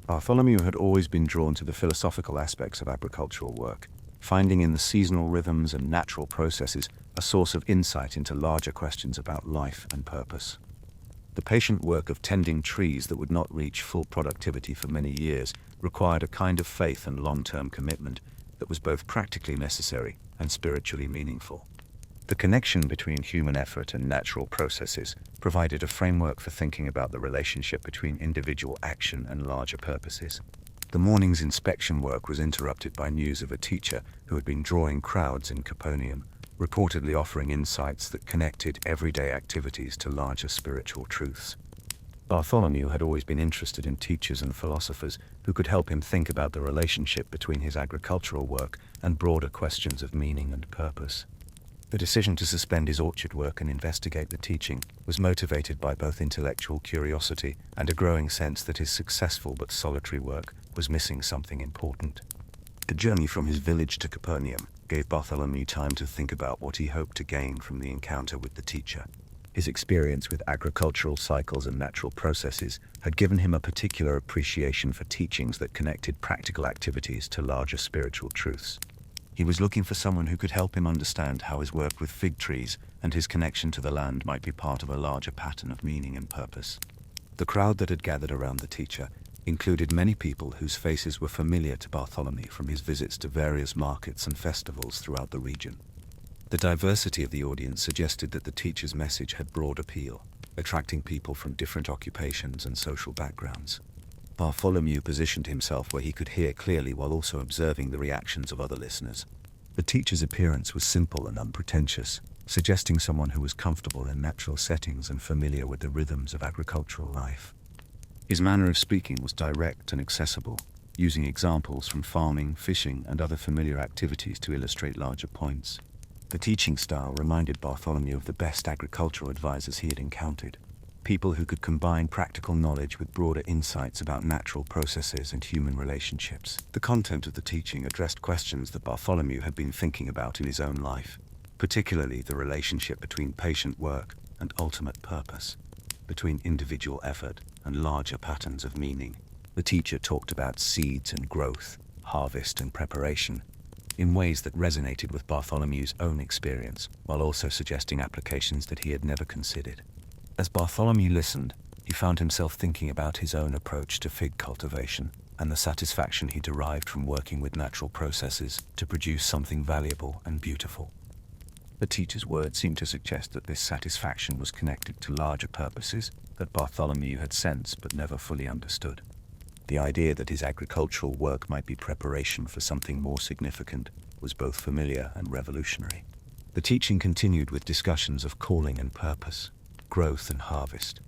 Bartholomew had always been drawn to the philosophical aspects of agricultural work, finding in the seasonal rhythms and natural processes a source of insight into larger questions about life and purpose. The patient work of tending trees that would not reach full productivity for many years required a kind of faith and long-term commitment that was both practically necessary and spiritually meaningful. The connection between human effort and natural processes provided a framework for thinking about the relationship between individual action and larger purposes. The morning's inspection work was interrupted by news of a teacher who had been drawing crowds in Caponium, reportedly offering insights that connected everyday activities to larger spiritual truths. Bartholomew had always been interested in teachers and philosophers who could help him think about the relationship between his agricultural work and broader questions of meaning and purpose. The decision to suspend his orchard work and investigate the teaching was motivated by both intellectual curiosity and a growing sense that his successful but solitary work was missing something important. The journey from his village to Capernaum gave Bartholomew time to think about what he hoped to gain from the encounter with the teacher. His experience with agricultural cycles and natural processes had given him a particular appreciation for teachings that connected practical activities to larger spiritual truths. He was looking for someone who could help him understand how his work with fig trees and his connection to the land might be part of a larger pattern of meaning and purpose. The crowd that had gathered around the teacher included many people whose faces were familiar to Bartholomew from his visits to various markets and festivals throughout the region. The diversity of the audience suggested that the teacher's message had broad appeal, attracting people from different occupations and social backgrounds. Bartholomew positioned himself where he could hear clearly while also observing the reactions of other listeners. The teacher's appearance was simple and unpretentious, suggesting someone who was comfortable in natural settings and familiar with the rhythms of agricultural life. His manner of speaking was direct and accessible, using examples from farming, fishing, and other familiar activities to illustrate larger points. The teaching style reminded Bartholomew of the best agricultural advisors he had encountered, people who could combine practical knowledge with broader insights about natural processes and human relationships. The content of the teaching addressed questions that Bartholomew had been thinking about in his own life, particularly the relationship between patient work and ultimate purpose, between individual effort and larger patterns of meaning. The teacher talked about seeds and growth, harvest and preparation, in ways that resonated with Bartholomew's own experience, while also suggesting applications that he had never considered. As Bartholomew listened, he found himself thinking about his own approach to fig cultivation and the satisfaction he derived from working with natural processes to produce something valuable and beautiful. The teacher's words seemed to suggest that this satisfaction was connected to larger purposes that Bartholomew had sensed but never fully understood. The idea that his agricultural work might be preparation for something more significant was both familiar and revolutionary. The teaching continued with discussions of calling and purpose, growth and harvest,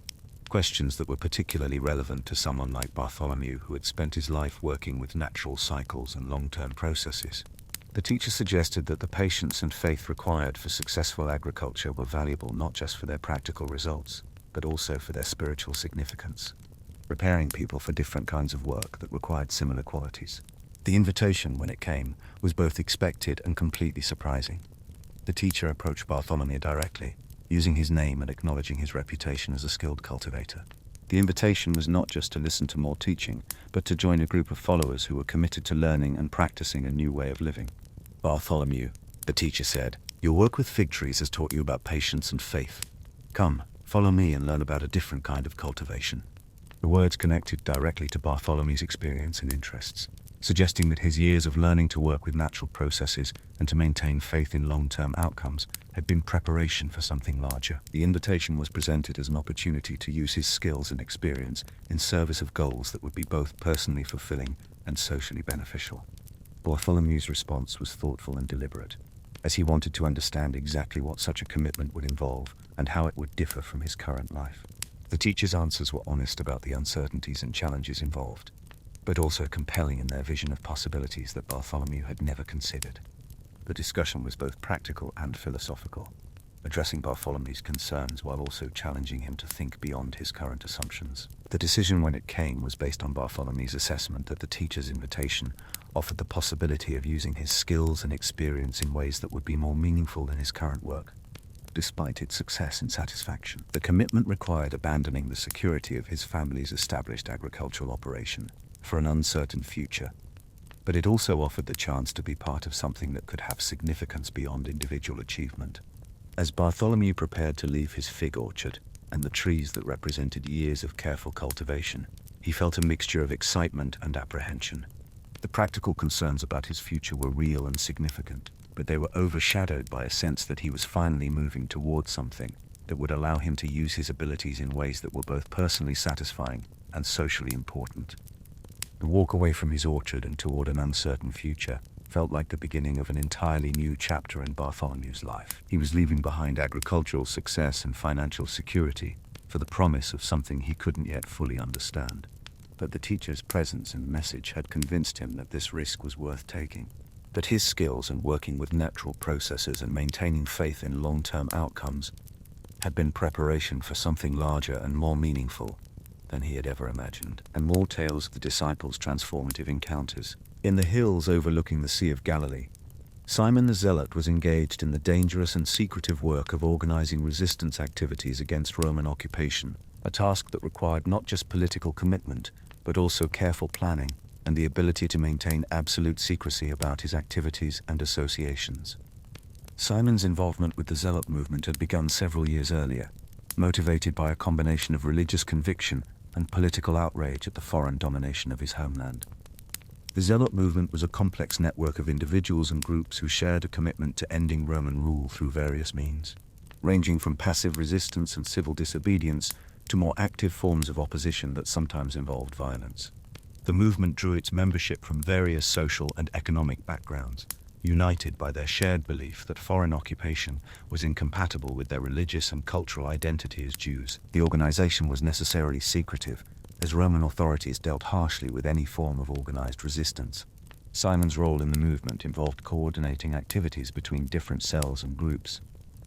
questions that were particularly relevant to someone like Bartholomew, who had spent his life working with natural cycles and long-term processes. The teacher suggested that the patience and faith required for successful agriculture were valuable not just for their practical results, but also for their spiritual significance, preparing people for different kinds of work that required similar qualities. The invitation, when it came, was both expected and completely surprising. The teacher approached Bartholomew directly, using his name and acknowledging his reputation as a skilled cultivator. The invitation was not just to listen to more teaching, but to join a group of followers who were committed to learning and practicing a new way of living. "Bartholomew," the teacher said, "your work with fig trees has taught you about patience and faith. Come, follow me and learn about a different kind of cultivation." The words connected directly to Bartholomew's experience and interests, suggesting that his years of learning to work with natural processes and to maintain faith in long-term outcomes had been preparation for something larger. The invitation was presented as an opportunity to use his skills and experience in service of goals that would be both personally fulfilling and socially beneficial. Bartholomew's response was thoughtful and deliberate, as he wanted to understand exactly what such a commitment would involve and how it would differ from his current life. The teacher's answers were honest about the uncertainties and challenges involved, but also compelling in their vision of possibilities that Bartholomew had never considered. The discussion was both practical and philosophical, addressing Bartholomew's concerns while also challenging him to think beyond his current assumptions. The decision, when it came, was based on Bartholomew's assessment that the teacher's invitation offered the possibility of using his skills and experience in ways that would be more meaningful than his current work. Despite its success and satisfaction, the commitment required abandoning the security of his family's established agricultural operation for an uncertain future, but it also offered the chance to be part of something that could have significance beyond individual achievement. As Bartholomew prepared to leave his fig orchard and the trees that represented years of careful cultivation, he felt a mixture of excitement and apprehension. The practical concerns about his future were real and significant, but they were overshadowed by a sense that he was finally moving towards something that would allow him to use his abilities in ways that were both personally satisfying and socially important. The walk away from his orchard and toward an uncertain future felt like the beginning of an entirely new chapter in Bartholomew's life. He was leaving behind agricultural success and financial security for the promise of something he couldn't yet fully understand. But the teacher's presence and message had convinced him that this risk was worth taking, that his skills in working with natural processes and maintaining faith in long-term outcomes had been preparation for something larger and more meaningful than he had ever imagined. And more tales of the disciples' transformative encounters. In the hills overlooking the Sea of Galilee, Simon the Zealot was engaged in the dangerous and secretive work of organizing resistance activities against Roman occupation, a task that required not just political commitment, but also careful planning and the ability to maintain absolute secrecy about his activities and associations. Simon's involvement with the Zealot movement had begun several years earlier, motivated by a combination of religious conviction and political outrage at the foreign domination of his homeland. The Zealot movement was a complex network of individuals and groups who shared a commitment to ending Roman rule through various means, ranging from passive resistance and civil disobedience to more active forms of opposition that sometimes involved violence. The movement drew its membership from various social and economic backgrounds, united by their shared belief that foreign occupation was incompatible with their religious and cultural identity as Jews. The organization was necessarily secretive, as Roman authorities dealt harshly with any form of organized resistance. Simon's role in the movement involved coordinating activities between different cells and groups,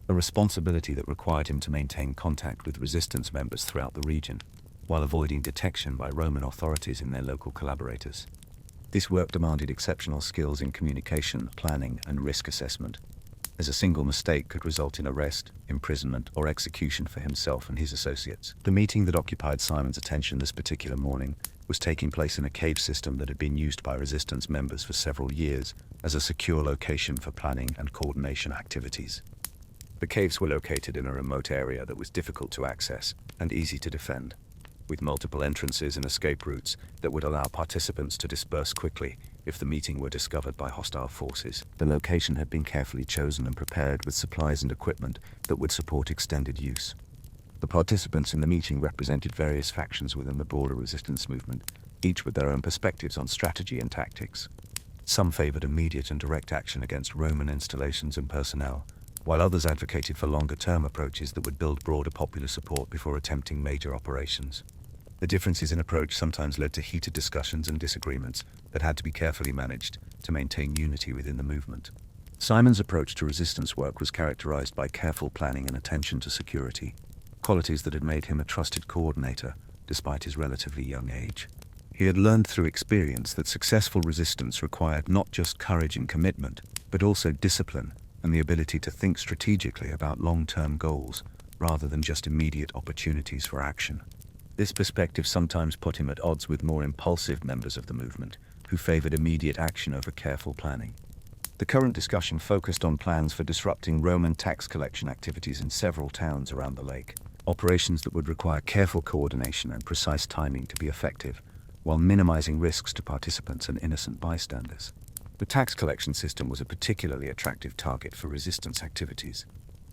a responsibility that required him to maintain contact with resistance members throughout the region, while avoiding detection by Roman authorities in their local collaborators. This work demanded exceptional skills in communication, planning, and risk assessment, as a single mistake could result in arrest, imprisonment, or execution for himself and his associates. The meeting that occupied Simon's attention this particular morning was taking place in a cave system that had been used by resistance members for several years as a secure location for planning and coordination activities. The caves were located in a remote area that was difficult to access and easy to defend, with multiple entrances and escape routes that would allow participants to disperse quickly if the meeting were discovered by hostile forces. The location had been carefully chosen and prepared with supplies and equipment that would support extended use. The participants in the meeting represented various factions within the broader resistance movement, each with their own perspectives on strategy and tactics. Some favored immediate and direct action against Roman installations and personnel, while others advocated for longer-term approaches that would build broader popular support before attempting major operations. The differences in approach sometimes led to heated discussions and disagreements that had to be carefully managed to maintain unity within the movement. Simon's approach to resistance work was characterized by careful planning and attention to security, qualities that had made him a trusted coordinator despite his relatively young age. He had learned through experience that successful resistance required not just courage and commitment, but also discipline and the ability to think strategically about long-term goals rather than just immediate opportunities for action. This perspective sometimes put him at odds with more impulsive members of the movement, who favored immediate action over careful planning. The current discussion focused on plans for disrupting Roman tax collection activities in several towns around the lake, operations that would require careful coordination and precise timing to be effective, while minimizing risks to participants and innocent bystanders. The tax collection system was a particularly attractive target for resistance activities,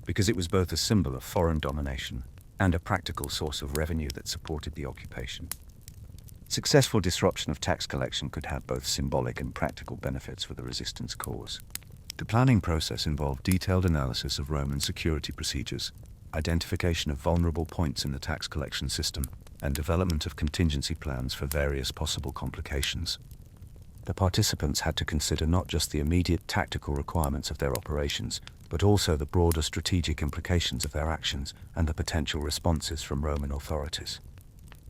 because it was both a symbol of foreign domination and a practical source of revenue that supported the occupation. Successful disruption of tax collection could have both symbolic and practical benefits for the resistance cause. The planning process involved detailed analysis of Roman security procedures, identification of vulnerable points in the tax collection system, and development of contingency plans for various possible complications. The participants had to consider not just the immediate tactical requirements of their operations, but also the broader strategic implications of their actions and the potential responses from Roman authorities.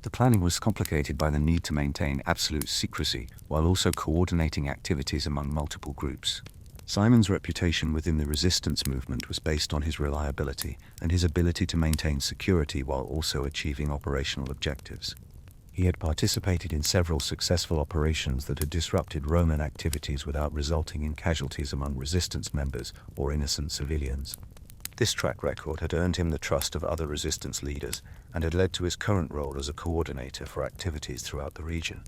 The planning was complicated by the need to maintain absolute secrecy while also coordinating activities among multiple groups. Simon's reputation within the resistance movement was based on his reliability and his ability to maintain security while also achieving operational objectives. He had participated in several successful operations that had disrupted Roman activities without resulting in casualties among resistance members or innocent civilians. This track record had earned him the trust of other resistance leaders and had led to his current role as a coordinator for activities throughout the region.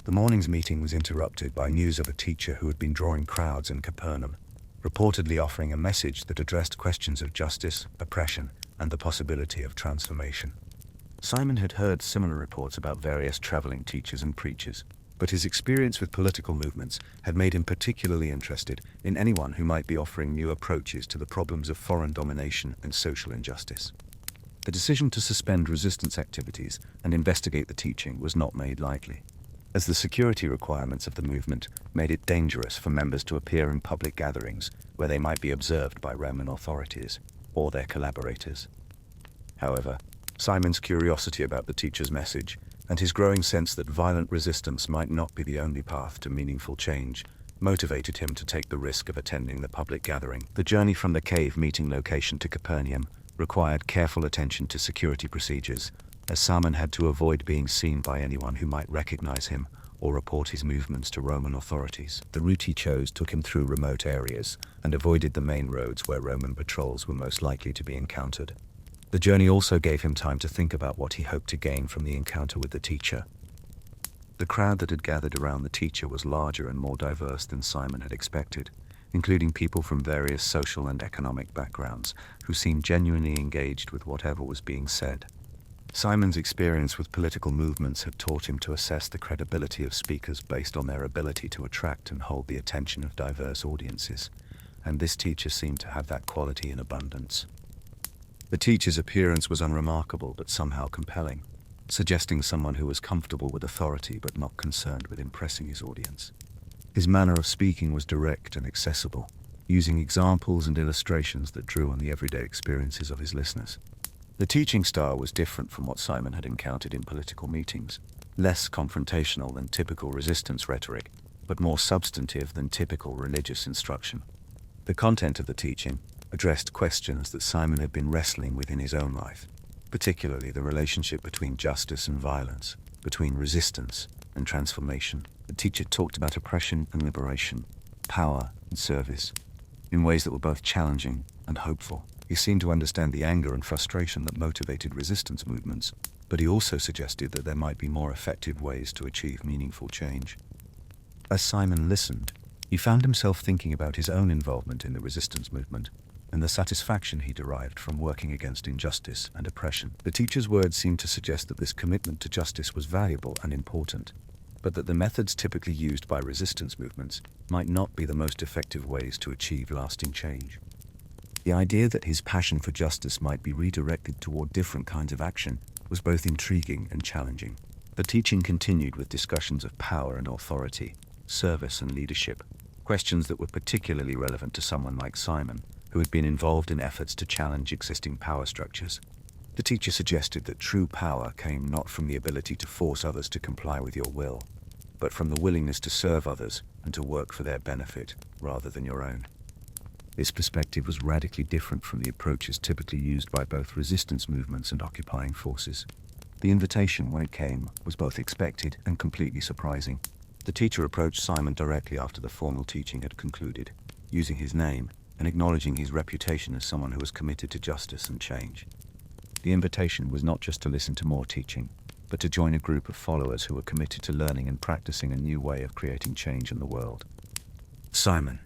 The morning's meeting was interrupted by news of a teacher who had been drawing crowds in Capernaum, reportedly offering a message that addressed questions of justice, oppression, and the possibility of transformation. Simon had heard similar reports about various traveling teachers and preachers, but his experience with political movements had made him particularly interested in anyone who might be offering new approaches to the problems of foreign domination and social injustice. The decision to suspend resistance activities and investigate the teaching was not made lightly, as the security requirements of the movement made it dangerous for members to appear in public gatherings where they might be observed by Roman authorities or their collaborators. However, Simon's curiosity about the teacher's message and his growing sense that violent resistance might not be the only path to meaningful change motivated him to take the risk of attending the public gathering. The journey from the cave meeting location to Capernaum required careful attention to security procedures, as Simon had to avoid being seen by anyone who might recognize him or report his movements to Roman authorities. The route he chose took him through remote areas and avoided the main roads where Roman patrols were most likely to be encountered. The journey also gave him time to think about what he hoped to gain from the encounter with the teacher. The crowd that had gathered around the teacher was larger and more diverse than Simon had expected, including people from various social and economic backgrounds who seemed genuinely engaged with whatever was being said. Simon's experience with political movements had taught him to assess the credibility of speakers based on their ability to attract and hold the attention of diverse audiences, and this teacher seemed to have that quality in abundance. The teacher's appearance was unremarkable but somehow compelling, suggesting someone who was comfortable with authority but not concerned with impressing his audience. His manner of speaking was direct and accessible, using examples and illustrations that drew on the everyday experiences of his listeners. The teaching style was different from what Simon had encountered in political meetings, less confrontational than typical resistance rhetoric, but more substantive than typical religious instruction. The content of the teaching addressed questions that Simon had been wrestling with in his own life, particularly the relationship between justice and violence, between resistance and transformation. The teacher talked about oppression and liberation, power and service, in ways that were both challenging and hopeful. He seemed to understand the anger and frustration that motivated resistance movements, but he also suggested that there might be more effective ways to achieve meaningful change. As Simon listened, he found himself thinking about his own involvement in the resistance movement and the satisfaction he derived from working against injustice and oppression. The teacher's words seemed to suggest that this commitment to justice was valuable and important, but that the methods typically used by resistance movements might not be the most effective ways to achieve lasting change. The idea that his passion for justice might be redirected toward different kinds of action was both intriguing and challenging. The teaching continued with discussions of power and authority, service and leadership, questions that were particularly relevant to someone like Simon, who had been involved in efforts to challenge existing power structures. The teacher suggested that true power came not from the ability to force others to comply with your will, but from the willingness to serve others and to work for their benefit rather than your own. This perspective was radically different from the approaches typically used by both resistance movements and occupying forces. The invitation, when it came, was both expected and completely surprising. The teacher approached Simon directly after the formal teaching had concluded, using his name and acknowledging his reputation as someone who was committed to justice and change. The invitation was not just to listen to more teaching, but to join a group of followers who were committed to learning and practicing a new way of creating change in the world. Simon,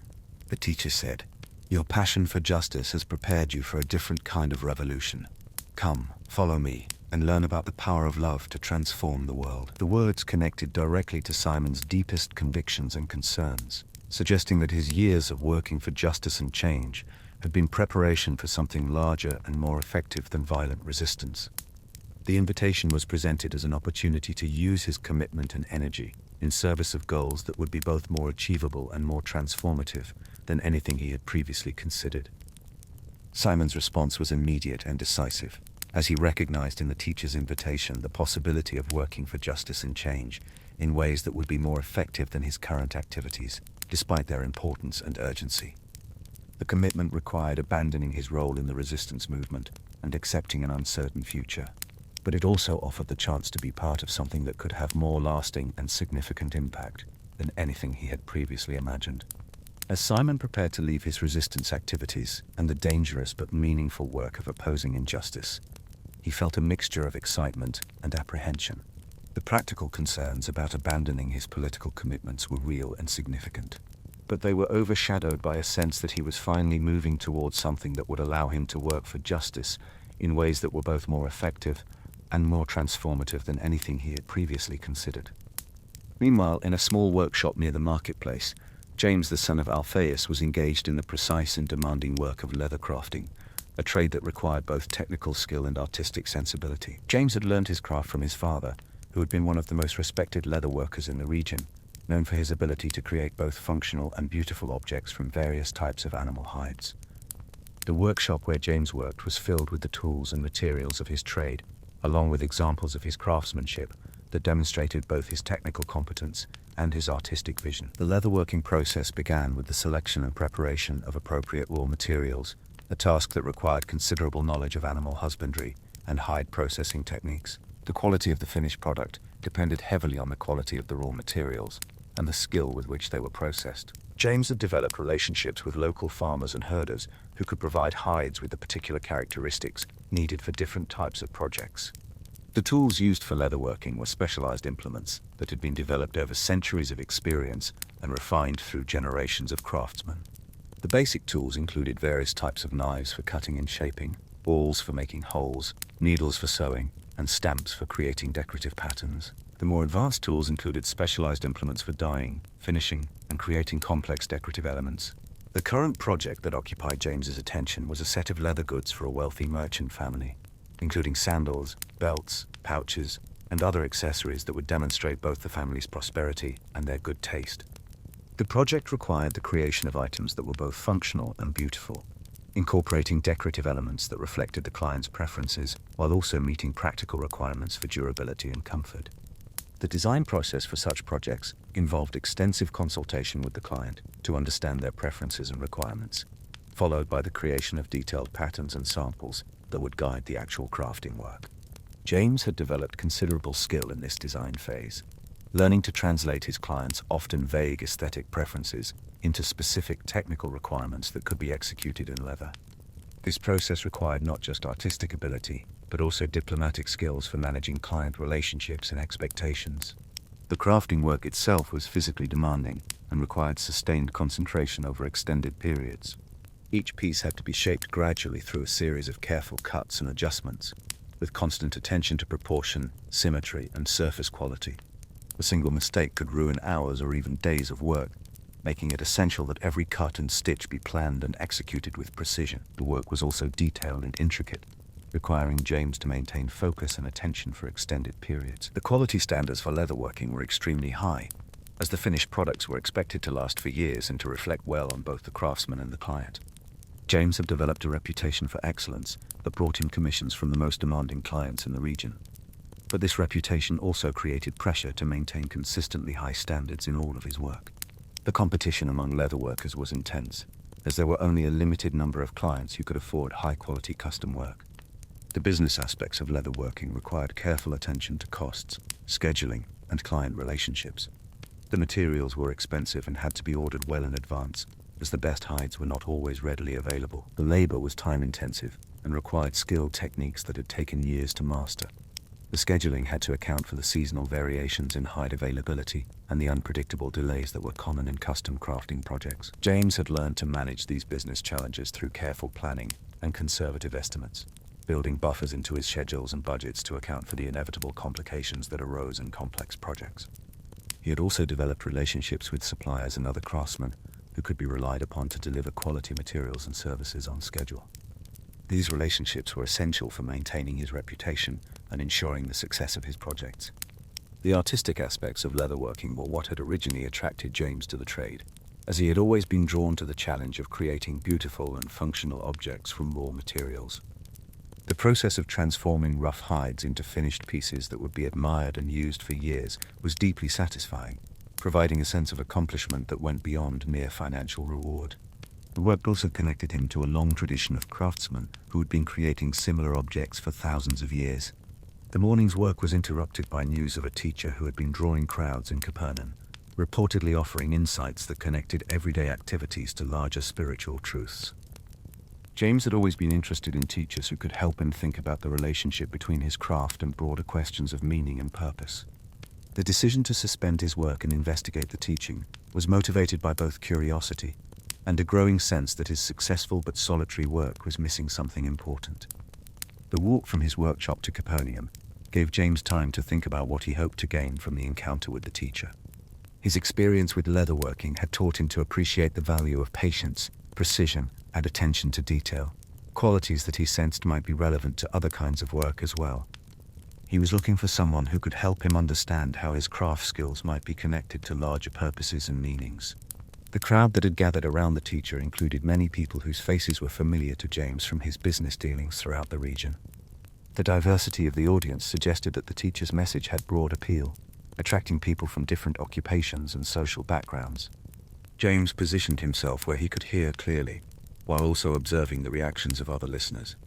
the teacher said, your passion for justice has prepared you for a different kind of revolution. Come, follow me, and learn about the power of love to transform the world. The words connected directly to Simon's deepest convictions and concerns, suggesting that his years of working for justice and change had been preparation for something larger and more effective than violent resistance. The invitation was presented as an opportunity to use his commitment and energy in service of goals that would be both more achievable and more transformative than anything he had previously considered. Simon's response was immediate and decisive, as he recognized in the teacher's invitation the possibility of working for justice and change in ways that would be more effective than his current activities, despite their importance and urgency. The commitment required abandoning his role in the resistance movement and accepting an uncertain future, but it also offered the chance to be part of something that could have more lasting and significant impact than anything he had previously imagined. As Simon prepared to leave his resistance activities and the dangerous but meaningful work of opposing injustice, he felt a mixture of excitement and apprehension. The practical concerns about abandoning his political commitments were real and significant, but they were overshadowed by a sense that he was finally moving towards something that would allow him to work for justice in ways that were both more effective and more transformative than anything he had previously considered. Meanwhile, in a small workshop near the marketplace, James, the son of Alphaeus, was engaged in the precise and demanding work of leather crafting, a trade that required both technical skill and artistic sensibility. James had learned his craft from his father, who had been one of the most respected leather workers in the region, known for his ability to create both functional and beautiful objects from various types of animal hides. The workshop where James worked was filled with the tools and materials of his trade, along with examples of his craftsmanship that demonstrated both his technical competence and his artistic vision. The leatherworking process began with the selection and preparation of appropriate raw materials, a task that required considerable knowledge of animal husbandry and hide processing techniques. The quality of the finished product depended heavily on the quality of the raw materials and the skill with which they were processed. James had developed relationships with local farmers and herders who could provide hides with the particular characteristics needed for different types of projects. The tools used for leatherworking were specialized implements that had been developed over centuries of experience and refined through generations of craftsmen. The basic tools included various types of knives for cutting and shaping, awls for making holes, needles for sewing, and stamps for creating decorative patterns. The more advanced tools included specialized implements for dyeing, finishing, and creating complex decorative elements. The current project that occupied James's attention was a set of leather goods for a wealthy merchant family, including sandals, belts, pouches, and other accessories that would demonstrate both the family's prosperity and their good taste. The project required the creation of items that were both functional and beautiful, incorporating decorative elements that reflected the client's preferences while also meeting practical requirements for durability and comfort. The design process for such projects involved extensive consultation with the client to understand their preferences and requirements, followed by the creation of detailed patterns and samples that would guide the actual crafting work. James had developed considerable skill in this design phase, learning to translate his clients' often vague aesthetic preferences into specific technical requirements that could be executed in leather. This process required not just artistic ability, but also diplomatic skills for managing client relationships and expectations. The crafting work itself was physically demanding and required sustained concentration over extended periods. Each piece had to be shaped gradually through a series of careful cuts and adjustments, with constant attention to proportion, symmetry, and surface quality. A single mistake could ruin hours or even days of work, making it essential that every cut and stitch be planned and executed with precision. The work was also detailed and intricate, requiring James to maintain focus and attention for extended periods. The quality standards for leatherworking were extremely high, as the finished products were expected to last for years and to reflect well on both the craftsman and the client. James had developed a reputation for excellence that brought him commissions from the most demanding clients in the region. But this reputation also created pressure to maintain consistently high standards in all of his work. The competition among leatherworkers was intense, as there were only a limited number of clients who could afford high-quality custom work. The business aspects of leatherworking required careful attention to costs, scheduling, and client relationships. The materials were expensive and had to be ordered well in advance, as the best hides were not always readily available. The labor was time-intensive and required skilled techniques that had taken years to master. The scheduling had to account for the seasonal variations in hide availability and the unpredictable delays that were common in custom crafting projects. James had learned to manage these business challenges through careful planning and conservative estimates, building buffers into his schedules and budgets to account for the inevitable complications that arose in complex projects. He had also developed relationships with suppliers and other craftsmen who could be relied upon to deliver quality materials and services on schedule. These relationships were essential for maintaining his reputation and ensuring the success of his projects. The artistic aspects of leatherworking were what had originally attracted James to the trade, as he had always been drawn to the challenge of creating beautiful and functional objects from raw materials. The process of transforming rough hides into finished pieces that would be admired and used for years was deeply satisfying, providing a sense of accomplishment that went beyond mere financial reward. The work also connected him to a long tradition of craftsmen who had been creating similar objects for thousands of years. The morning's work was interrupted by news of a teacher who had been drawing crowds in Capernaum, reportedly offering insights that connected everyday activities to larger spiritual truths. James had always been interested in teachers who could help him think about the relationship between his craft and broader questions of meaning and purpose. The decision to suspend his work and investigate the teaching was motivated by both curiosity and a growing sense that his successful but solitary work was missing something important. The walk from his workshop to Capernaum gave James time to think about what he hoped to gain from the encounter with the teacher. His experience with leatherworking had taught him to appreciate the value of patience, precision, and attention to detail. qualities that he sensed might be relevant to other kinds of work as well. He was looking for someone who could help him understand how his craft skills might be connected to larger purposes and meanings. The crowd that had gathered around the teacher included many people whose faces were familiar to James from his business dealings throughout the region. The diversity of the audience suggested that the teacher's message had broad appeal, attracting people from different occupations and social backgrounds. James positioned himself where he could hear clearly, while also observing the reactions of other listeners.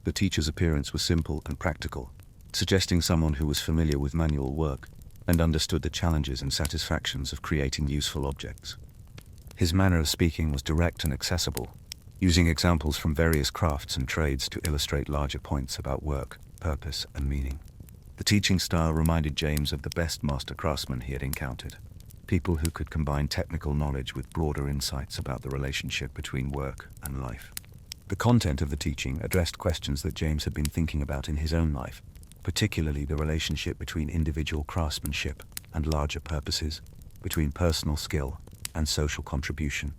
The teacher's appearance was simple and practical, suggesting someone who was familiar with manual work and understood the challenges and satisfactions of creating useful objects. His manner of speaking was direct and accessible, using examples from various crafts and trades to illustrate larger points about work, purpose, and meaning. The teaching style reminded James of the best master craftsmen he had encountered, people who could combine technical knowledge with broader insights about the relationship between work and life. The content of the teaching addressed questions that James had been thinking about in his own life, particularly the relationship between individual craftsmanship and larger purposes, between personal skill and social contribution.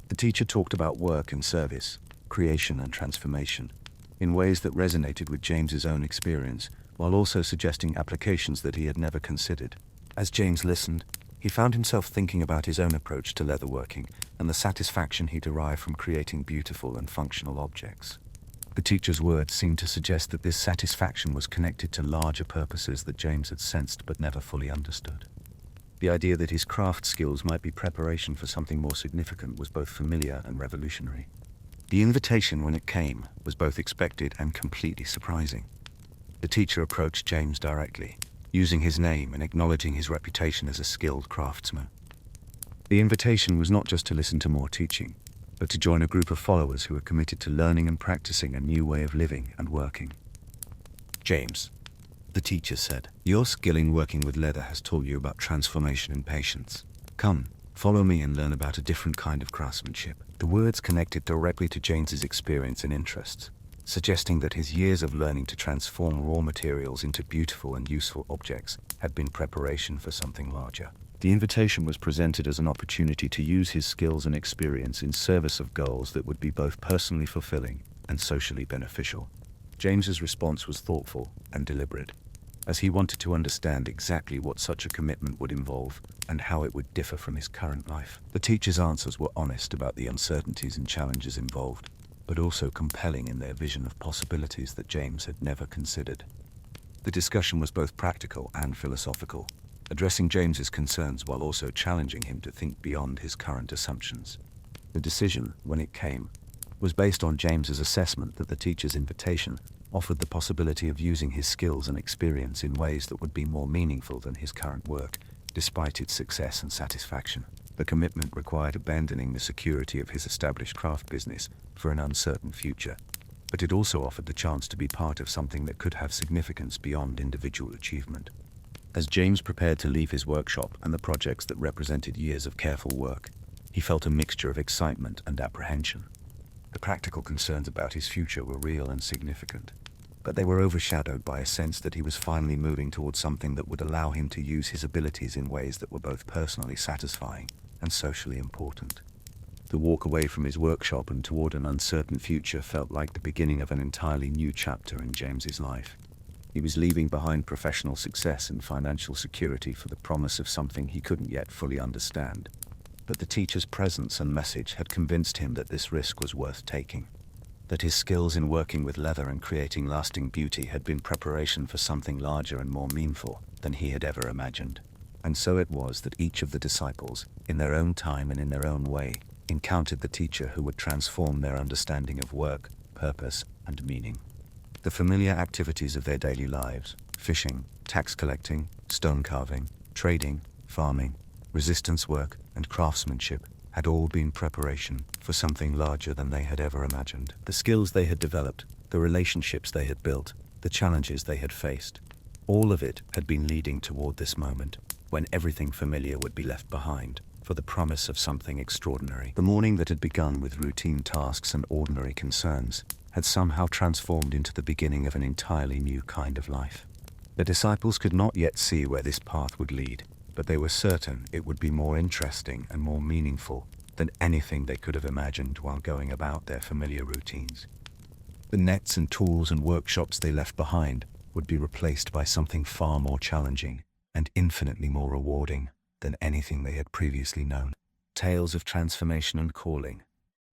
The teacher talked about work and service, creation and transformation, in ways that resonated with James's own experience, while also suggesting applications that he had never considered. As James listened, he found himself thinking about his own approach to leatherworking and the satisfaction he derived from creating beautiful and functional objects. The teacher's words seemed to suggest that this satisfaction was connected to larger purposes that James had sensed but never fully understood. The idea that his craft skills might be preparation for something more significant was both familiar and revolutionary. The invitation, when it came, was both expected and completely surprising. The teacher approached James directly, using his name and acknowledging his reputation as a skilled craftsman. The invitation was not just to listen to more teaching, but to join a group of followers who were committed to learning and practicing a new way of living and working. "James," the teacher said, "your skill in working with leather has taught you about transformation and patience. Come, follow me and learn about a different kind of craftsmanship." The words connected directly to James's experience and interests, suggesting that his years of learning to transform raw materials into beautiful and useful objects had been preparation for something larger. The invitation was presented as an opportunity to use his skills and experience in service of goals that would be both personally fulfilling and socially beneficial. James's response was thoughtful and deliberate, as he wanted to understand exactly what such a commitment would involve and how it would differ from his current life. The teacher's answers were honest about the uncertainties and challenges involved, but also compelling in their vision of possibilities that James had never considered. The discussion was both practical and philosophical, addressing James's concerns while also challenging him to think beyond his current assumptions. The decision, when it came, was based on James's assessment that the teacher's invitation offered the possibility of using his skills and experience in ways that would be more meaningful than his current work, despite its success and satisfaction. The commitment required abandoning the security of his established craft business for an uncertain future, but it also offered the chance to be part of something that could have significance beyond individual achievement. As James prepared to leave his workshop and the projects that represented years of careful work, he felt a mixture of excitement and apprehension. The practical concerns about his future were real and significant, but they were overshadowed by a sense that he was finally moving towards something that would allow him to use his abilities in ways that were both personally satisfying and socially important. The walk away from his workshop and toward an uncertain future felt like the beginning of an entirely new chapter in James's life. He was leaving behind professional success and financial security for the promise of something he couldn't yet fully understand. But the teacher's presence and message had convinced him that this risk was worth taking, that his skills in working with leather and creating lasting beauty had been preparation for something larger and more meaningful than he had ever imagined. And so it was that each of the disciples, in their own time and in their own way, encountered the teacher who would transform their understanding of work, purpose, and meaning. The familiar activities of their daily lives, fishing, tax collecting, stone carving, trading, farming, resistance work, and craftsmanship, had all been preparation for something larger than they had ever imagined. The skills they had developed, the relationships they had built, the challenges they had faced, all of it had been leading toward this moment, when everything familiar would be left behind, for the promise of something extraordinary. The morning that had begun with routine tasks and ordinary concerns had somehow transformed into the beginning of an entirely new kind of life. The disciples could not yet see where this path would lead, but they were certain it would be more interesting and more meaningful than anything they could have imagined while going about their familiar routines. The nets and tools and workshops they left behind would be replaced by something far more challenging and infinitely more rewarding than anything they had previously known. Tales of transformation and calling